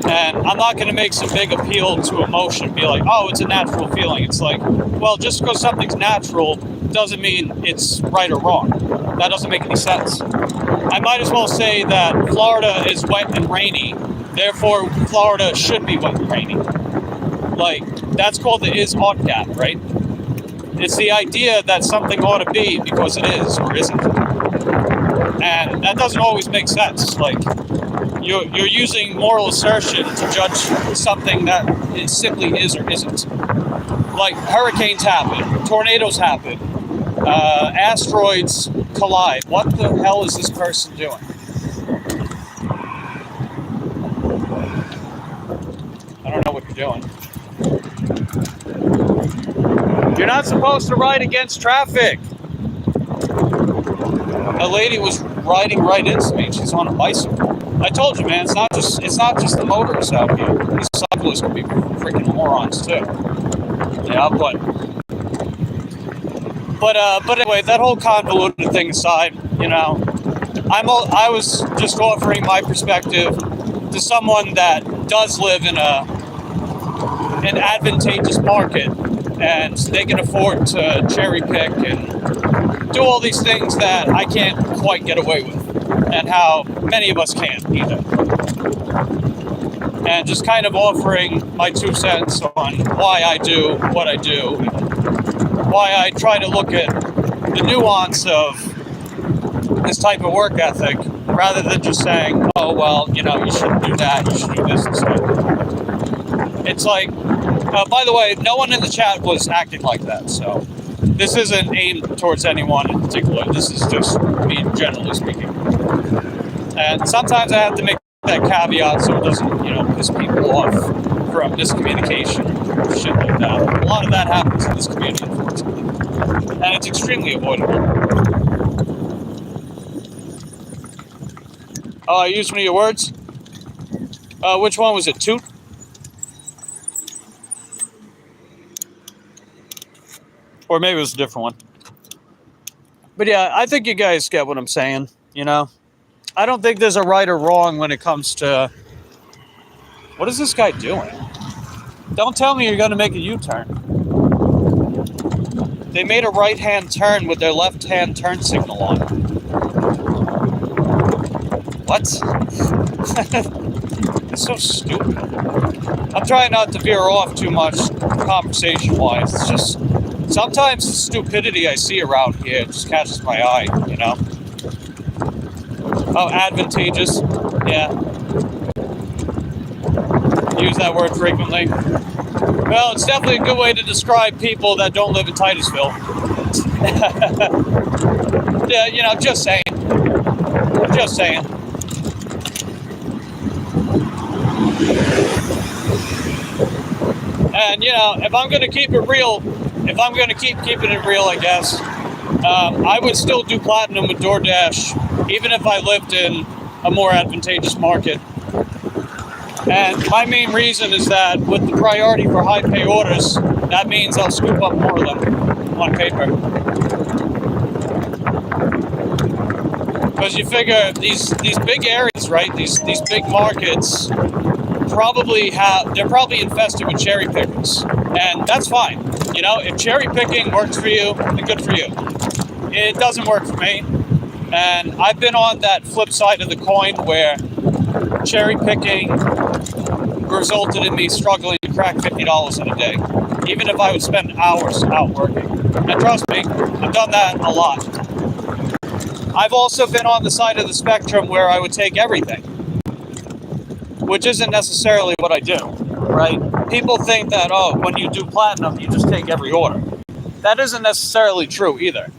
And I'm not going to make some big appeal to emotion, be like, oh, it's a natural feeling. It's like, well, just because something's natural doesn't mean it's right or wrong. That doesn't make any sense. I might as well say that Florida is wet and rainy, therefore Florida should be wet and rainy. That's called the is-ought gap, right? It's the idea that something ought to be because it is or isn't. And that doesn't always make sense. You're using moral assertion to judge something that it simply is or isn't. Hurricanes happen, tornadoes happen, asteroids collide. What the hell is this person doing? I don't know what you're doing. You're not supposed to ride against traffic. A lady was riding right into me. She's on a bicycle. I told you, man, it's not just the motorists out here. These cyclists can be freaking morons too. Yeah, but anyway, that whole convoluted thing aside, I was just offering my perspective to someone that does live in an advantageous market, and they can afford to cherry pick and do all these things that I can't quite get away with, and how many of us can't either. And just kind of offering my 2 cents on why I do what I do, and why I try to look at the nuance of this type of work ethic, rather than just saying, oh, well, you shouldn't do that, you should do this instead. It's by the way, no one in the chat was acting like that, so this isn't aimed towards anyone in particular. This is just me generally speaking. And sometimes I have to make that caveat so it doesn't, piss people off from miscommunication, shit like that. A lot of that happens in this community, unfortunately. And it's extremely avoidable. Oh, I used one of your words? Which one was it? Toot? Or maybe it was a different one. But yeah, I think you guys get what I'm saying, I don't think there's a right or wrong when it comes to... What is this guy doing? Don't tell me you're going to make a U-turn. They made a right-hand turn with their left-hand turn signal on. What? It's so stupid. I'm trying not to veer off too much conversation-wise. It's just... Sometimes the stupidity I see around here just catches my eye, Oh, advantageous. Yeah. Use that word frequently. Well, it's definitely a good way to describe people that don't live in Titusville. Yeah, just saying. Just saying. And, if I'm going to keep it real... If I'm going to keep keeping it real, I guess, I would still do platinum with DoorDash, even if I lived in a more advantageous market. And my main reason is that with the priority for high pay orders, that means I'll scoop up more of them on paper. Because you figure these big areas, right? These big markets they're probably infested with cherry pickers, and that's fine. You know, if cherry picking works for you, then good for you. It doesn't work for me, and I've been on that flip side of the coin where cherry picking resulted in me struggling to crack $50 in a day, even if I would spend hours out working. And trust me, I've done that a lot. I've also been on the side of the spectrum where I would take everything, which isn't necessarily what I do, right? People think that, oh, when you do platinum, you just take every order. That isn't necessarily true either.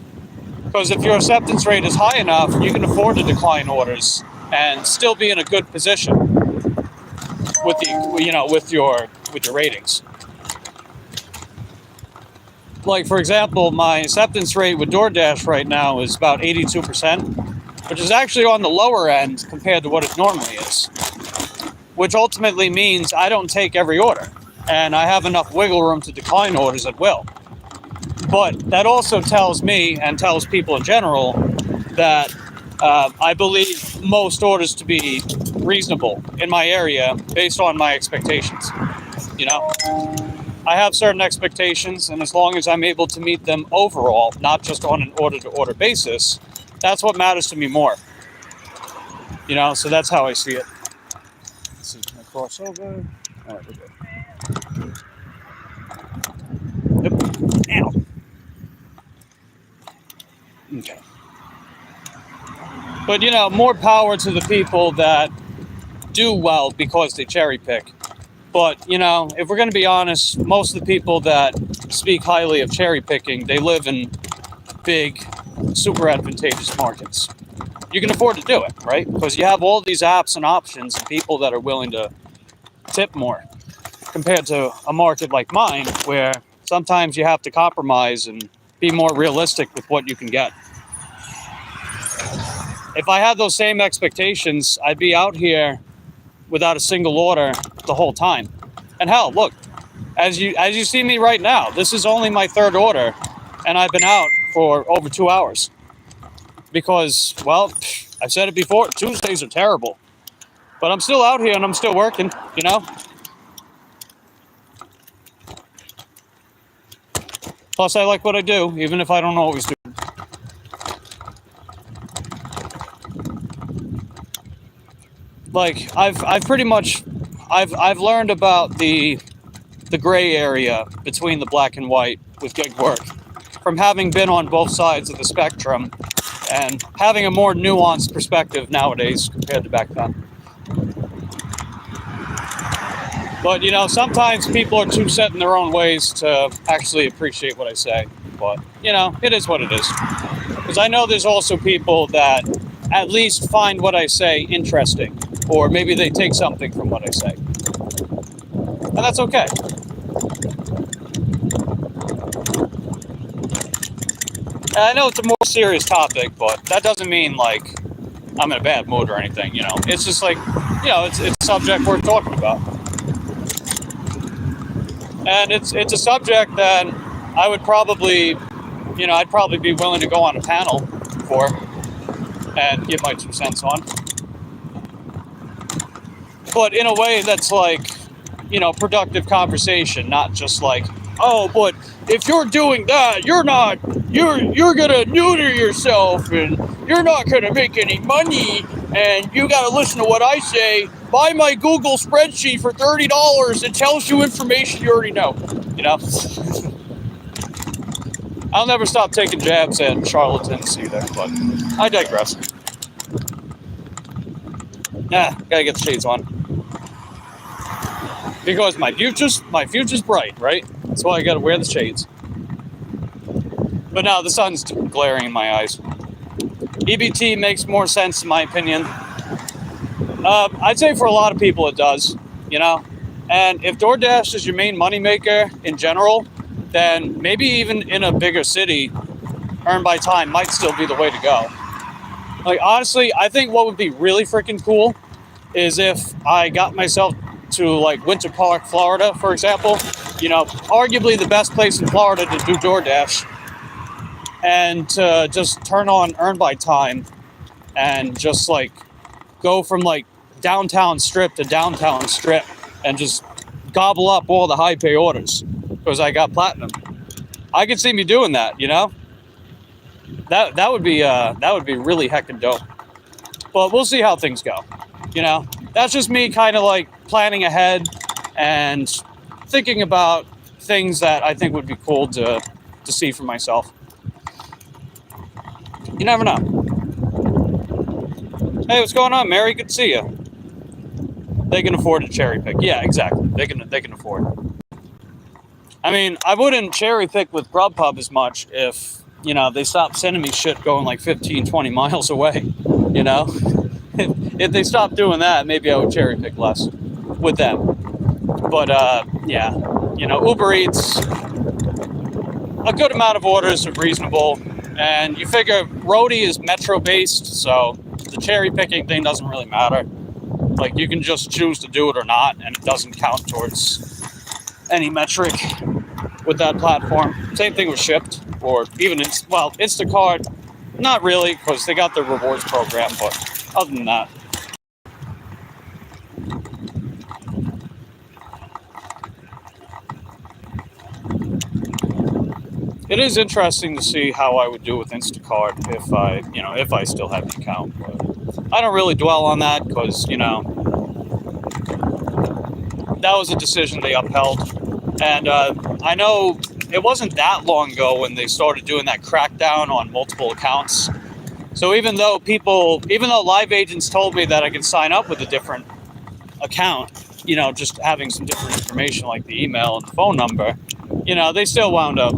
Because if your acceptance rate is high enough, you can afford to decline orders and still be in a good position with your ratings. Like, for example, my acceptance rate with DoorDash right now is about 82%, which is actually on the lower end compared to what it normally is. Which ultimately means I don't take every order, and I have enough wiggle room to decline orders at will. But that also tells me, and tells people in general, that I believe most orders to be reasonable in my area based on my expectations. You know, I have certain expectations, and as long as I'm able to meet them overall, not just on an order-to-order basis, that's what matters to me more. You know, so that's how I see it. Let's see, can I cross over? All right, we're good. Yep. Ow. Okay. But, you know, more power to the people that do well because they cherry pick. But, you know, if we're going to be honest, most of the people that speak highly of cherry picking, they live in big, super advantageous markets. You can afford to do it, right? Because you have all these apps and options and people that are willing to tip more compared to a market like mine where sometimes you have to compromise and be more realistic with what you can get. If I had those same expectations, I'd be out here without a single order the whole time. And hell, look, as you see me right now, this is only my third order, and I've been out for over 2 hours. Because, well, I've said it before, Tuesdays are terrible. But I'm still out here and I'm still working, you know? Plus, I like what I do, even if I don't always do. Like, I've pretty much learned about the gray area between the black and white with gig work from having been on both sides of the spectrum and having a more nuanced perspective nowadays compared to back then. But, you know, sometimes people are too set in their own ways to actually appreciate what I say. But, you know, it is what it is. Because I know there's also people that at least find what I say interesting. Or maybe they take something from what I say. And that's okay. And I know it's a more serious topic, but that doesn't mean, like, I'm in a bad mood or anything, you know. It's just like, you know, it's a subject worth talking about. And it's a subject that I would probably, you know, I'd probably be willing to go on a panel for and give my 2 cents on. But in a way that's like, you know, productive conversation, not just like, oh, but if you're doing that, you're gonna neuter yourself and you're not gonna make any money and you gotta listen to what I say. Buy my Google spreadsheet for $30. It tells you information you already know. You know? I'll never stop taking jabs at charlatans either, but I digress. Gotta get the shades on. Because my future's bright, right? That's why I gotta wear the shades. But now the sun's glaring in my eyes. EBT makes more sense in my opinion. I'd say for a lot of people it does, you know? And if DoorDash is your main moneymaker in general, then maybe even in a bigger city, earn by time might still be the way to go. Like, honestly, I think what would be really freaking cool is if I got myself to, like, Winter Park, Florida, for example. You know, arguably the best place in Florida to do DoorDash. And just turn on earn by time and just like go from like downtown strip to downtown strip and just gobble up all the high pay orders because I got platinum. I could see me doing that, you know? That would be really heckin' dope. But we'll see how things go. You know? That's just me kind of like planning ahead and thinking about things that I think would be cool to see for myself. You never know. Hey, what's going on, Mary? Good to see you. They can afford to cherry pick. Yeah, exactly. They can afford it. I mean, I wouldn't cherry pick with Grubhub as much if, you know, they stopped sending me shit going like 15, 20 miles away, you know? If they stopped doing that, maybe I would cherry pick less with them. But, yeah, you know, Uber Eats, a good amount of orders are reasonable. And you figure Roadie is metro-based, so the cherry picking thing doesn't really matter. Like, you can just choose to do it or not, and it doesn't count towards any metric with that platform. Same thing with Shipt, or even, Instacart. Not really, because they got their rewards program, but other than that. It is interesting to see how I would do with Instacart if I still have the account. But I don't really dwell on that because, you know, that was a decision they upheld. And I know it wasn't that long ago when they started doing that crackdown on multiple accounts. So even though live agents told me that I could sign up with a different account, you know, just having some different information like the email and the phone number, you know, they still wound up,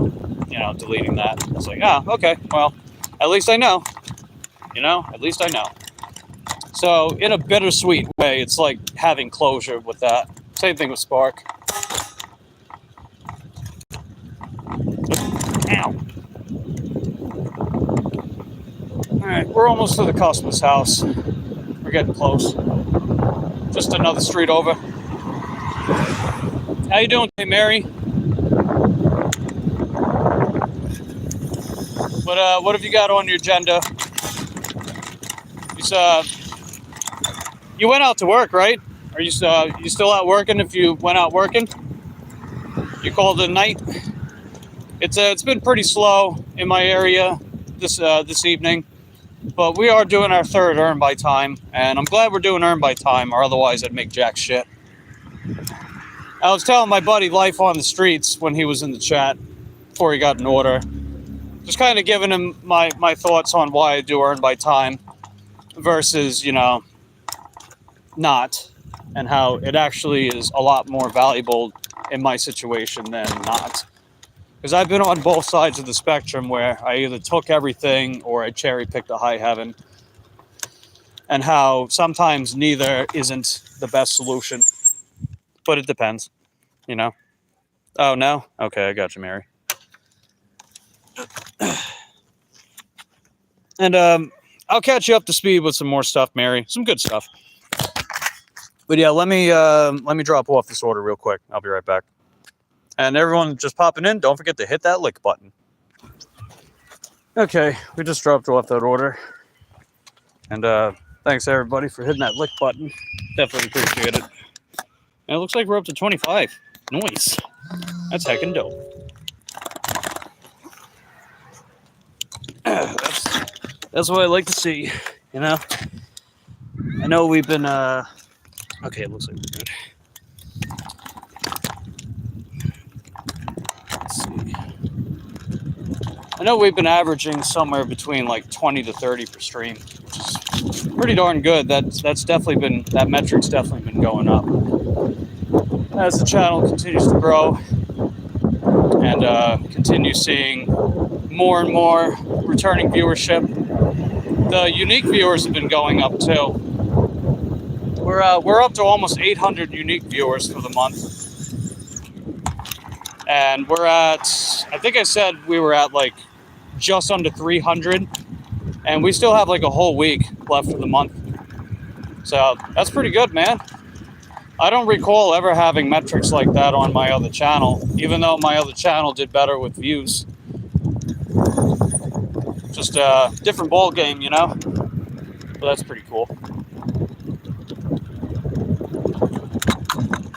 you know, deleting that. It's like, oh, okay, well, at least I know. You know, at least I know. So in a bittersweet way, it's like having closure with that. Same thing with Spark. Ow. All right, we're almost to the customer's house. We're getting close. Just another street over. How you doing today, Mary? What have you got on your agenda? You went out to work, right? Are you still out working? If you went out working, you called it a night. It's been pretty slow in my area this evening, but we are doing our third earn by time, and I'm glad we're doing earn by time, or otherwise I'd make jack shit. I was telling my buddy Life on the Streets when he was in the chat before he got an order. Just kind of giving him my thoughts on why I do earn by time versus, you know, not, and how it actually is a lot more valuable in my situation than not. Because I've been on both sides of the spectrum where I either took everything or I cherry picked a high heaven, and how sometimes neither isn't the best solution, but it depends, you know? Oh, no? Okay, I got you, Mary. And I'll catch you up to speed with some more stuff, Mary. Some good stuff. But yeah, let me drop off this order real quick. I'll be right back. And everyone just popping in, don't forget to hit that like button. Okay, we just dropped off that order. And thanks everybody for hitting that like button. Definitely appreciate it. And it looks like we're up to 25. Nice. That's heckin' dope. That's what I like to see, you know? I know we've been, okay, it looks like we're good. Let's see. I know we've been averaging somewhere between like 20 to 30 per stream, which is pretty darn good. That metric's definitely been going up. As the channel continues to grow and continue seeing more and more returning viewership, the unique viewers have been going up too. We're up to almost 800 unique viewers for the month. And we're at, I think I said we were at like just under 300, and we still have like a whole week left of the month. So that's pretty good, man. I don't recall ever having metrics like that on my other channel, even though my other channel did better with views. Just a different ball game, you know? So that's pretty cool.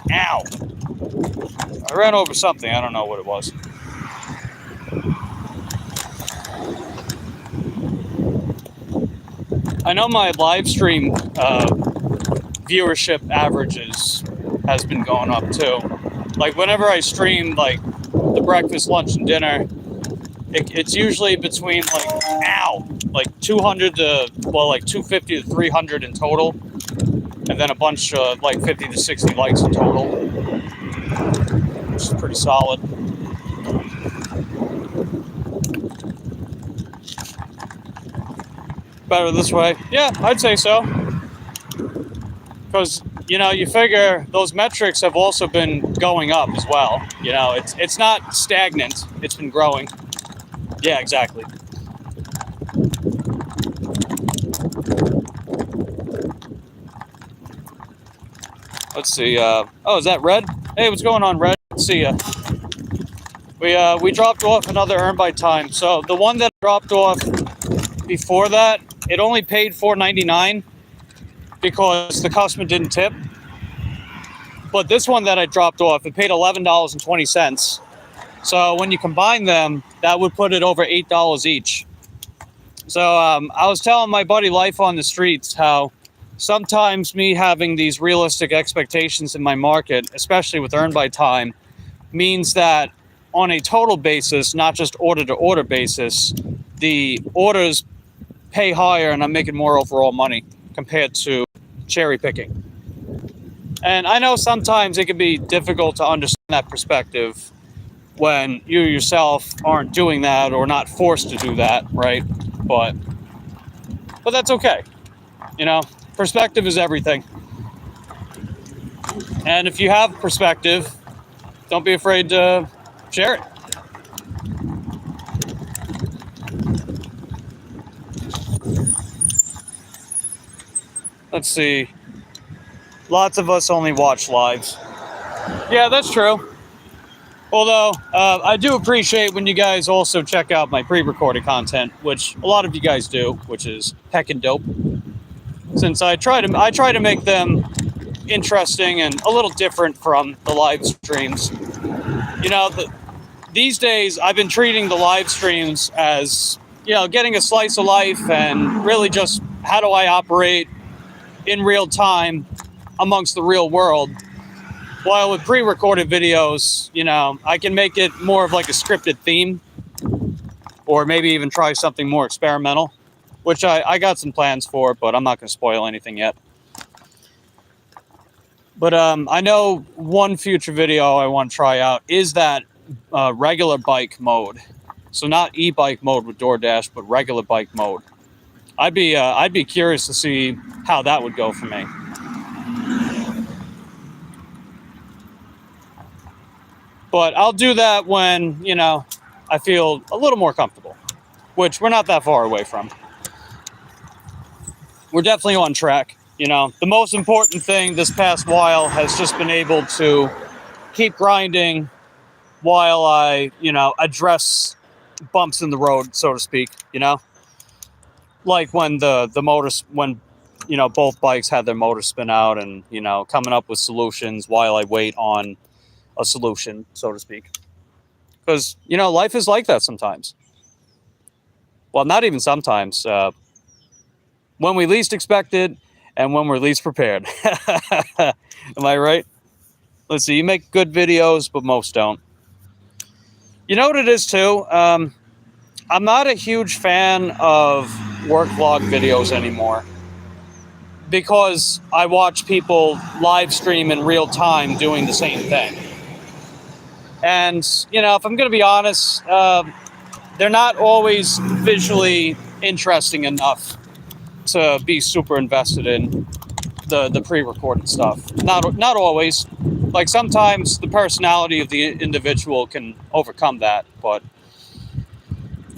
Ow! I ran over something. I don't know what it was. I know my live stream viewership averages has been going up too. Like whenever I stream like the breakfast, lunch, and dinner, it's usually between like 200 to, well, like 250 to 300 in total, and then a bunch of like 50 to 60 likes in total, which is pretty solid. Better this way? Yeah, I'd say so. Because, you know, you figure those metrics have also been going up as well. You know, it's not stagnant, it's been growing. Yeah, exactly. Let's see. Oh, is that Red? Hey, what's going on, Red? See ya. We dropped off another earn by time. So the one that dropped off before that, it only paid $4.99 because the customer didn't tip. But this one that I dropped off, it paid $11.20. So when you combine them, that would put it over $8 each. So I was telling my buddy Life on the Streets how sometimes me having these realistic expectations in my market, especially with earn by time, means that on a total basis, not just order to order basis, the orders pay higher and I'm making more overall money compared to cherry picking. And I know sometimes it can be difficult to understand that perspective when you yourself aren't doing that or not forced to do that, right? But that's okay. You know, perspective is everything. And if you have perspective, don't be afraid to share it. Let's see. Lots of us only watch lives. Yeah, that's true. Although, I do appreciate when you guys also check out my pre-recorded content, which a lot of you guys do, which is heckin' dope. Since I try to make them interesting and a little different from the live streams. You know, these days I've been treating the live streams as, you know, getting a slice of life and really just how do I operate in real time amongst the real world. While with pre-recorded videos, you know, I can make it more of like a scripted theme or maybe even try something more experimental, which I got some plans for, but I'm not going to spoil anything yet. But I know one future video I want to try out is that regular bike mode. So not e-bike mode with DoorDash, but regular bike mode. I'd be curious to see how that would go for me. But I'll do that when, you know, I feel a little more comfortable, which we're not that far away from. We're definitely on track. You know, the most important thing this past while has just been able to keep grinding while I, you know, address bumps in the road, so to speak, you know? Like when when, you know, both bikes had their motor spin out and, you know, coming up with solutions while I wait on a solution, so to speak. Because, you know, life is like that sometimes. Well, not even sometimes. When we least expect it and when we're least prepared. Am I right? Let's see, you make good videos, but most don't. You know what it is, too? I'm not a huge fan of work vlog videos anymore because I watch people live stream in real time doing the same thing. And, you know, if I'm going to be honest, they're not always visually interesting enough to be super invested in the pre-recorded stuff. Not always. Like sometimes the personality of the individual can overcome that, but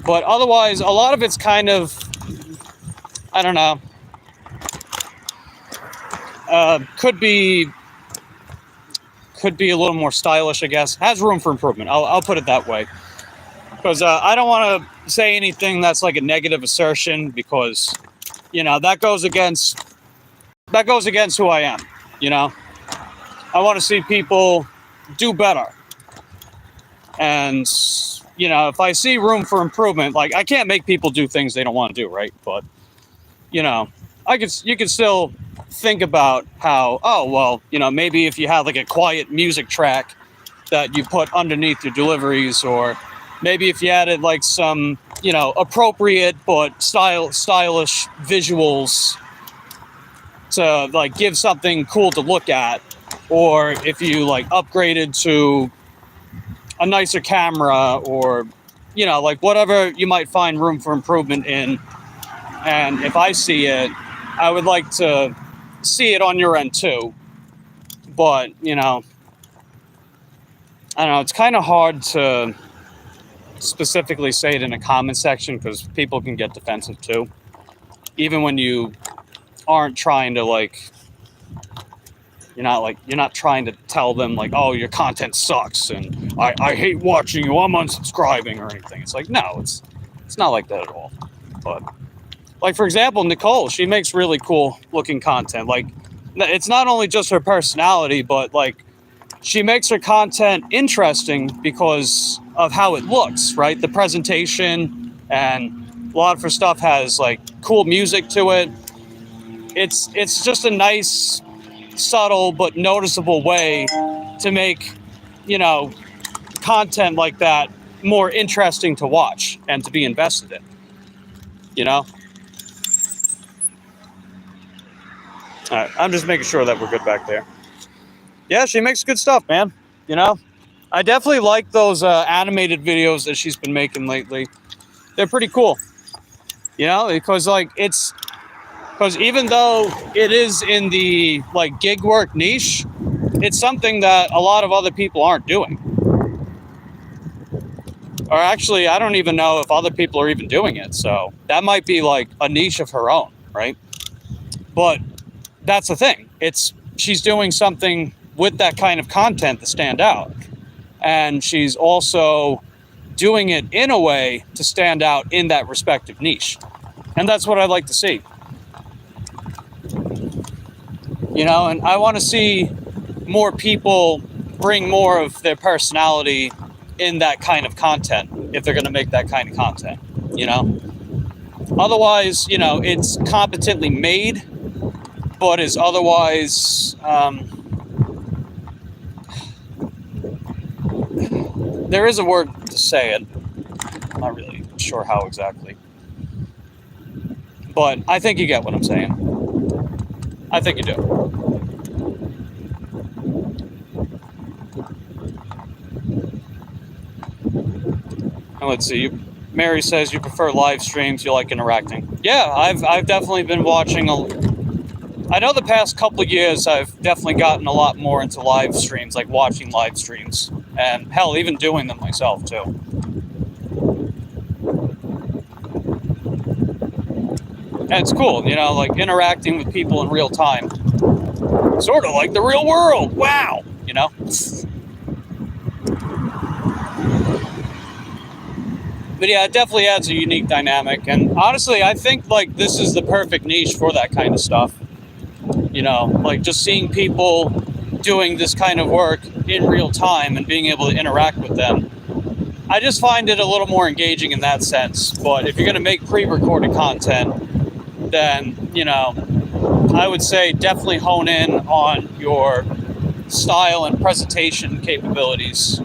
otherwise a lot of it's kind of, I don't know, could be a little more stylish, I guess. Has room for improvement. I'll put it that way. Because I don't want to say anything that's like a negative assertion because you know, that goes against who I am, you know. I want to see people do better. And, you know, if I see room for improvement, like, I can't make people do things they don't want to do, right? But, you know, you could still think about how, oh, well, you know, maybe if you have like a quiet music track that you put underneath your deliveries, or maybe if you added like some, you know, appropriate but stylish visuals to like give something cool to look at, or if you like upgraded to a nicer camera, or, you know, like whatever you might find room for improvement in. And if I see it, I would like to see it on your end too. But, you know, I don't know, it's kind of hard to specifically say it in a comment section because people can get defensive too. Even when you aren't trying to like, you're not trying to tell them like, oh, your content sucks and I hate watching you, I'm unsubscribing or anything. It's like, no, it's not like that at all. But like, for example, Nicole, she makes really cool looking content. Like, it's not only just her personality, but like she makes her content interesting because of how it looks, right? The presentation, and a lot of her stuff has like cool music to it. It's just a nice, subtle but noticeable way to make, you know, content like that more interesting to watch and to be invested in, you know? All right, I'm just making sure that we're good back there. Yeah, she makes good stuff, man. You know, I definitely like those animated videos that she's been making lately. They're pretty cool, you know, because like because even though it is in the like gig work niche, it's something that a lot of other people aren't doing. Or actually, I don't even know if other people are even doing it. So that might be like a niche of her own, right? But that's the thing. She's doing something with that kind of content to stand out. And she's also doing it in a way to stand out in that respective niche. And that's what I like to see. You know, and I want to see more people bring more of their personality in that kind of content if they're going to make that kind of content, you know? Otherwise, you know, it's competently made, but is otherwise, there is a word to say it. I'm not really sure how exactly. But I think you get what I'm saying. I think you do. And let's see. Mary says you prefer live streams, you like interacting. Yeah, I've definitely been watching I know the past couple of years I've definitely gotten a lot more into live streams, like watching live streams, and hell, even doing them myself too. And it's cool, you know, like interacting with people in real time. Sort of like the real world. Wow, you know? But yeah, it definitely adds a unique dynamic. And honestly, I think like this is the perfect niche for that kind of stuff. You know, like just seeing people doing this kind of work in real time and being able to interact with them. I just find it a little more engaging in that sense. But if you're going to make pre-recorded content, then, you know, I would say definitely hone in on your style and presentation capabilities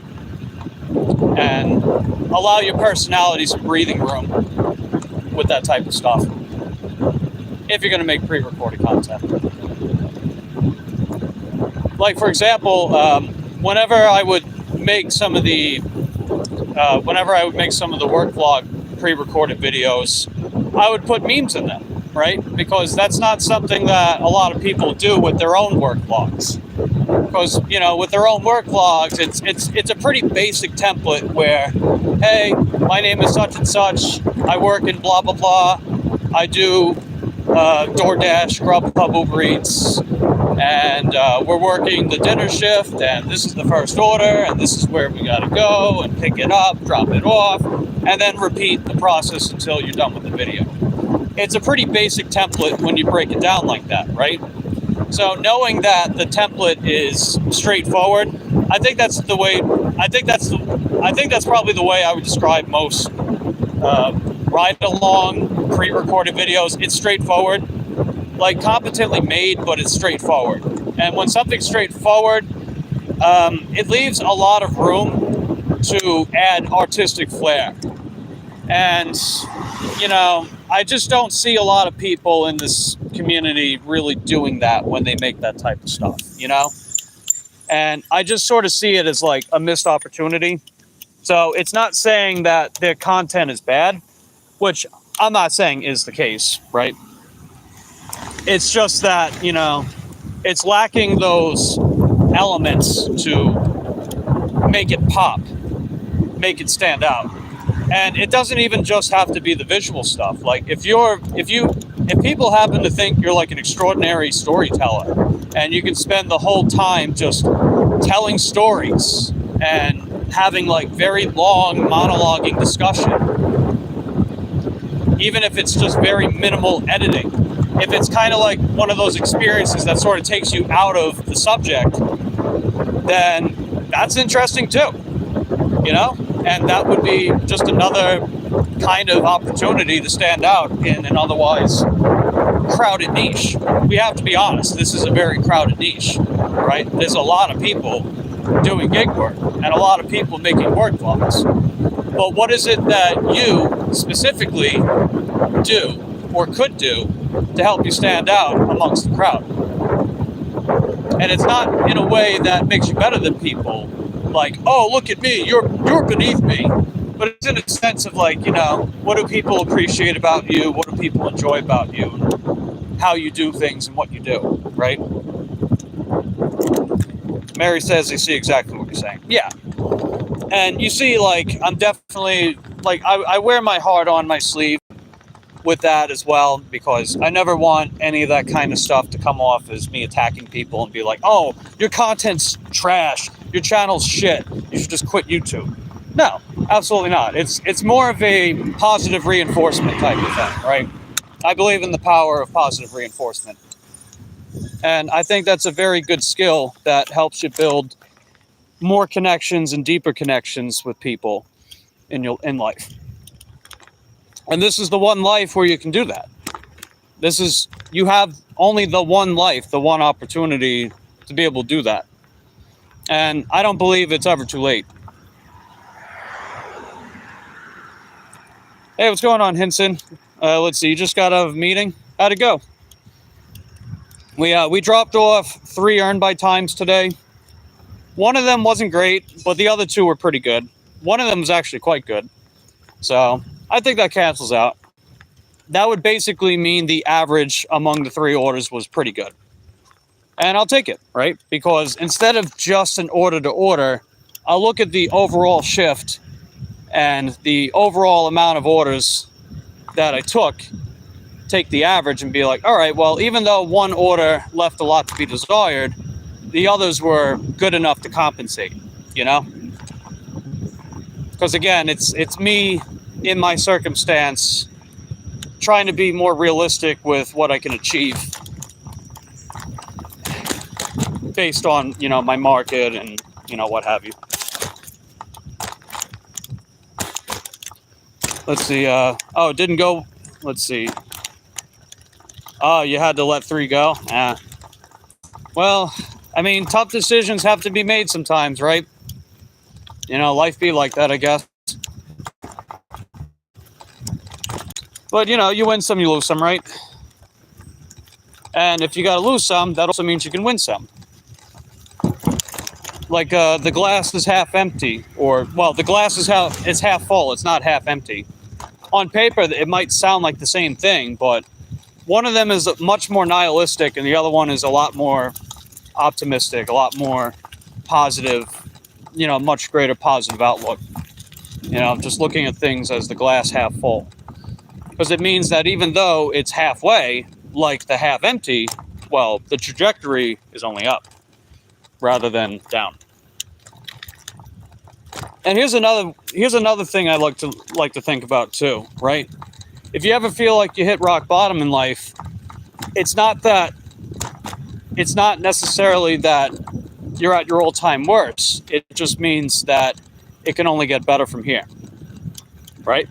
and allow your personality some breathing room with that type of stuff if you're going to make pre-recorded content. Like, for example, whenever I would make some of the work vlog pre-recorded videos, I would put memes in them, right? Because that's not something that a lot of people do with their own work vlogs. Because, you know, with their own work vlogs, it's a pretty basic template where, hey, my name is such and such, I work in blah, blah, blah, I do DoorDash, Grubhub, Uber Eats, and we're working the dinner shift, and this is the first order, and this is where we gotta go, and pick it up, drop it off, and then repeat the process until you're done with the video. it's a pretty basic template when you break it down like that, right? So knowing that the template is straightforward, I think that's the way. I think that's probably the way I would describe most ride-along pre-recorded videos. It's straightforward, like competently made, but it's straightforward. And when something's straightforward, it leaves a lot of room to add artistic flair. And, you know, I just don't see a lot of people in this community really doing that when they make that type of stuff, you know? And I just sort of see it as like a missed opportunity. So it's not saying that their content is bad, which I'm not saying is the case, right? It's just that, you know, it's lacking those elements to make it pop, make it stand out. And it doesn't even just have to be the visual stuff. Like if people happen to think you're like an extraordinary storyteller and you can spend the whole time just telling stories and having like very long monologuing discussion, even if it's just very minimal editing, if it's kind of like one of those experiences that sort of takes you out of the subject, then that's interesting too, you know? And that would be just another kind of opportunity to stand out in an otherwise crowded niche. We have to be honest, this is a very crowded niche, right? There's a lot of people doing gig work and a lot of people making work vlogs. But what is it that you specifically do or could do to help you stand out amongst the crowd? And it's not in a way that makes you better than people, like, oh, look at me, you're beneath me. But it's in a sense of like, you know, what do people appreciate about you? What do people enjoy about you? How you do things and what you do, right? Mary says they see exactly what you're saying. Yeah. And you see, like, I'm definitely, like, I wear my heart on my sleeve with that as well, because I never want any of that kind of stuff to come off as me attacking people and be like, oh, your content's trash, your channel's shit, you should just quit YouTube. No, absolutely not. It's more of a positive reinforcement type of thing, right? I believe in the power of positive reinforcement. And I think that's a very good skill that helps you build more connections and deeper connections with people in life. And this is the one life where you can do that. You have only the one life, the one opportunity to be able to do that. And I don't believe it's ever too late. Hey, what's going on, Hinson? Let's see, you just got out of a meeting? How'd it go? We dropped off 3 earn by times today. One of them wasn't great, but the other 2 were pretty good. One of them was actually quite good. So I think that cancels out. That would basically mean the average among the 3 orders was pretty good. And I'll take it, right? Because instead of just an order to order, I'll look at the overall shift and the overall amount of orders that I took, take the average and be like, all right, well, even though one order left a lot to be desired, the others were good enough to compensate, you know? Because again, it's me in my circumstance trying to be more realistic with what I can achieve based on, you know, my market and, you know, what have you. Let's see. Oh, it didn't go. Let's see. Oh, you had to let 3 go? Well, I mean, tough decisions have to be made sometimes, right? You know, life be like that, I guess. But, you know, you win some, you lose some, right? And if you got to lose some, that also means you can win some. Like the glass is half empty, or, well, the glass is half full. It's not half empty. On paper, it might sound like the same thing, but one of them is much more nihilistic and the other one is a lot more optimistic, a lot more positive, you know, much greater positive outlook. You know, just looking at things as the glass half full. Because it means that even though it's halfway, like the half empty, well, the trajectory is only up rather than down. And here's another thing I like to think about too, right? if you ever feel like you hit rock bottom in life, it's not necessarily that you're at your all-time worst. It just means that it can only get better from here, right?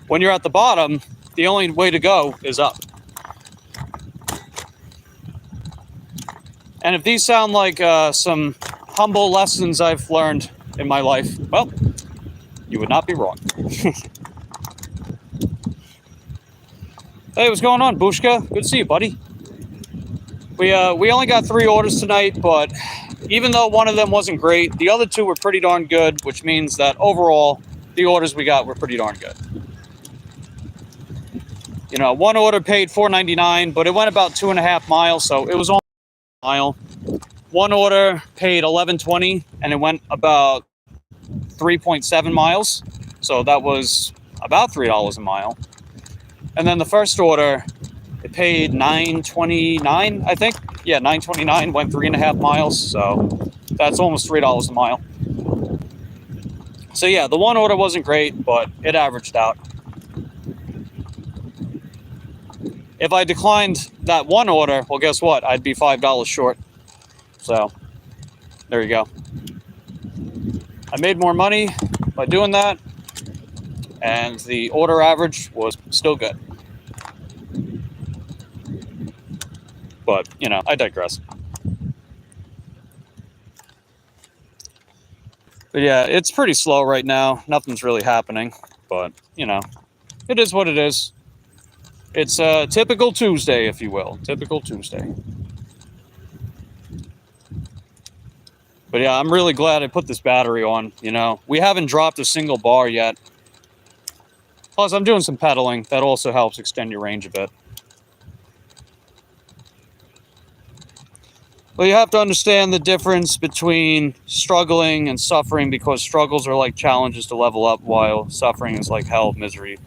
When you're at the bottom, the only way to go is up. And if these sound like some humble lessons I've learned in my life, well, you would not be wrong. Hey, what's going on, Bushka? Good to see you, buddy. We only got 3 orders tonight, but even though one of them wasn't great, the other 2 were pretty darn good, which means that overall, the orders we got were pretty darn good. You know, one order paid $4.99, but it went about 2.5 miles, so it was only a mile. One order paid $11.20, and it went about 3.7 miles, so that was about $3 a mile. And then the first order, it paid $9.29, I think. Yeah, $9.29, went 3.5 miles, so that's almost $3 a mile. So yeah, the one order wasn't great, but it averaged out. If I declined that one order, well, guess what? I'd be $5 short. So there you go. I made more money by doing that, and the order average was still good. But, you know, I digress. But yeah, it's pretty slow right now. Nothing's really happening. But, you know, it is what it is. It's a typical Tuesday, if you will. Typical Tuesday. But yeah, I'm really glad I put this battery on, you know. We haven't dropped a single bar yet. Plus, I'm doing some pedaling. That also helps extend your range a bit. Well, you have to understand the difference between struggling and suffering, because struggles are like challenges to level up, while suffering is like hell, misery,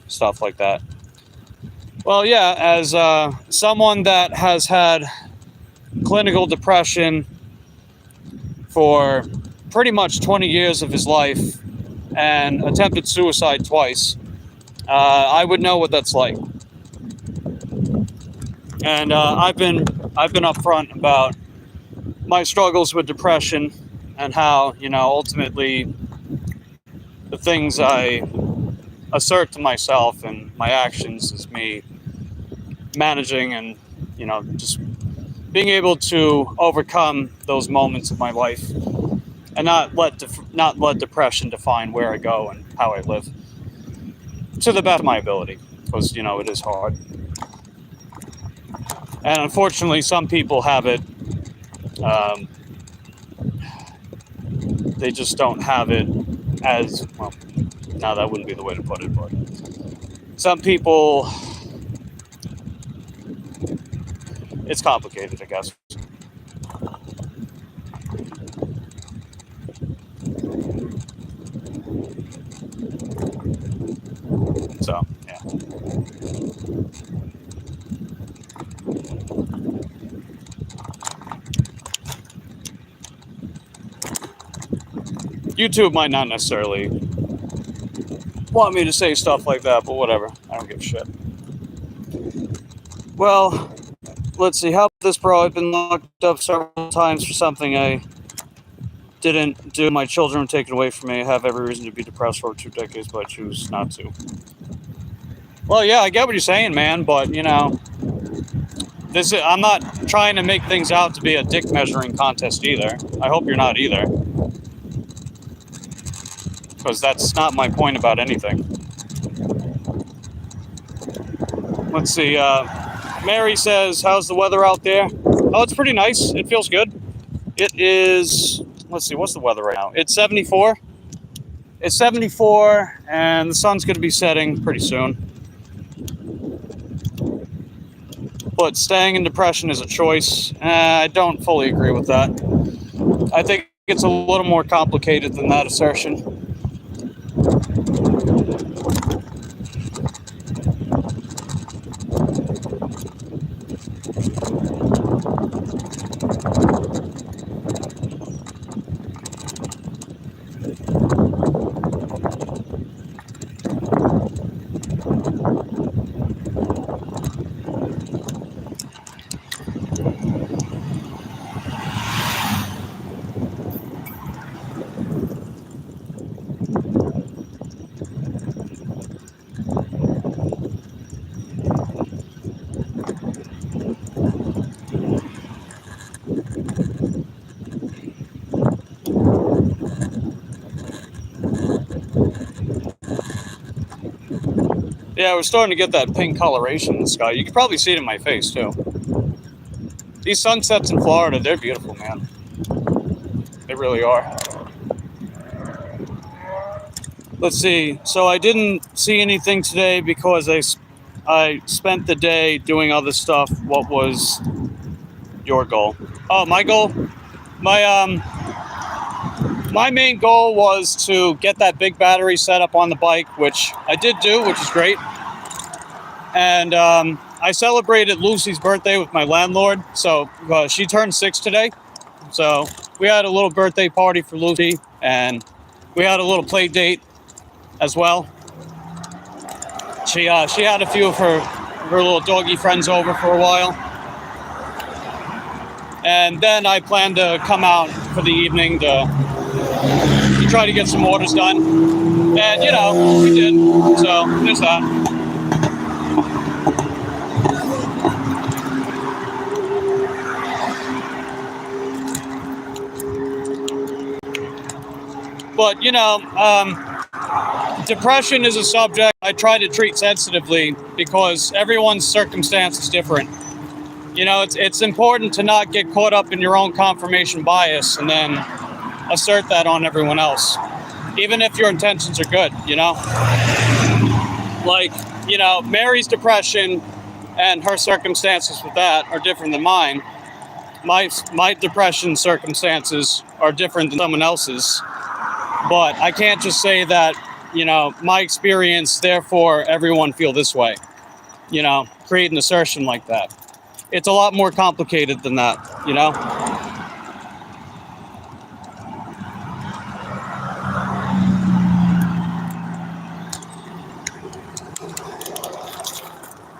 stuff like that. Well, yeah, as someone that has had clinical depression for pretty much 20 years of his life and attempted suicide twice, I would know what that's like. And I've been upfront about my struggles with depression and how, you know, ultimately the things I assert to myself and my actions is me managing and, you know, just being able to overcome those moments of my life and not let depression define where I go and how I live, to the best of my ability, because, you know, it is hard. And unfortunately, some people have it, they just don't have it as, well, no, that wouldn't be the way to put it, but some people, it's complicated, I guess. So, yeah. YouTube might not necessarily want me to say stuff like that, but whatever. I don't give a shit. Well, let's see. How about this, bro? I've been locked up several times for something I didn't do. My children were taken away from me. I have every reason to be depressed for 2 decades, but I choose not to. Well, yeah, I get what you're saying, man, but, you know, I'm not trying to make things out to be a dick measuring contest either. I hope you're not either, because that's not my point about anything. Let's see. Mary says, how's the weather out there? Oh, it's pretty nice. It feels good. It is, let's see, what's the weather right now? It's 74. It's 74, and the sun's going to be setting pretty soon. But staying in depression is a choice. I don't fully agree with that. I think it's a little more complicated than that assertion. Yeah, we're starting to get that pink coloration in the sky. You can probably see it in my face, too. These sunsets in Florida, they're beautiful, man. They really are. Let's see. So I didn't see anything today because I spent the day doing other stuff. What was your goal? Oh, my goal? My main goal was to get that big battery set up on the bike, which I did do, which is great. And I celebrated Lucy's birthday with my landlord. So she turned 6 today. So we had a little birthday party for Lucy, and we had a little play date as well. She had a few of her little doggy friends over for a while. And then I planned to come out for the evening to try to get some orders done. And, you know, we did. So there's that. But, you know, depression is a subject I try to treat sensitively because everyone's circumstance is different. You know, it's important to not get caught up in your own confirmation bias and then assert that on everyone else, even if your intentions are good, you know? Like, you know, Mary's depression and her circumstances with that are different than mine. My depression circumstances are different than someone else's. But I can't just say that, you know, my experience, therefore everyone feel this way. You know, create an assertion like that. It's a lot more complicated than that, you know?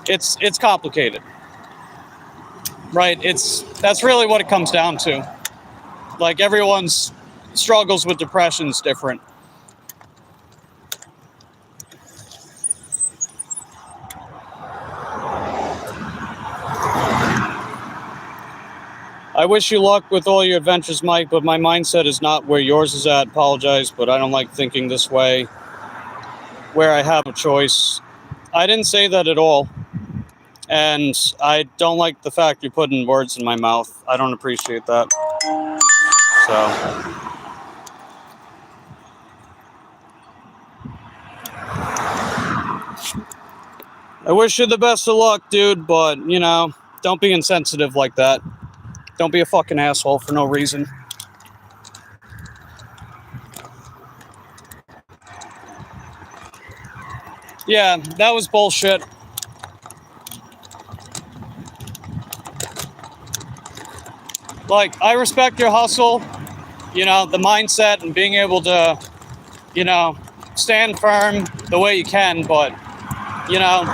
It's complicated. Right? That's really what it comes down to. Like, everyone's struggles with depression is different. I wish you luck with all your adventures, Mike, but my mindset is not where yours is at. Apologize, but I don't like thinking this way, where I have a choice. I didn't say that at all. And I don't like the fact you're putting words in my mouth. I don't appreciate that. So. I wish you the best of luck, dude, but, you know, don't be insensitive like that. Don't be a fucking asshole for no reason. Yeah, that was bullshit. Like, I respect your hustle, you know, the mindset and being able to, you know, stand firm the way you can, but, you know,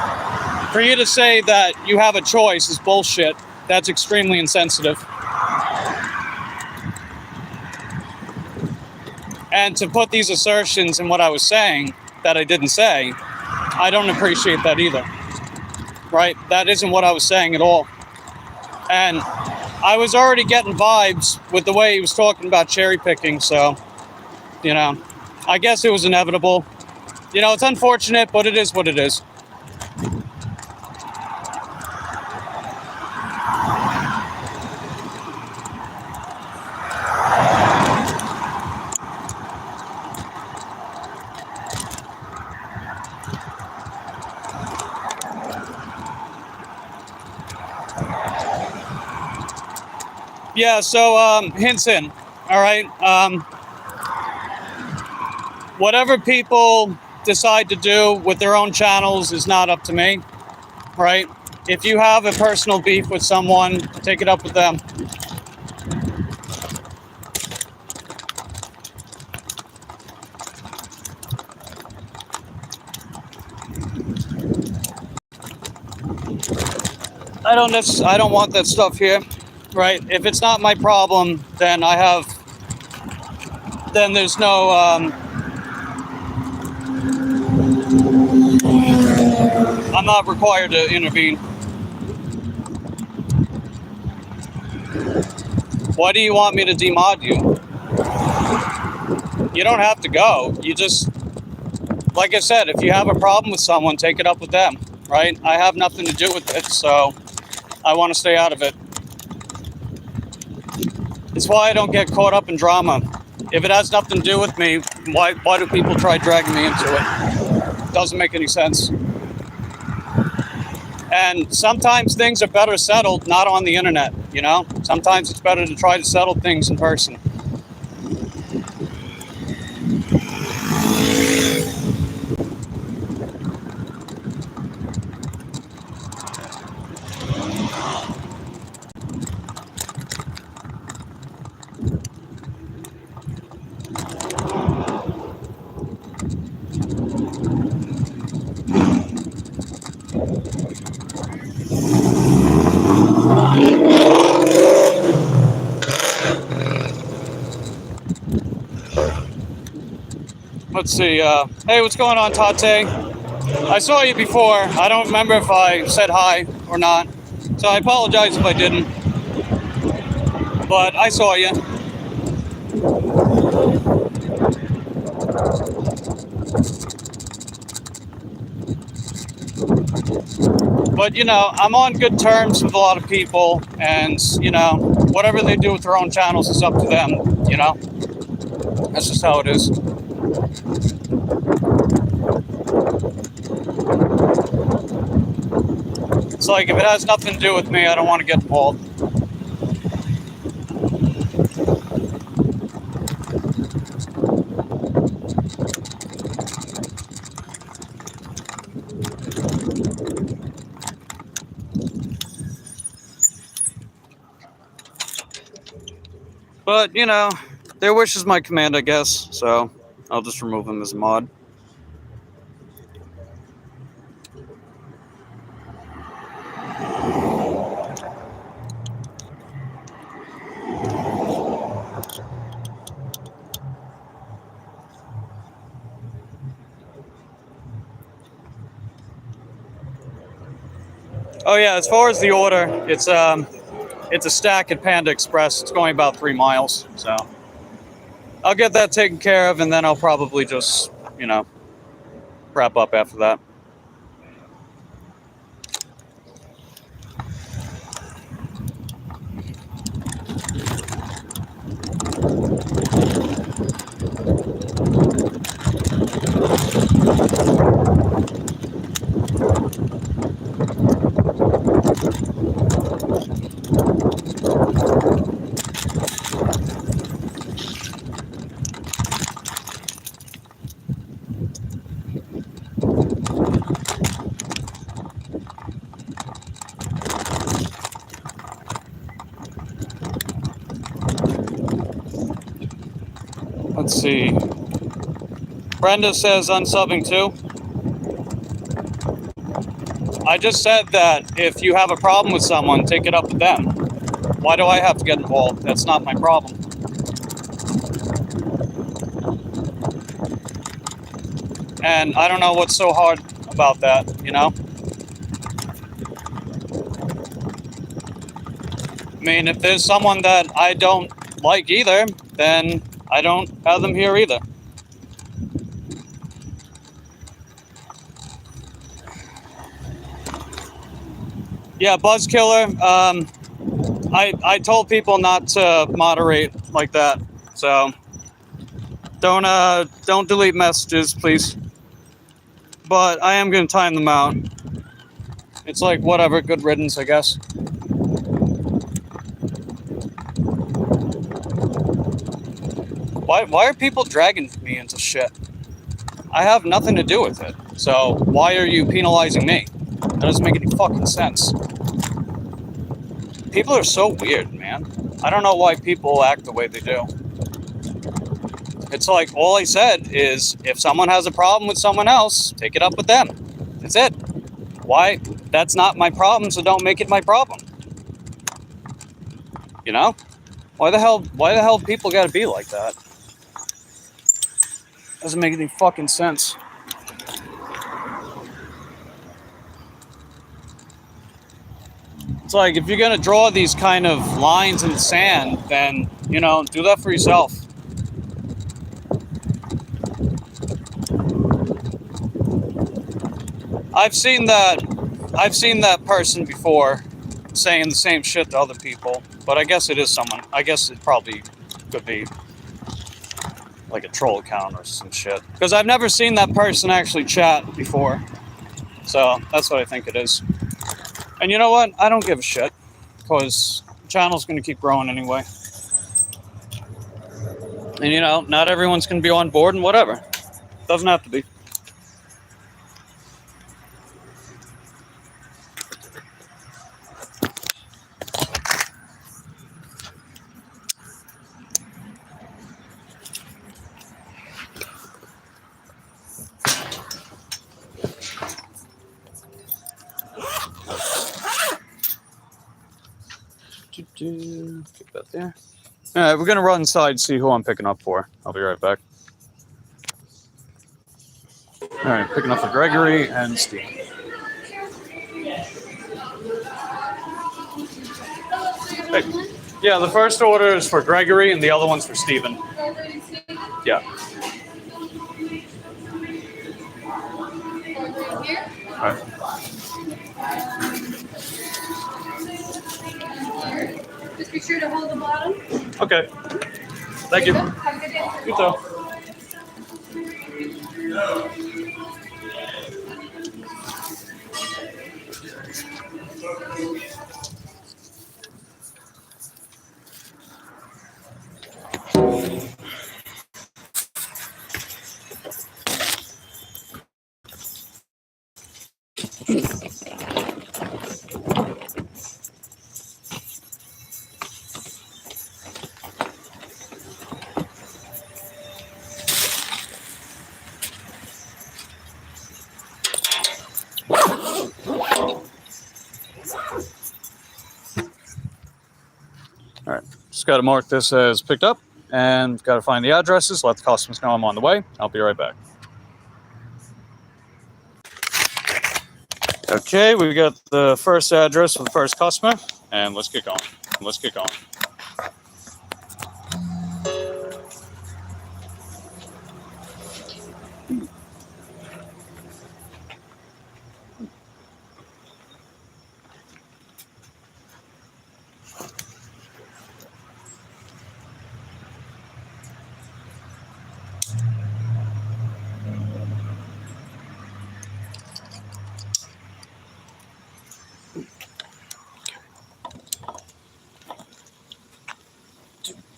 for you to say that you have a choice is bullshit. That's extremely insensitive. And to put these assertions in what I was saying that I didn't say, I don't appreciate that either. Right? That isn't what I was saying at all. And I was already getting vibes with the way he was talking about cherry picking, so, you know, I guess it was inevitable. You know, it's unfortunate, but it is what it is. Yeah, so, Hinson, all right? Whatever people decide to do with their own channels is not up to me, right? If you have a personal beef with someone, take it up with them. I don't want that stuff here. Right? If it's not my problem, then there's no, I'm not required to intervene. Why do you want me to demod you? You don't have to go. You just like I said, if you have a problem with someone, take it up with them, right? I have nothing to do with it, so I want to stay out of it. It's why I don't get caught up in drama. If it has nothing to do with me, why do people try dragging me into it? Doesn't make any sense. And sometimes things are better settled not on the internet, you know? Sometimes it's better to try to settle things in person. Let's see. Hey, what's going on, Tate? I saw you before. I don't remember if I said hi or not, so I apologize if I didn't. But I saw you. But, you know, I'm on good terms with a lot of people, and, you know, whatever they do with their own channels is up to them, you know? That's just how it is. It's like, if it has nothing to do with me, I don't want to get involved. But, you know, their wish is my command, I guess, so I'll just remove him as a mod. Oh yeah, as far as the order, it's a stack at Panda Express. It's going about 3 miles, so I'll get that taken care of, and then I'll probably just, you know, wrap up after that. Let's see. Brenda says unsubbing too. I just said that if you have a problem with someone, take it up with them. Why do I have to get involved? That's not my problem. And I don't know what's so hard about that, you know? I mean, if there's someone that I don't like either, then I don't have them here either. Yeah, Buzzkiller. I told people not to moderate like that, so don't delete messages, please. But I am gonna time them out. It's like whatever, good riddance, I guess. Why are people dragging me into shit? I have nothing to do with it. So why are you penalizing me? That doesn't make any fucking sense. People are so weird, man. I don't know why people act the way they do. It's like, all I said is, if someone has a problem with someone else, take it up with them. That's it. Why? That's not my problem, so don't make it my problem. You know? Why the hell people gotta be like that? Doesn't make any fucking sense. It's like, if you're gonna draw these kind of lines in the sand, then, you know, do that for yourself. I've seen that person before saying the same shit to other people, but I guess it is someone. I guess it probably could be like a troll account or some shit. Because I've never seen that person actually chat before. So that's what I think it is. And you know what? I don't give a shit. Because the channel's going to keep growing anyway. And you know, not everyone's going to be on board and whatever. Doesn't have to be. Keep that there. All right, we're going to run inside and see who I'm picking up for. I'll be right back. All right, picking up for Gregory and Steve. Hey. Yeah, the first order is for Gregory and the other one's for Steven. Yeah. All right. Just be sure to hold the bottom. Okay. Thank you. Have a good day. You too. All right, just got to mark this as picked up and got to find the addresses, let the customers know I'm on the way. I'll be right back. Okay, we got the first address for the first customer, and let's get going. Let's get going.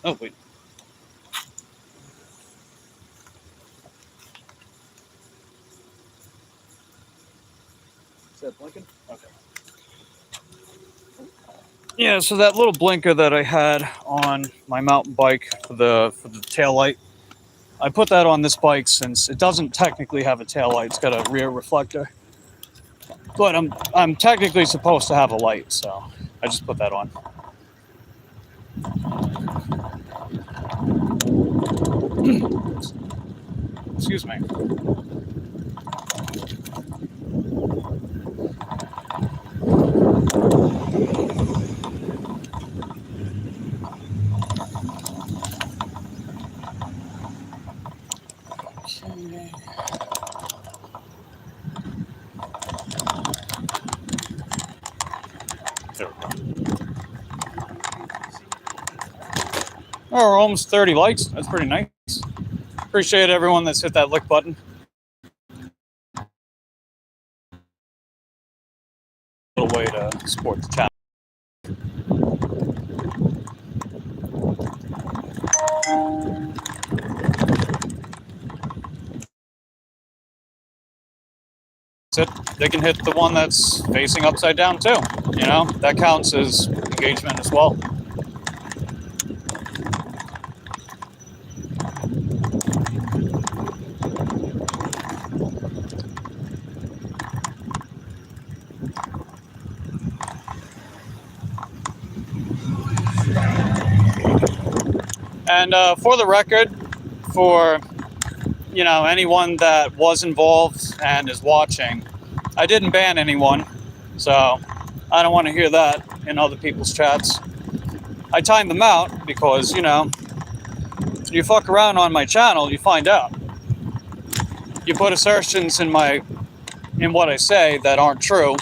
Oh, wait. Is that blinking? Okay. Yeah, so that little blinker that I had on my mountain bike for the tail light, I put that on this bike since it doesn't technically have a tail light. It's got a rear reflector. But I'm technically supposed to have a light, so I just put that on. Excuse me. Okay. There we go. Oh, we're almost 30 likes. That's pretty nice. Appreciate everyone that's hit that like button. A little way to support the channel. That's it. They can hit the one that's facing upside down too. You know, that counts as engagement as well. And for the record, for anyone that was involved and is watching, I didn't ban anyone, so I don't want to hear that in other people's chats. I timed them out because you fuck around on my channel, you find out. You put assertions in my in what I say that aren't true,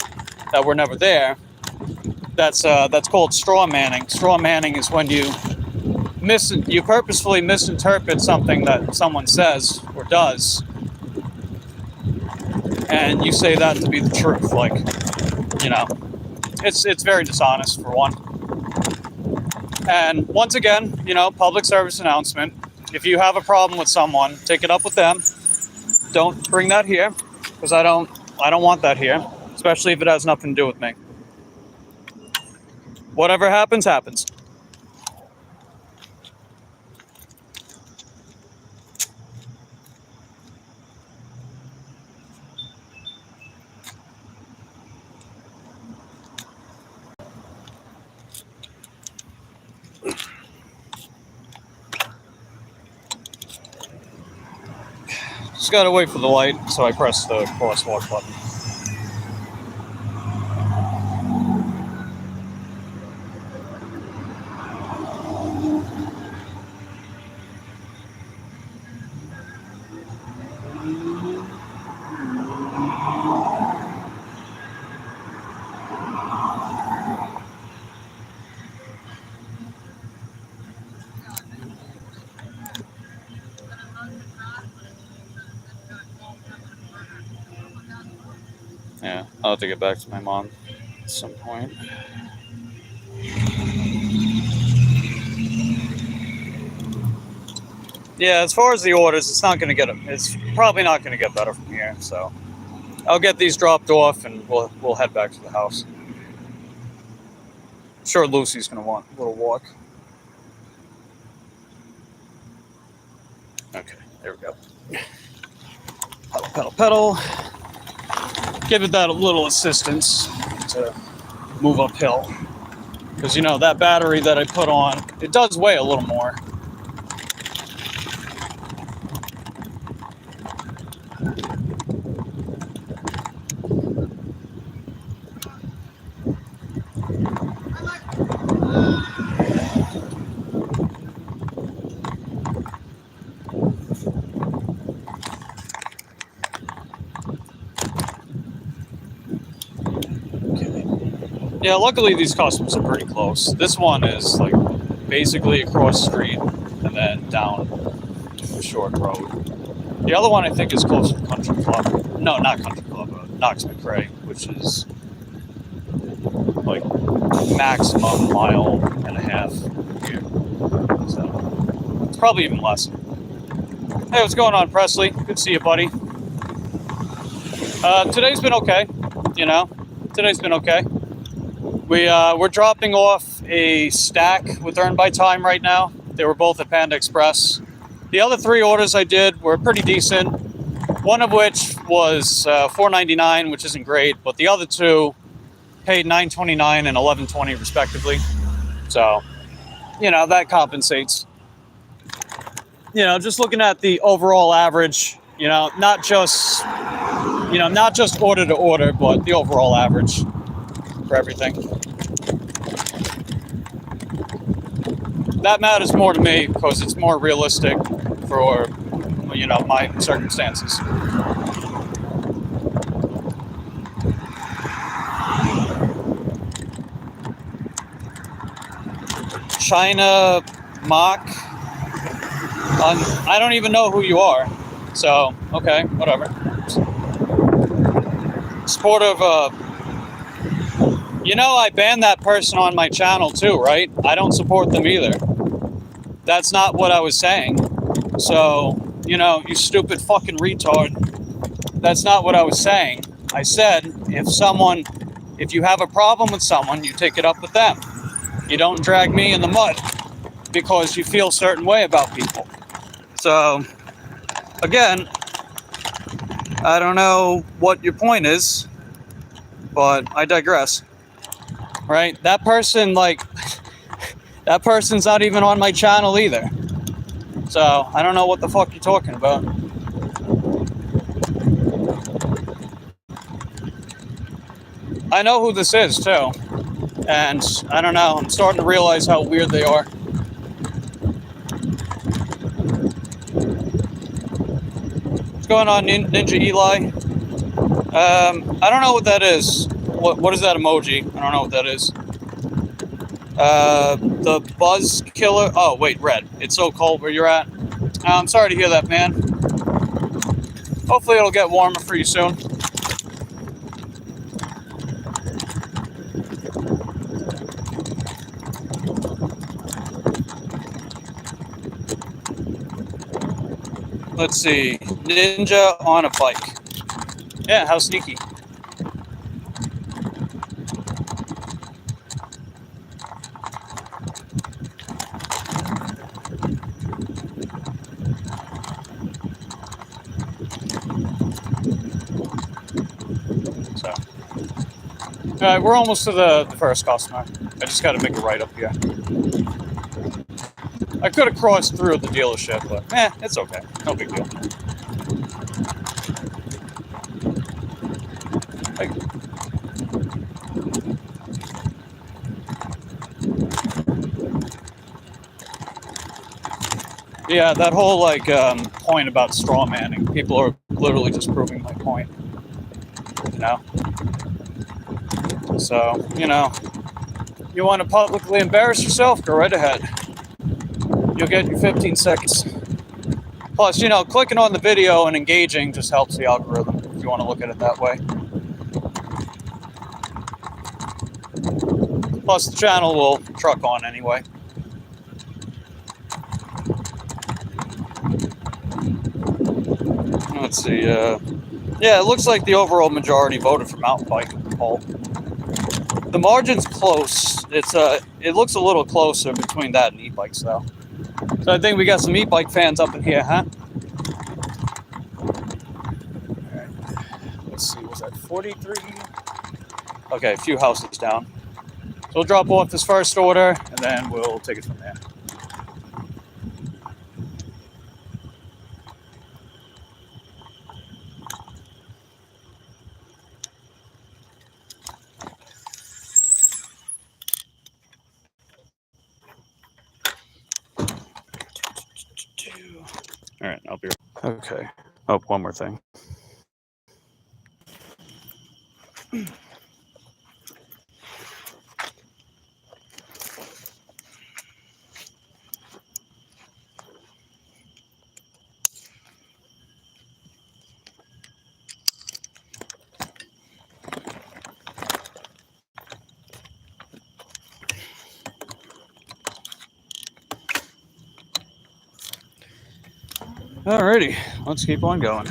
that were never there, that's called straw manning. Straw manning is when you purposefully misinterpret something that someone says or does, and you say that to be the truth. Like, you know, it's very dishonest, for one. And once again, you know, public service announcement. If you have a problem with someone, take it up with them. Don't bring that here, because I don't want that here, especially if it has nothing to do with me. Whatever happens, happens. Just gotta wait for the light, so I press the crosswalk button. Yeah, I'll have to get back to my mom at some point. Yeah, as far as the orders, it's probably not gonna get better from here. So I'll get these dropped off, and we'll head back to the house. I'm sure Lucy's gonna want a little walk. Okay, there we go. Pedal, pedal, pedal. Give it that a little assistance to move uphill. Because, you know, that battery that I put on, it does weigh a little more. Yeah, luckily these customers are pretty close. This one is like basically across the street and then down a short road. The other one I think is close to the Country Club. No, not Country Club, Knox McRae, which is like maximum a mile and a half here. So it's probably even less. Hey, what's going on, Presley? Good to see you, buddy. Today's been okay. You know, today's been okay. We're dropping off a stack with Earn by Time right now. They were both at Panda Express. The other 3 orders I did were pretty decent. One of which was $4.99, which isn't great, but the other 2 paid $9.29 and $11.20 respectively. So, you know, that compensates. You know, just looking at the overall average, you know, not just order to order, but the overall average for everything. That matters more to me because it's more realistic for, you know, my circumstances. China Mock. I don't even know who you are. So, okay, whatever. Supportive you know, I banned that person on my channel too, right? I don't support them either. That's not what I was saying. So, you know, you stupid fucking retard. That's not what I was saying. I said, if you have a problem with someone, you take it up with them. You don't drag me in the mud because you feel a certain way about people. So, again, I don't know what your point is, but I digress. Right? That person, that person's not even on my channel either. So, I don't know what the fuck you're talking about. I know who this is, too. And, I don't know, I'm starting to realize how weird they are. What's going on, Ninja Eli? I don't know what that is. What is that emoji? I don't know what that is. The buzz killer. Oh, wait, red. It's so cold where you're at. I'm sorry to hear that, man. Hopefully it'll get warmer for you soon. Let's see. Ninja on a bike. Yeah, how sneaky. So, all right, we're almost to the first customer. I just got to make a right up here. I could have crossed through the dealership, but it's okay. No big deal. Yeah, that whole point about straw manning, people are literally just proving my point. You know? So, you know, you want to publicly embarrass yourself? Go right ahead. You'll get your 15 seconds. Plus, you know, clicking on the video and engaging just helps the algorithm, if you want to look at it that way. Plus, the channel will truck on anyway. Let's see. Yeah, it looks like the overall majority voted for mountain bike poll. The margin's close. It looks a little closer between that and e-bikes, though. So I think we got some e-bike fans up in here, huh? All right. Let's see. Was that 43? Okay, a few houses down. So we'll drop off this first order, and then we'll take it from there. All right, I'll be right. Okay. Oh, one more thing. Alrighty, let's keep on going.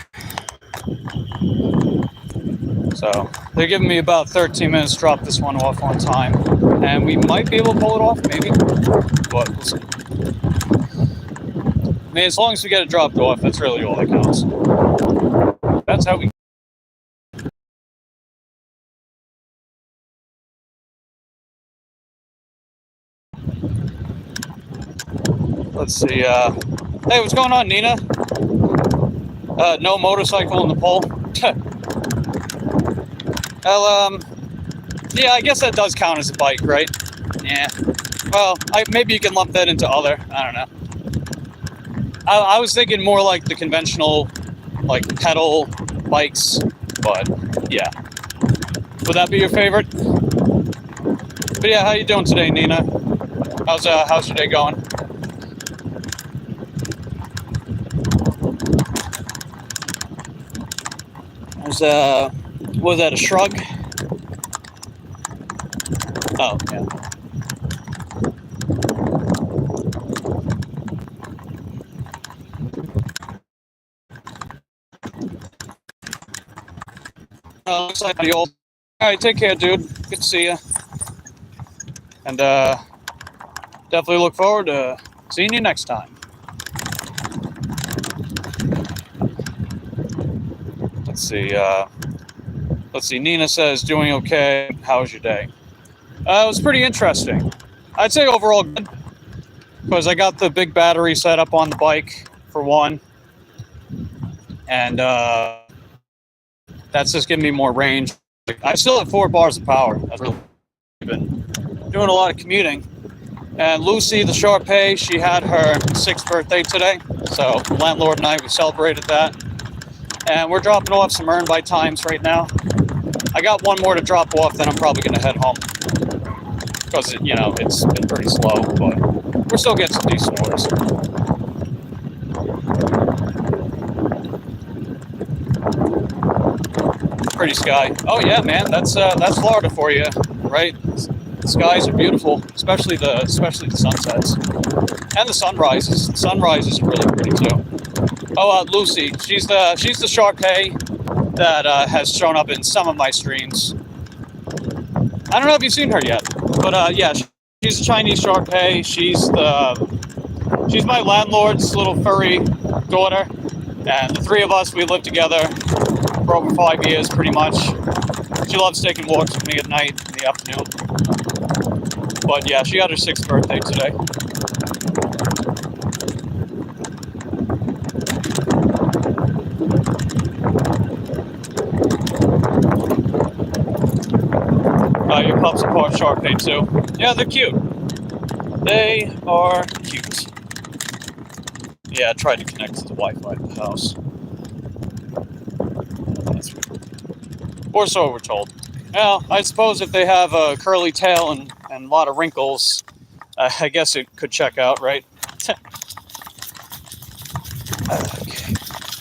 So they're giving me about 13 minutes to drop this one off on time, and we might be able to pull it off, maybe, but we'll see. I mean, as long as we get it dropped off, that's really all that counts. That's how we. Let's see. Hey, what's going on, Nina? No motorcycle in the pole. Well, yeah, I guess that does count as a bike, right? Yeah. Well, maybe you can lump that into other. I don't know. I was thinking more like the conventional, like pedal bikes, but yeah. Would that be your favorite? But yeah, how you doing today, Nina? How's your day going? Was that a shrug? Oh, yeah. Looks like the old. All right, take care, dude. Good to see you. And definitely look forward to seeing you next time. Let's see. Let's see. Nina says, doing okay. How was your day? It was pretty interesting. I'd say overall good, because I got the big battery set up on the bike, for one. And that's just giving me more range. I still have 4 bars of power. I've really been doing a lot of commuting. And Lucy, the Shar-Pei, she had her 6th birthday today. So the landlord and I, we celebrated that. And we're dropping off some earn by times right now. I got one more to drop off, then I'm probably going to head home. Because, you know, it's been pretty slow, but we're still getting some decent orders. Pretty sky. Oh yeah, man, that's Florida for you, right? The skies are beautiful, especially the sunsets and the sunrises. The sunrises are really pretty too. Oh, Lucy, she's the Shar-Pei that has shown up in some of my streams. I don't know if you've seen her yet, but yeah, she's a Chinese Shar-Pei. She's my landlord's little furry daughter, and the three of us, we live together for over 5 years, pretty much. She loves taking walks with me at night in the afternoon. But yeah, she had her 6th birthday today. Your pups are part Shar-Pei too. Yeah, they're cute. They are cute. Yeah, I tried to connect to the Wi-Fi at the house. Or so we're told. Well, I suppose if they have a curly tail and a lot of wrinkles, I guess it could check out, right? Okay.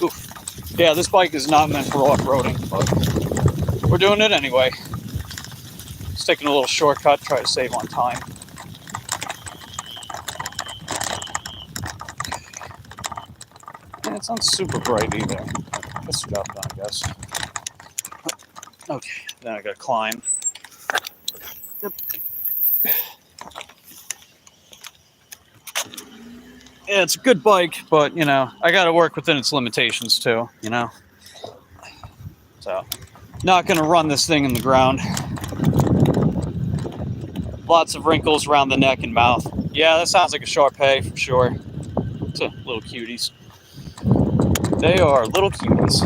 Oof. Yeah, this bike is not meant for off-roading, but we're doing it anyway. Just taking a little shortcut, try to save on time. Yeah, it's not super bright either. Gets the job done, I guess. Okay, then I gotta climb. Yep. Yeah, it's a good bike, but, you know, I gotta work within its limitations too, you know? So, not gonna run this thing in the ground. Lots of wrinkles around the neck and mouth. Yeah, that sounds like a Shar-Pei for sure. It's a little cuties. They are little cuties.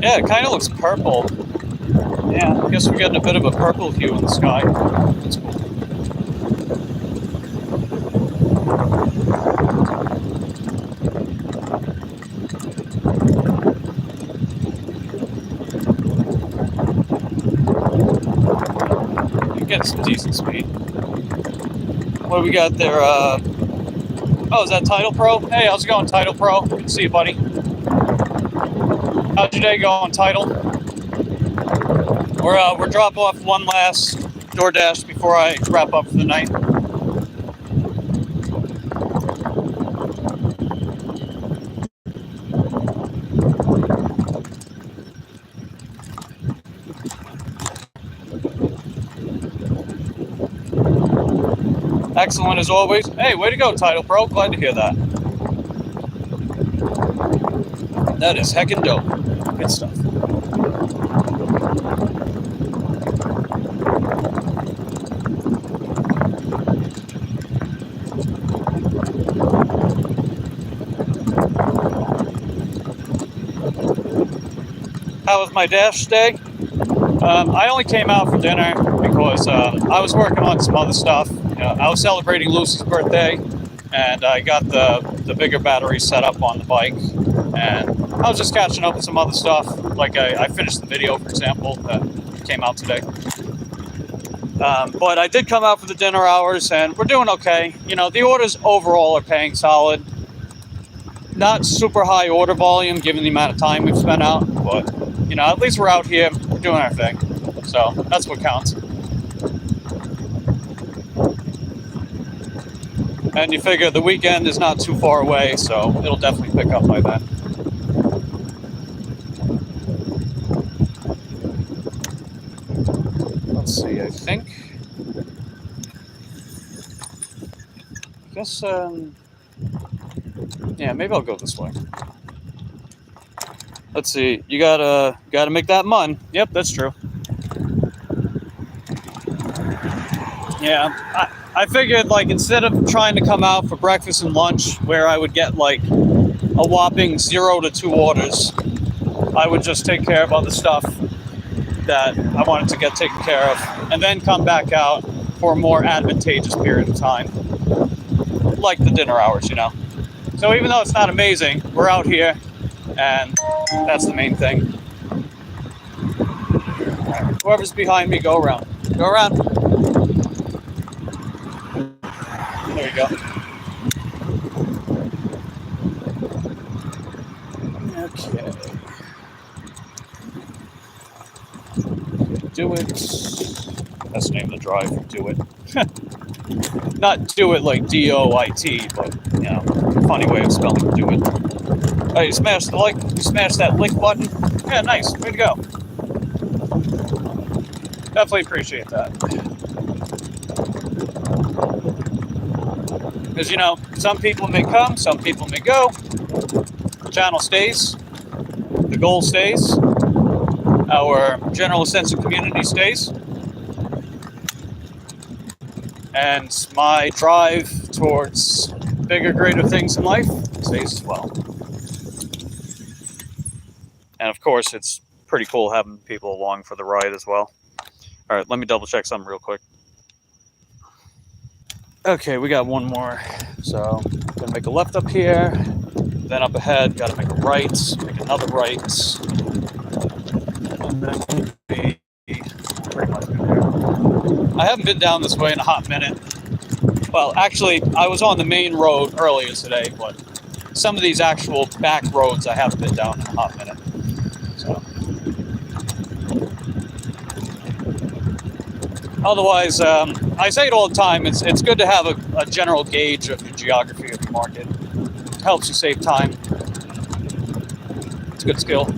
Yeah, it kind of looks purple. Yeah, I guess we're getting a bit of a purple hue in the sky. That's cool. You get some decent speed. What do we got there? Oh, is that Tidal Pro? Hey, how's it going, Tidal Pro? Good to see you, buddy. How's your day going, Tidal? We're dropping off one last DoorDash before I wrap up for the night. Excellent as always. Hey, way to go, Tidal Pro. Glad to hear that. That is heckin' dope. Good stuff. How was my dash day? I only came out for dinner because I was working on some other stuff. I was celebrating Lucy's birthday, and I got the bigger battery set up on the bike, and I was just catching up with some other stuff. Like I finished the video, for example, that came out today. But I did come out for the dinner hours, and we're doing okay. You know, the orders overall are paying solid. Not super high order volume given the amount of time we've spent out, but you know, at least we're out here, we're doing our thing. So that's what counts. And you figure the weekend is not too far away, so it'll definitely pick up by then. Let's see, I guess, yeah, maybe I'll go this way. Let's see, you gotta make that mun. Yep, that's true. Yeah, I figured like instead of trying to come out for breakfast and lunch where I would get like a whopping 0 to 2 orders, I would just take care of other stuff that I wanted to get taken care of and then come back out for a more advantageous period of time, like the dinner hours, you know. So even though it's not amazing, we're out here and that's the main thing. Whoever's behind me, go around. Go around. There you go. Okay. Do it. That's the name of the drive. Do it. Not do it like D-O-I-T, but you know, funny way of spelling do it. Oh, you smashed the like. You smashed that like button. Yeah, nice. Way to go. Definitely appreciate that. Because you know, some people may come, some people may go. The channel stays. The goal stays. Our general sense of community stays. And my drive towards bigger, greater things in life stays as well. And of course, it's pretty cool having people along for the ride as well. All right, let me double check something real quick. Okay, we got one more. So, gonna make a left up here, then up ahead, gotta make a right, make another right. And then be pretty much there. I haven't been down this way in a hot minute. Well, actually, I was on the main road earlier today, but some of these actual back roads I haven't been down in a hot minute. So. Otherwise, I say it all the time, it's good to have a general gauge of the geography of the market. It helps you save time. It's a good skill.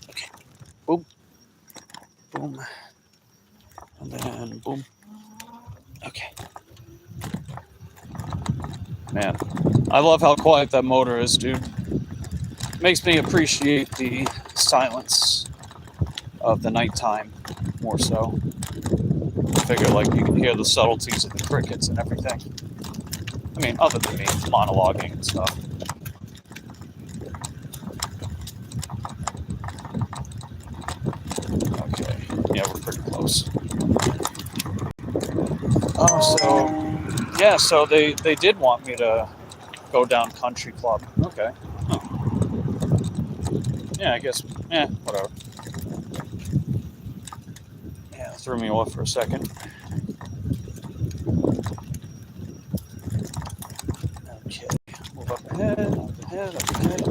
Okay. Boom. Boom. And then boom. Okay. Man, I love how quiet that motor is, dude. Makes me appreciate the silence of the nighttime more so. I figure like you can hear the subtleties of the crickets and everything. I mean, other than me monologuing and stuff. Okay, yeah, we're pretty close. Oh, so yeah, so they did want me to go down Country Club. Okay. Huh. Yeah, I guess. Yeah, whatever. Yeah, threw me off for a second. Okay, move up ahead, up ahead, up ahead.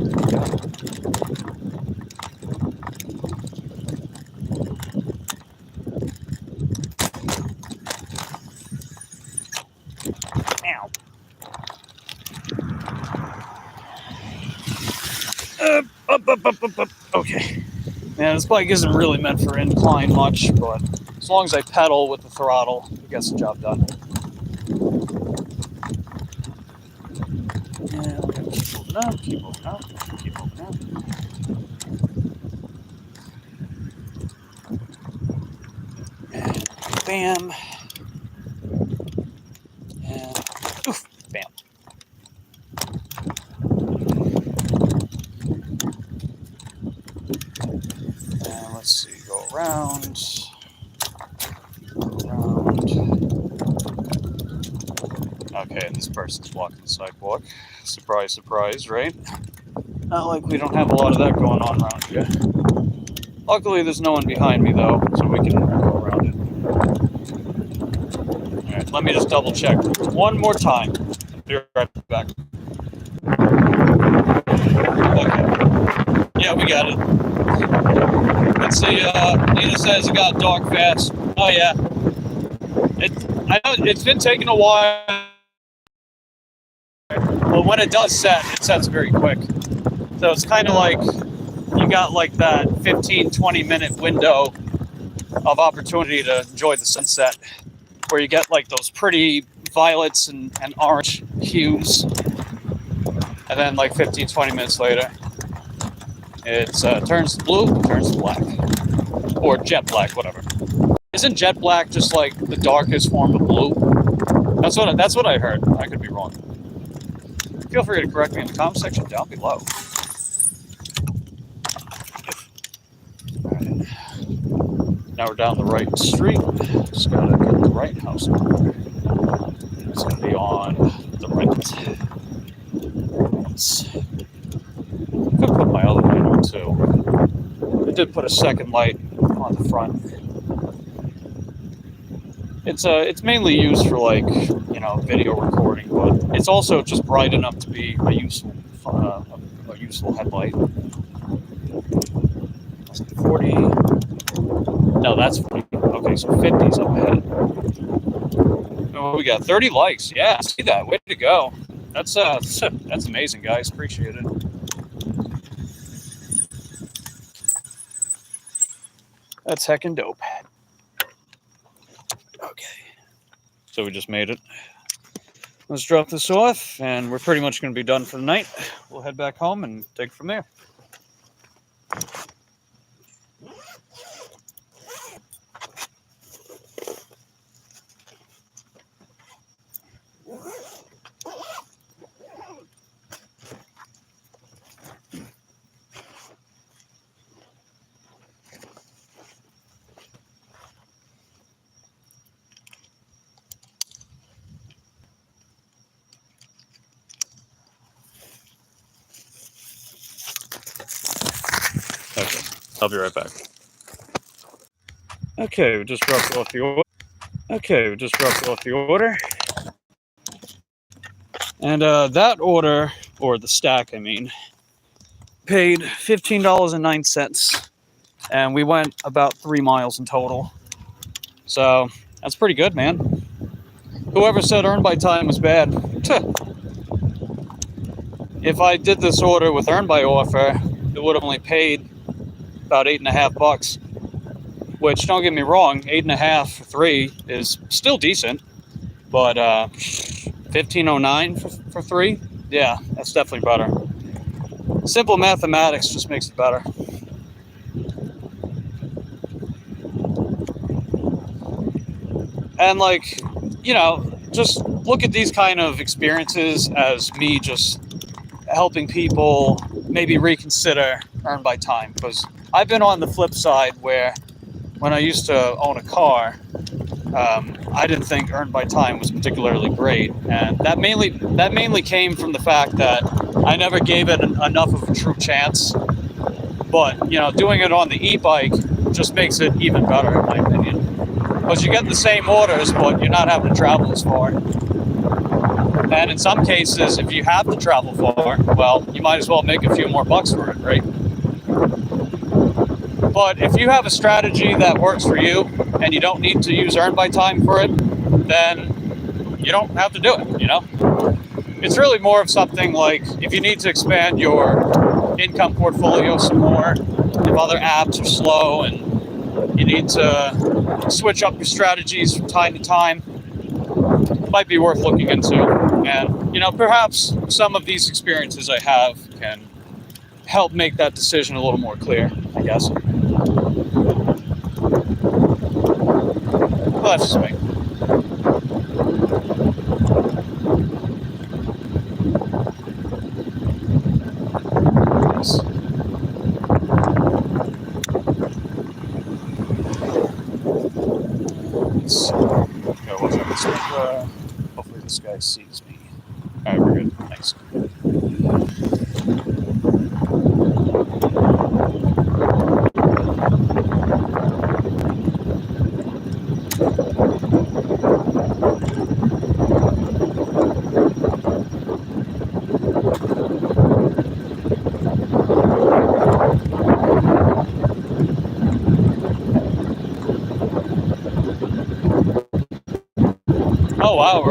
Ow. Up. Okay. Yeah, this bike isn't really meant for incline much, but as long as I pedal with the throttle, it gets the job done. Yeah, we're gonna keep moving up, keep moving up, keep moving up. And bam. And oof, bam. And let's see, go around. Okay, and this person's blocking the sidewalk. Surprise, surprise, right? Not like we don't have a lot of that going on around here. Luckily, there's no one behind me, though, so we can go around it. Alright, let me just double check one more time. I'll be right back. Okay. Yeah, we got it. Let's see, Nina says it got dark fast. Oh, yeah. I know it's been taking a while, but when it does set, it sets very quick. So it's kind of like you got like that 15-20 minute window of opportunity to enjoy the sunset, where you get like those pretty violets and orange hues And then like 15-20 minutes later, it turns to blue, turns to black, or jet black, whatever. Isn't jet black just like the darkest form of blue? That's what I heard. I could be wrong. Feel free to correct me in the comment section down below. Alright. Now we're down the right street. Just gotta get the right house number. It's gonna be on the right. Could put my other light on too. I did put a second light on the front. It's mainly used for like, you know, video recording, but it's also just bright enough to be a useful headlight. 40. No, that's 40. Okay, so 50's up ahead. Oh, we got 30 likes. Yeah, see that? Way to go. That's amazing, guys. Appreciate it. That's heckin' dope. Okay. So we just made it. Let's drop this off, and we're pretty much going to be done for the night. We'll head back home and take it from there. Okay, I'll be right back. Okay, we just dropped off the order. And that order, or the stack, I mean, paid $15.09, and we went about 3 miles in total. So that's pretty good, man. Whoever said earn by time was bad. If I did this order with earn by offer, it would have only paid about $8.50, which, don't get me wrong, $8.50 for 3 is still decent, but $15.09 for 3, yeah, that's definitely better. Simple mathematics just makes it better. And like, you know, just look at these kind of experiences as me just helping people maybe reconsider earn by time, because I've been on the flip side where when I used to own a car, I didn't think earn by time was particularly great, and that mainly came from the fact that I never gave it enough of a true chance. But you know, doing it on the e-bike just makes it even better, in my opinion, because you get the same orders, but you're not having to travel as far. And in some cases, if you have to travel far, well, you might as well make a few more bucks for it, right? But if you have a strategy that works for you and you don't need to use earn by time for it, then you don't have to do it, you know? It's really more of something like if you need to expand your income portfolio some more, if other apps are slow and you need to switch up your strategies from time to time, it might be worth looking into. And, you know, perhaps some of these experiences I have can help make that decision a little more clear, I guess. Well, that's just me. Hopefully this guy sees me. Alright, we're good. Thanks. Oh wow,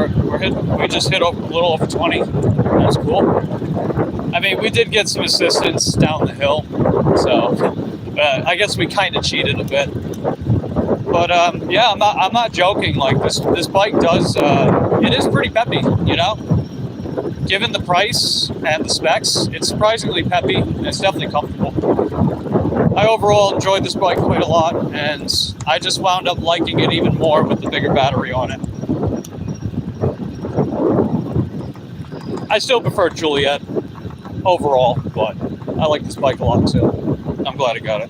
we just hit a little over 20. That's cool. I mean, we did get some assistance down the hill, so I guess we kind of cheated a bit. But yeah, I'm not joking. Like this bike does, it is pretty peppy, you know. given the price and the specs, it's surprisingly peppy and it's definitely comfortable. I overall enjoyed this bike quite a lot, and I just wound up liking it even more with the bigger battery on it. I still prefer Juliet overall, but I like this bike a lot too. I'm glad I got it.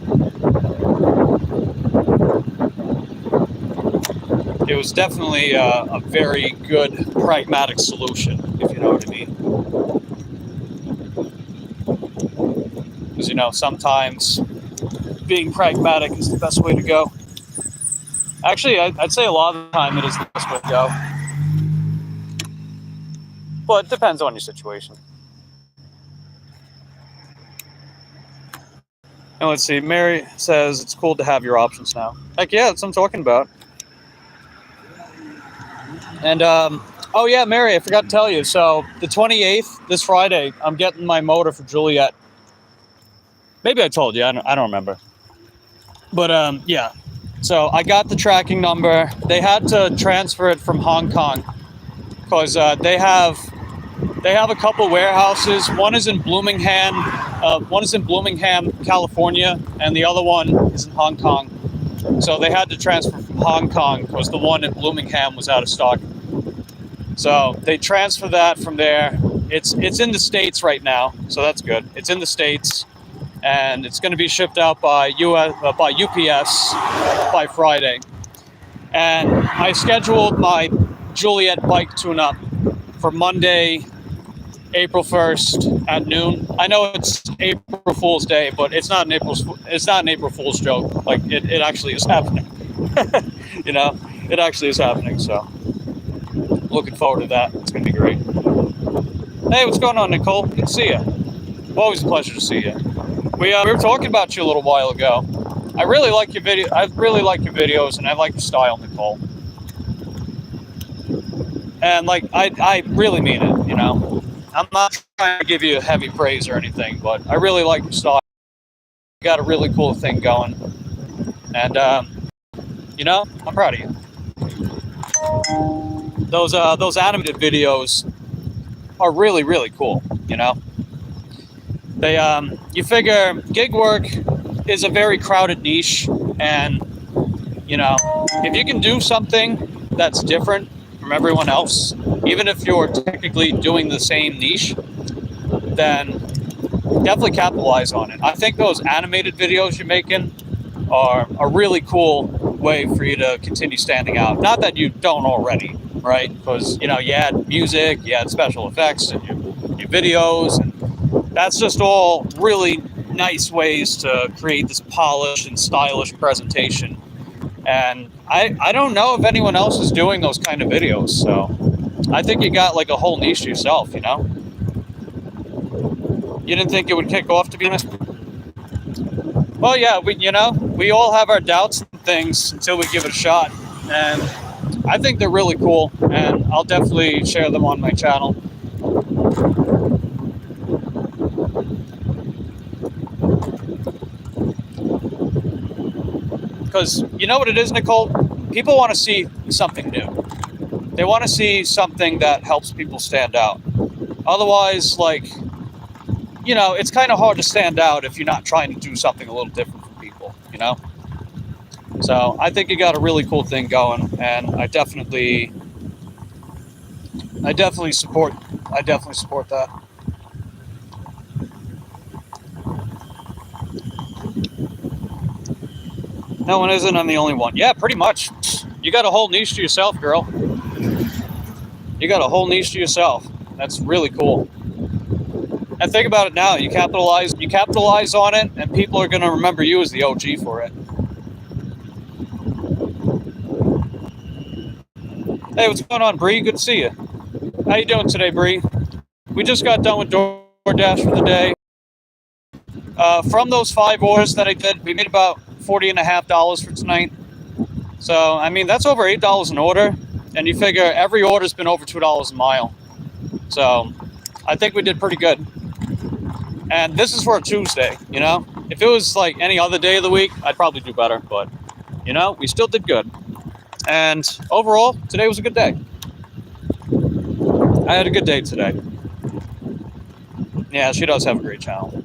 It was definitely a very good pragmatic solution, if you know what I mean. Because, you know, sometimes being pragmatic is the best way to go. Actually, I'd say a lot of the time it is the best way to go. But it depends on your situation. And let's see, Mary says it's cool to have your options now. Heck yeah, that's what I'm talking about. And, oh yeah, Mary, I forgot to tell you. So the 28th, this Friday, I'm getting my motor for Juliet. Maybe I told you, I don't remember. But, yeah. So I got the tracking number. They had to transfer it from Hong Kong because they have a couple warehouses. One is in Bloomington, California, and the other one is in Hong Kong. So they had to transfer from Hong Kong because the one in Bloomington was out of stock. So they transfer that from there. It's in the States right now, so that's good. It's in the States, and it's going to be shipped out by UPS by Friday. And I scheduled my Juliet bike tune-up for Monday, April 1st at noon. I know it's April Fool's Day, but it's not an April Fool's joke. Like it actually is happening. You know, it actually is happening. So looking forward to that. It's gonna be great. Hey, what's going on, Nicole? Good to see you. Always a pleasure to see you. We were talking about you a little while ago. I really like your video. I really like your videos, and I like your style, Nicole. And like I really mean it. You know. I'm not trying to give you heavy praise or anything, but I really like your style. You got a really cool thing going. And, you know, I'm proud of you. Those animated videos are really, really cool, you know? They, you figure gig work is a very crowded niche, and, you know, if you can do something that's different from everyone else, even if you're technically doing the same niche, then definitely capitalize on it. I think those animated videos you're making are a really cool way for you to continue standing out. Not that you don't already, right? Because, you know, you add music, you add special effects in your videos, and that's just all really nice ways to create this polished and stylish presentation. And I don't know if anyone else is doing those kind of videos, so I think you got like a whole niche to yourself, you know? You didn't think it would kick off, to be honest? Well, yeah, we all have our doubts and things until we give it a shot. And I think they're really cool, and I'll definitely share them on my channel. Because you know what it is, Nicole? People want to see something new. They want to see something that helps people stand out. Otherwise, like, you know, it's kind of hard to stand out if you're not trying to do something a little different from people, you know? So I think you got a really cool thing going, and I definitely support that. No one isn't. I'm the only one. Yeah, pretty much. You got a whole niche to yourself, girl. You got a whole niche to yourself. That's really cool. And think about it now. You capitalize on it, and people are going to remember you as the OG for it. Hey, what's going on, Bree? Good to see you. How you doing today, Bree? We just got done with DoorDash for the day. From those 5 orders that I did, we made about $40.50 for tonight. So, I mean, that's over $8 an order. And you figure every order's been over $2 a mile. So, I think we did pretty good. And this is for a Tuesday, you know? If it was like any other day of the week, I'd probably do better. But, you know, we still did good. And overall, today was a good day. I had a good day today. Yeah, she does have a great channel.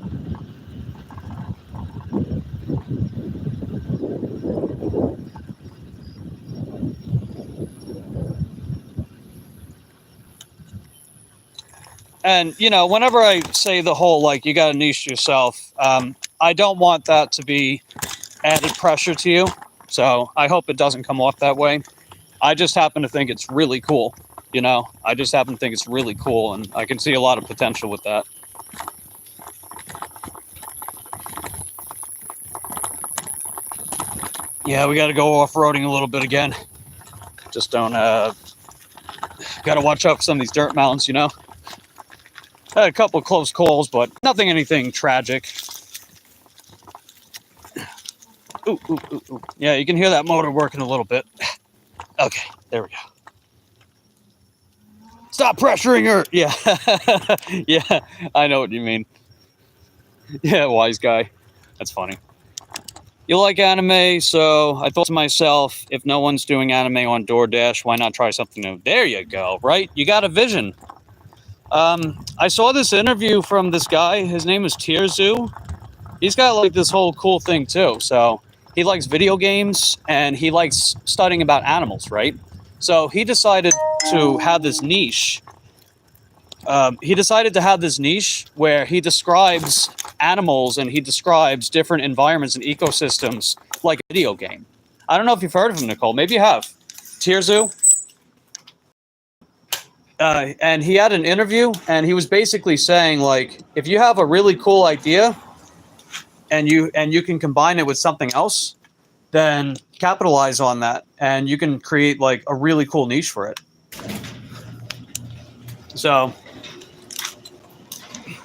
And, you know, whenever I say the whole, like, you got to niche yourself, I don't want that to be added pressure to you. So I hope it doesn't come off that way. I just happen to think it's really cool. You know, I just happen to think it's really cool, and I can see a lot of potential with that. Yeah, we got to go off-roading a little bit again. Just don't, got to watch out for some of these dirt mountains, you know. Had a couple of close calls, but nothing anything tragic. Ooh, ooh, ooh, ooh. Yeah, you can hear that motor working a little bit. Okay, there we go. Stop pressuring her. Yeah. Yeah, I know what you mean. Yeah, wise guy. That's funny. You like anime, so I thought to myself, if no one's doing anime on DoorDash, why not try something new? There you go, right? You got a vision. I saw this interview from this guy. His name is Tierzu. He's got like this whole cool thing too. So he likes video games and he likes studying about animals, right? So he decided to have this niche. Where he describes animals and he describes different environments and ecosystems like a video game. I don't know if you've heard of him, Nicole. Maybe you have. Tierzu. And he had an interview, and he was basically saying, like, if you have a really cool idea, and you can combine it with something else, then capitalize on that, and you can create like a really cool niche for it. So,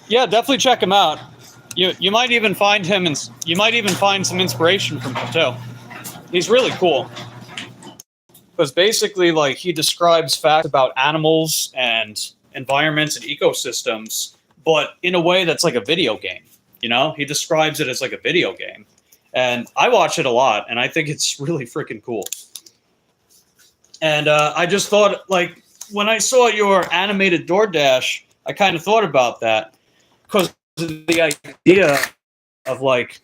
yeah, definitely check him out. You might even find him, and you might even find some inspiration from him too. He's really cool. Because basically, like, he describes facts about animals and environments and ecosystems, but in a way that's like a video game. You know, he describes it as like a video game, and I watch it a lot, and I think it's really freaking cool. And I just thought, like, when I saw your animated DoorDash, I kind of thought about that because the idea of like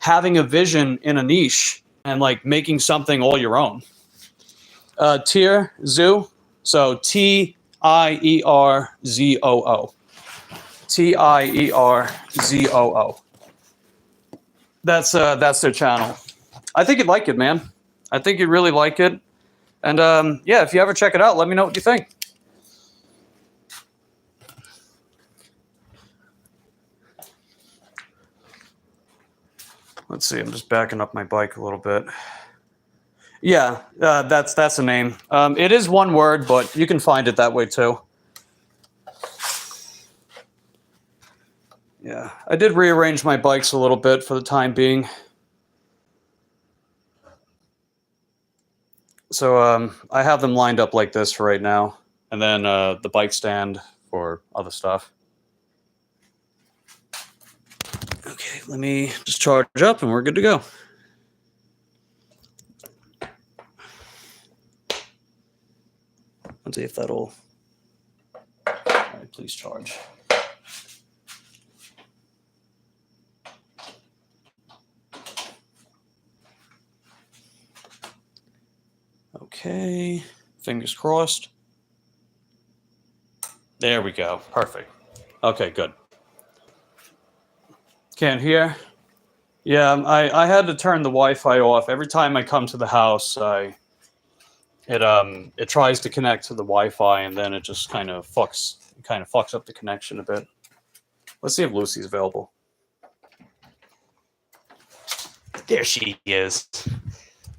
having a vision in a niche and like making something all your own. Tier Zoo, so Tierzzoo. Tierzzoo. That's their channel. I think you'd like it, man. I think you'd really like it. And yeah, if you ever check it out, let me know what you think. Let's see. I'm just backing up my bike a little bit. Yeah, that's the name. It is one word, but you can find it that way too. Yeah, I did rearrange my bikes a little bit for the time being. So I have them lined up like this for right now, and then the bike stand for other stuff. Okay, let me just charge up and we're good to go. Let's see if that'll... All right, please charge. Okay, fingers crossed. There we go, perfect. Okay, good. Can't hear? Yeah, I had to turn the Wi-Fi off. Every time I come to the house, it tries to connect to the Wi-Fi, and then it just kind of fucks up the connection a bit. Let's see if Lucy's available. There she is.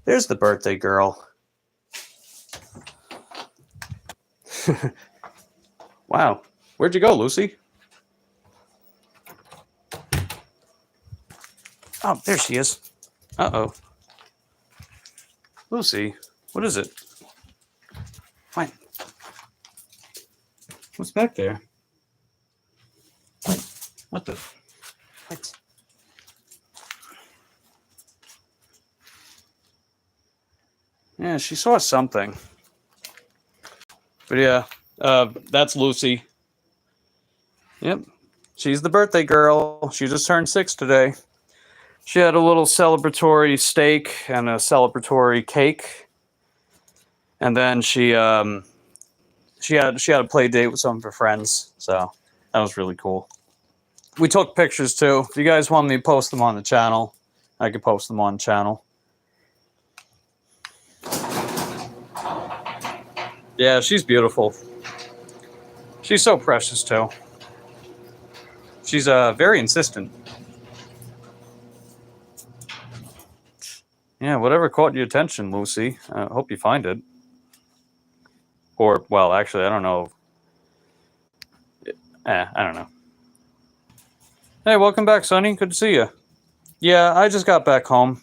There's the birthday girl. Wow, where'd you go, Lucy? Oh, there she is. Uh-oh. Lucy, what is it? What? What's back there? What the? What? Yeah, she saw something. But yeah, that's Lucy. Yep. She's the birthday girl. She just turned 6 today. She had a little celebratory steak and a celebratory cake, and then she had a play date with some of her friends. So that was really cool. We took pictures too. If you guys want me to post them on the channel, I could post them on the channel. Yeah, she's beautiful. She's so precious too. She's very insistent. Yeah, whatever caught your attention, Lucy. I hope you find it. Or, well, actually, I don't know. I don't know. Hey, welcome back, Sonny. Good to see you. Yeah, I just got back home.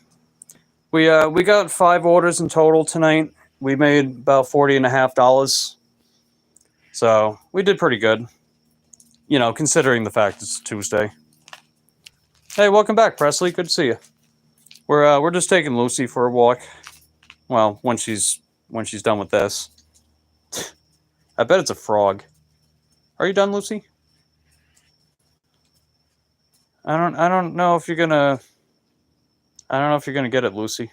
We got 5 orders in total tonight. We made about $40.50. So we did pretty good. You know, considering the fact it's Tuesday. Hey, welcome back, Presley. Good to see you. We're just taking Lucy for a walk. Well, when she's done with this. I bet it's a frog. Are you done, Lucy? I don't know if you're gonna get it, Lucy.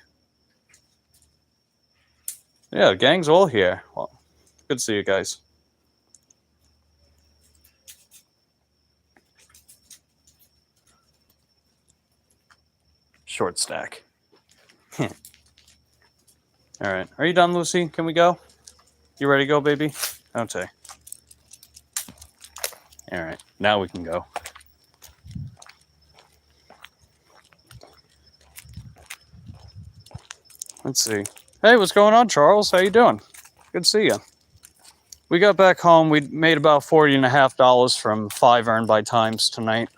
Yeah, the gang's all here. Well, good to see you guys. Short stack. All right. Are you done, Lucy? Can we go? You ready to go, baby? Okay. All right. Now we can go. Let's see. Hey, what's going on, Charles? How you doing? Good to see you. We got back home. We made about $40.50 from 5 earned by times tonight.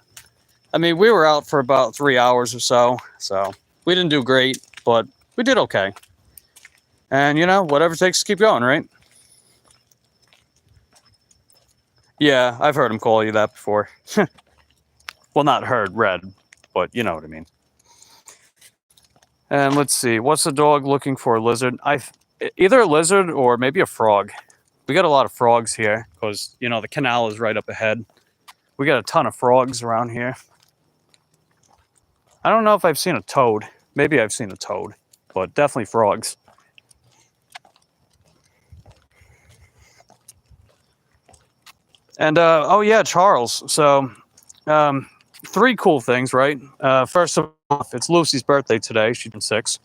I mean, we were out for about 3 hours or so we didn't do great, but we did okay. And, you know, whatever it takes to keep going, right? Yeah, I've heard him call you that before. Well, not heard, read, but you know what I mean. And let's see, what's the dog looking for? A lizard? Either a lizard or maybe a frog. We got a lot of frogs here because, you know, the canal is right up ahead. We got a ton of frogs around here. I don't know if I've seen a toad. Maybe I've seen a toad, but definitely frogs. And, oh yeah, Charles. So, 3 cool things, right? First of all, it's Lucy's birthday today. She turned 6.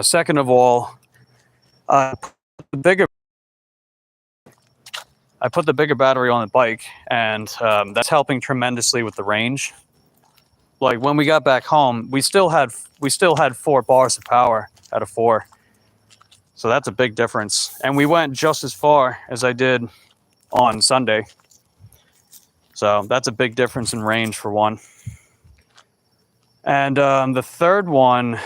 Second of all, I put the bigger battery on the bike, and that's helping tremendously with the range. Like when we got back home, we still had 4 bars of power out of 4. So that's a big difference. And we went just as far as I did on Sunday. So that's a big difference in range for one. And the third one,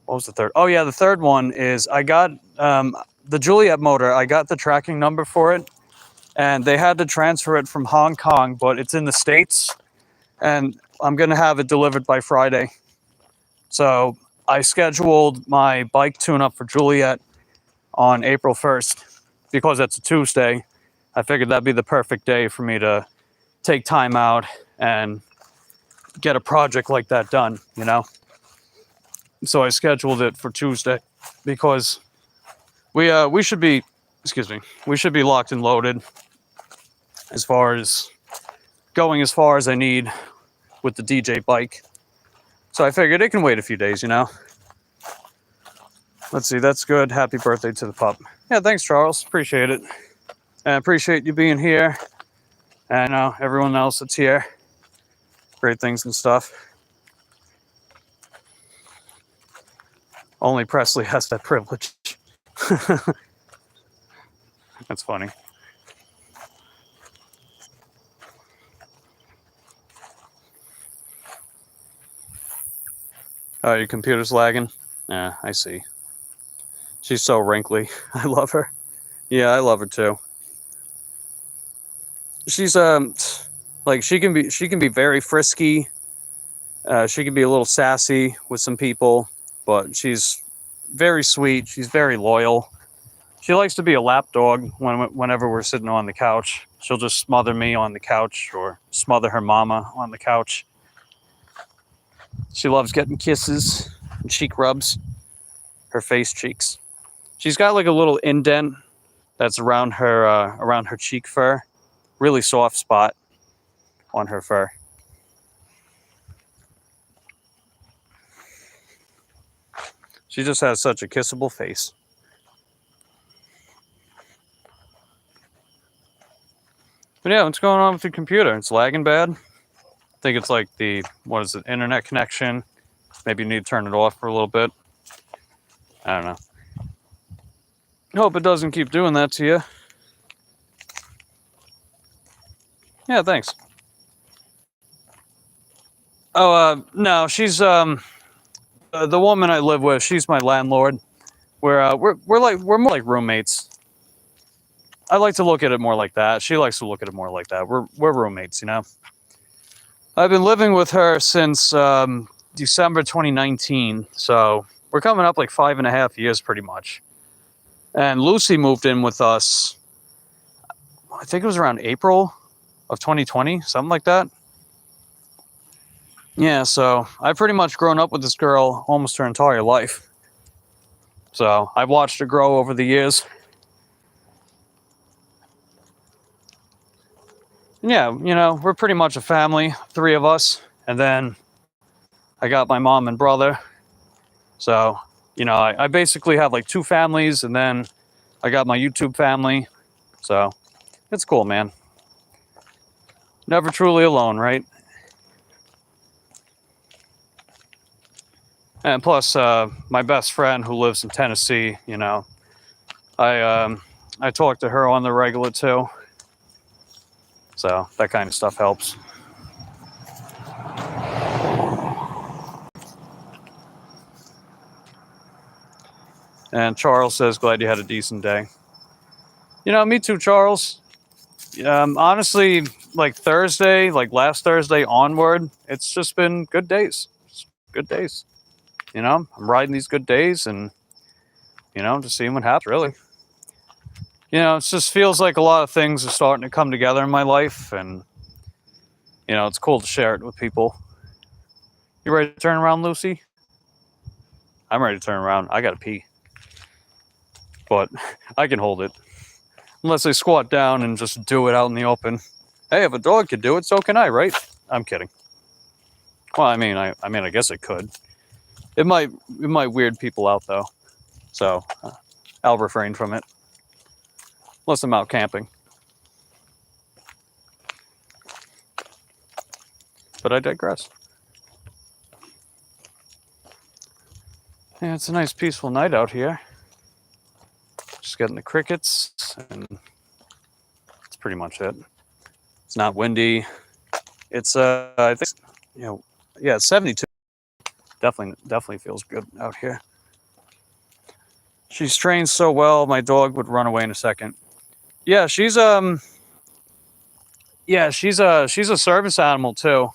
what was the third? Oh yeah, the third one is I got the Juliet motor. I got the tracking number for it, and they had to transfer it from Hong Kong, but it's in the States, and I'm gonna have it delivered by Friday. So I scheduled my bike tune-up for Juliet on April 1st because it's a Tuesday. I figured that'd be the perfect day for me to take time out and get a project like that done, you know? So I scheduled it for Tuesday because we should be locked and loaded as far as going as far as I need with the DJ bike. So I figured it can wait a few days, you know? Let's see, that's good. Happy birthday to the pup. Yeah, thanks, Charles. Appreciate it. And I appreciate you being here. And everyone else that's here. Great things and stuff. Only Presley has that privilege. That's funny. Oh, your computer's lagging? Yeah, I see. She's so wrinkly. I love her. Yeah, I love her too. She's like she can be very frisky. She can be a little sassy with some people, but she's very sweet. She's very loyal. She likes to be a lap dog whenever we're sitting on the couch. she'll just smother me on the couch or smother her mama on the couch. She loves getting kisses and cheek rubs, her face cheeks. She's got like a little indent that's around her cheek fur, really soft spot on her fur. She just has such a kissable face. But yeah, what's going on with your computer? It's lagging bad. I think it's like the, what is it, internet connection. Maybe you need to turn it off for a little bit. I don't know. Hope it doesn't keep doing that to you. Yeah, thanks. Oh, no, she's the woman I live with. She's my landlord. We're more like roommates. I like to look at it more like that. She likes to look at it more like that. We're roommates, you know. I've been living with her since December 2019, so we're coming up like 5.5 years pretty much. And Lucy moved in with us, I think it was around April of 2020, something like that. Yeah, so I've pretty much grown up with this girl almost her entire life. So I've watched her grow over the years. And yeah, you know, we're pretty much a family, 3 of us. And then I got my mom and brother. So, you know, I basically have like 2 families, and then I got my YouTube family. So it's cool, man. Never truly alone, right? And plus, my best friend who lives in Tennessee, you know, I talk to her on the regular too. So that kind of stuff helps. And Charles says, glad you had a decent day. You know, me too, Charles. Honestly, like Thursday, like last Thursday onward, it's just been good days. Just good days. You know, I'm riding these good days and, you know, just seeing what happens, really. You know, it just feels like a lot of things are starting to come together in my life, and, you know, it's cool to share it with people. You ready to turn around, Lucy? I'm ready to turn around. I gotta pee. But I can hold it. Unless I squat down and just do it out in the open. Hey, if a dog could do it, so can I, right? I'm kidding. Well, I mean, I guess it could. It might weird people out though, so I'll refrain from it. Unless I'm out camping. But I digress. Yeah, it's a nice peaceful night out here. Just getting the crickets, and that's pretty much it. It's not windy. It's I think, you know, yeah, it's 72. Definitely feels good out here. She's trained so well, my dog would run away in a second. Yeah, she's a service animal too.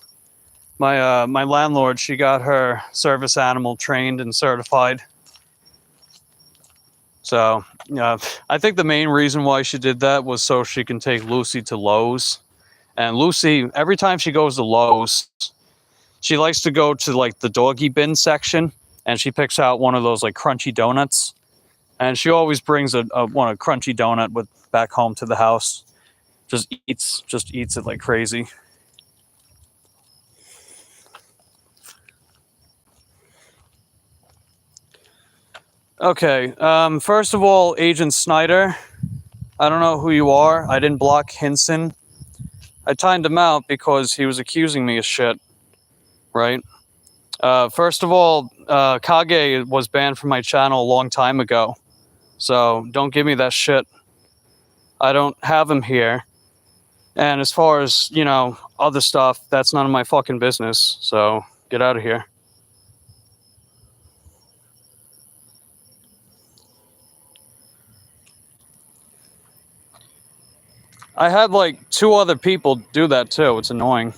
My landlord, she got her service animal trained and certified. So, I think the main reason why she did that was so she can take Lucy to Lowe's. And Lucy, every time she goes to Lowe's, she likes to go to like the doggy bin section, and she picks out one of those like crunchy donuts. And she always brings a crunchy donut with back home to the house. Just eats it like crazy. Okay, first of all, Agent Snyder, I don't know who you are. I didn't block Hinson. I timed him out because he was accusing me of shit, right? First of all, Kage was banned from my channel a long time ago, so don't give me that shit. I don't have him here. And as far as, you know, other stuff, that's none of my fucking business, so get out of here. I had like 2 other people do that too. It's annoying.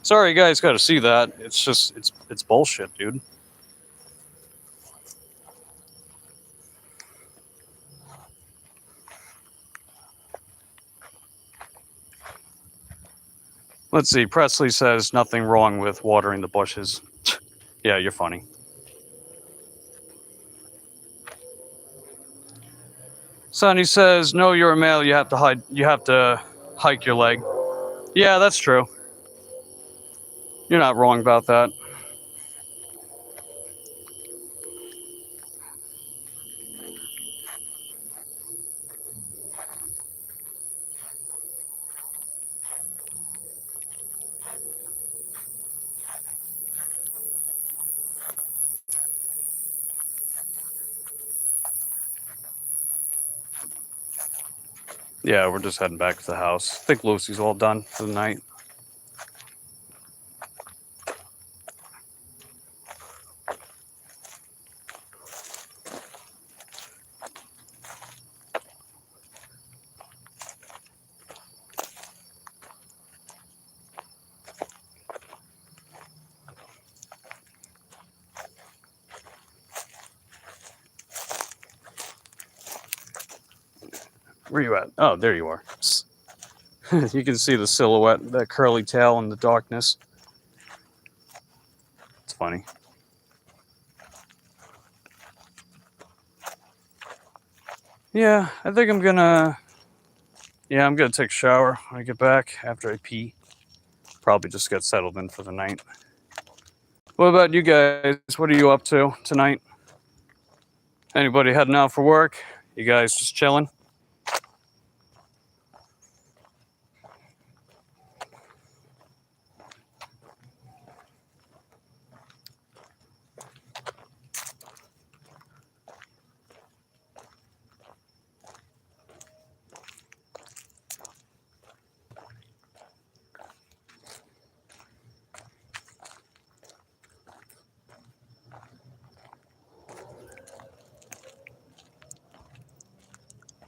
Sorry, you guys got to see that. It's just it's bullshit, dude. Let's see. Presley says nothing wrong with watering the bushes. Yeah, you're funny. Sonny says, "No, you're a male. You have to hide. You have to hike your leg." Yeah, that's true. You're not wrong about that. Yeah, we're just heading back to the house. I think Lucy's all done for the night. Where you at? Oh, there you are. You can see the silhouette, that curly tail in the darkness. It's funny. Yeah, I think I'm gonna take a shower when I get back after I pee. Probably just get settled in for the night. What about you guys? What are you up to tonight? Anybody heading out for work? You guys just chilling?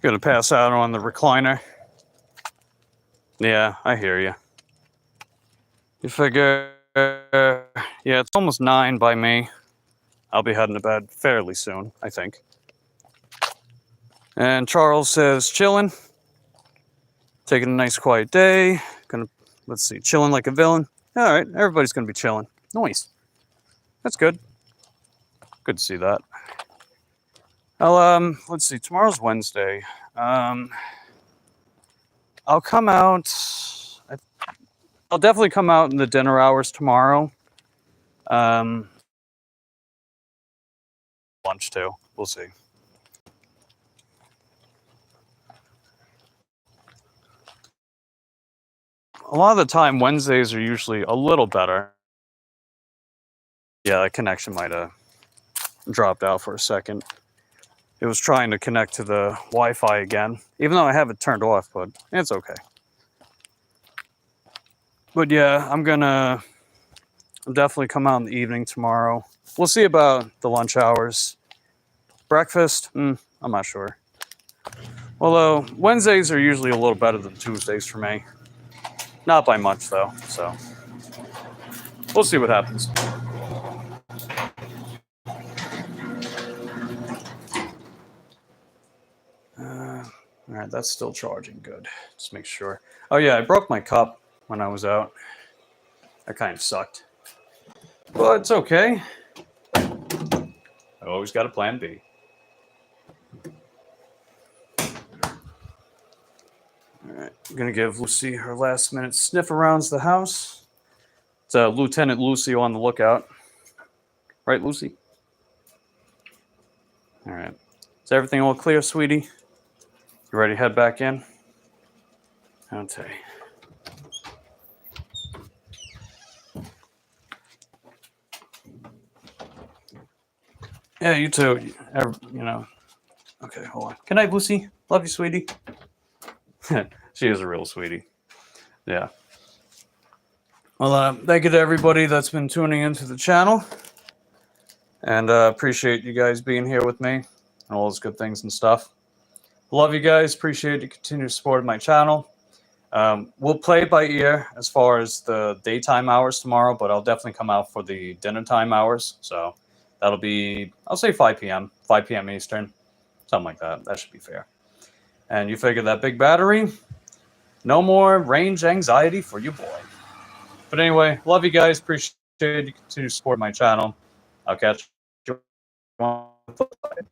Gonna pass out on the recliner. Yeah, I hear you. You figure, yeah, it's almost 9 by me. I'll be heading to bed fairly soon, I think. And Charles says, chilling. Taking a nice quiet day. Let's see, chilling like a villain. All right, everybody's gonna be chilling. Nice. That's good. Good to see that. Let's see, tomorrow's Wednesday. I'll come out. I'll definitely come out in the dinner hours tomorrow. Lunch too. We'll see. A lot of the time, Wednesdays are usually a little better. Yeah, the connection might have dropped out for a second. It was trying to connect to the Wi-Fi again, even though I have it turned off, but it's okay. But yeah, I'm definitely come out in the evening tomorrow. We'll see about the lunch hours. Breakfast, I'm not sure. Although Wednesdays are usually a little better than Tuesdays for me. Not by much though, so we'll see what happens. All right, that's still charging. Good. Just make sure. Oh yeah, I broke my cup when I was out. That kind of sucked. But it's okay. I always got a plan B. All right, I'm gonna give Lucy her last minute sniff around the house. It's Lieutenant Lucy on the lookout. Right, Lucy? All right. Is everything all clear, sweetie? You ready to head back in? Okay. Yeah, you too. You know. Okay, hold on. Good night, Lucy. Love you, sweetie. She is a real sweetie. Yeah. Well, thank you to everybody that's been tuning into the channel. And appreciate you guys being here with me and all those good things and stuff. Love you guys. Appreciate your continued support of my channel. We'll play it by ear as far as the daytime hours tomorrow, but I'll definitely come out for the dinner time hours. So that'll be, I'll say 5 p.m. 5 p.m. Eastern. Something like that. That should be fair. And you figure that big battery, no more range anxiety for you, boy. But anyway, love you guys. Appreciate you to support my channel. I'll catch you on the flip side.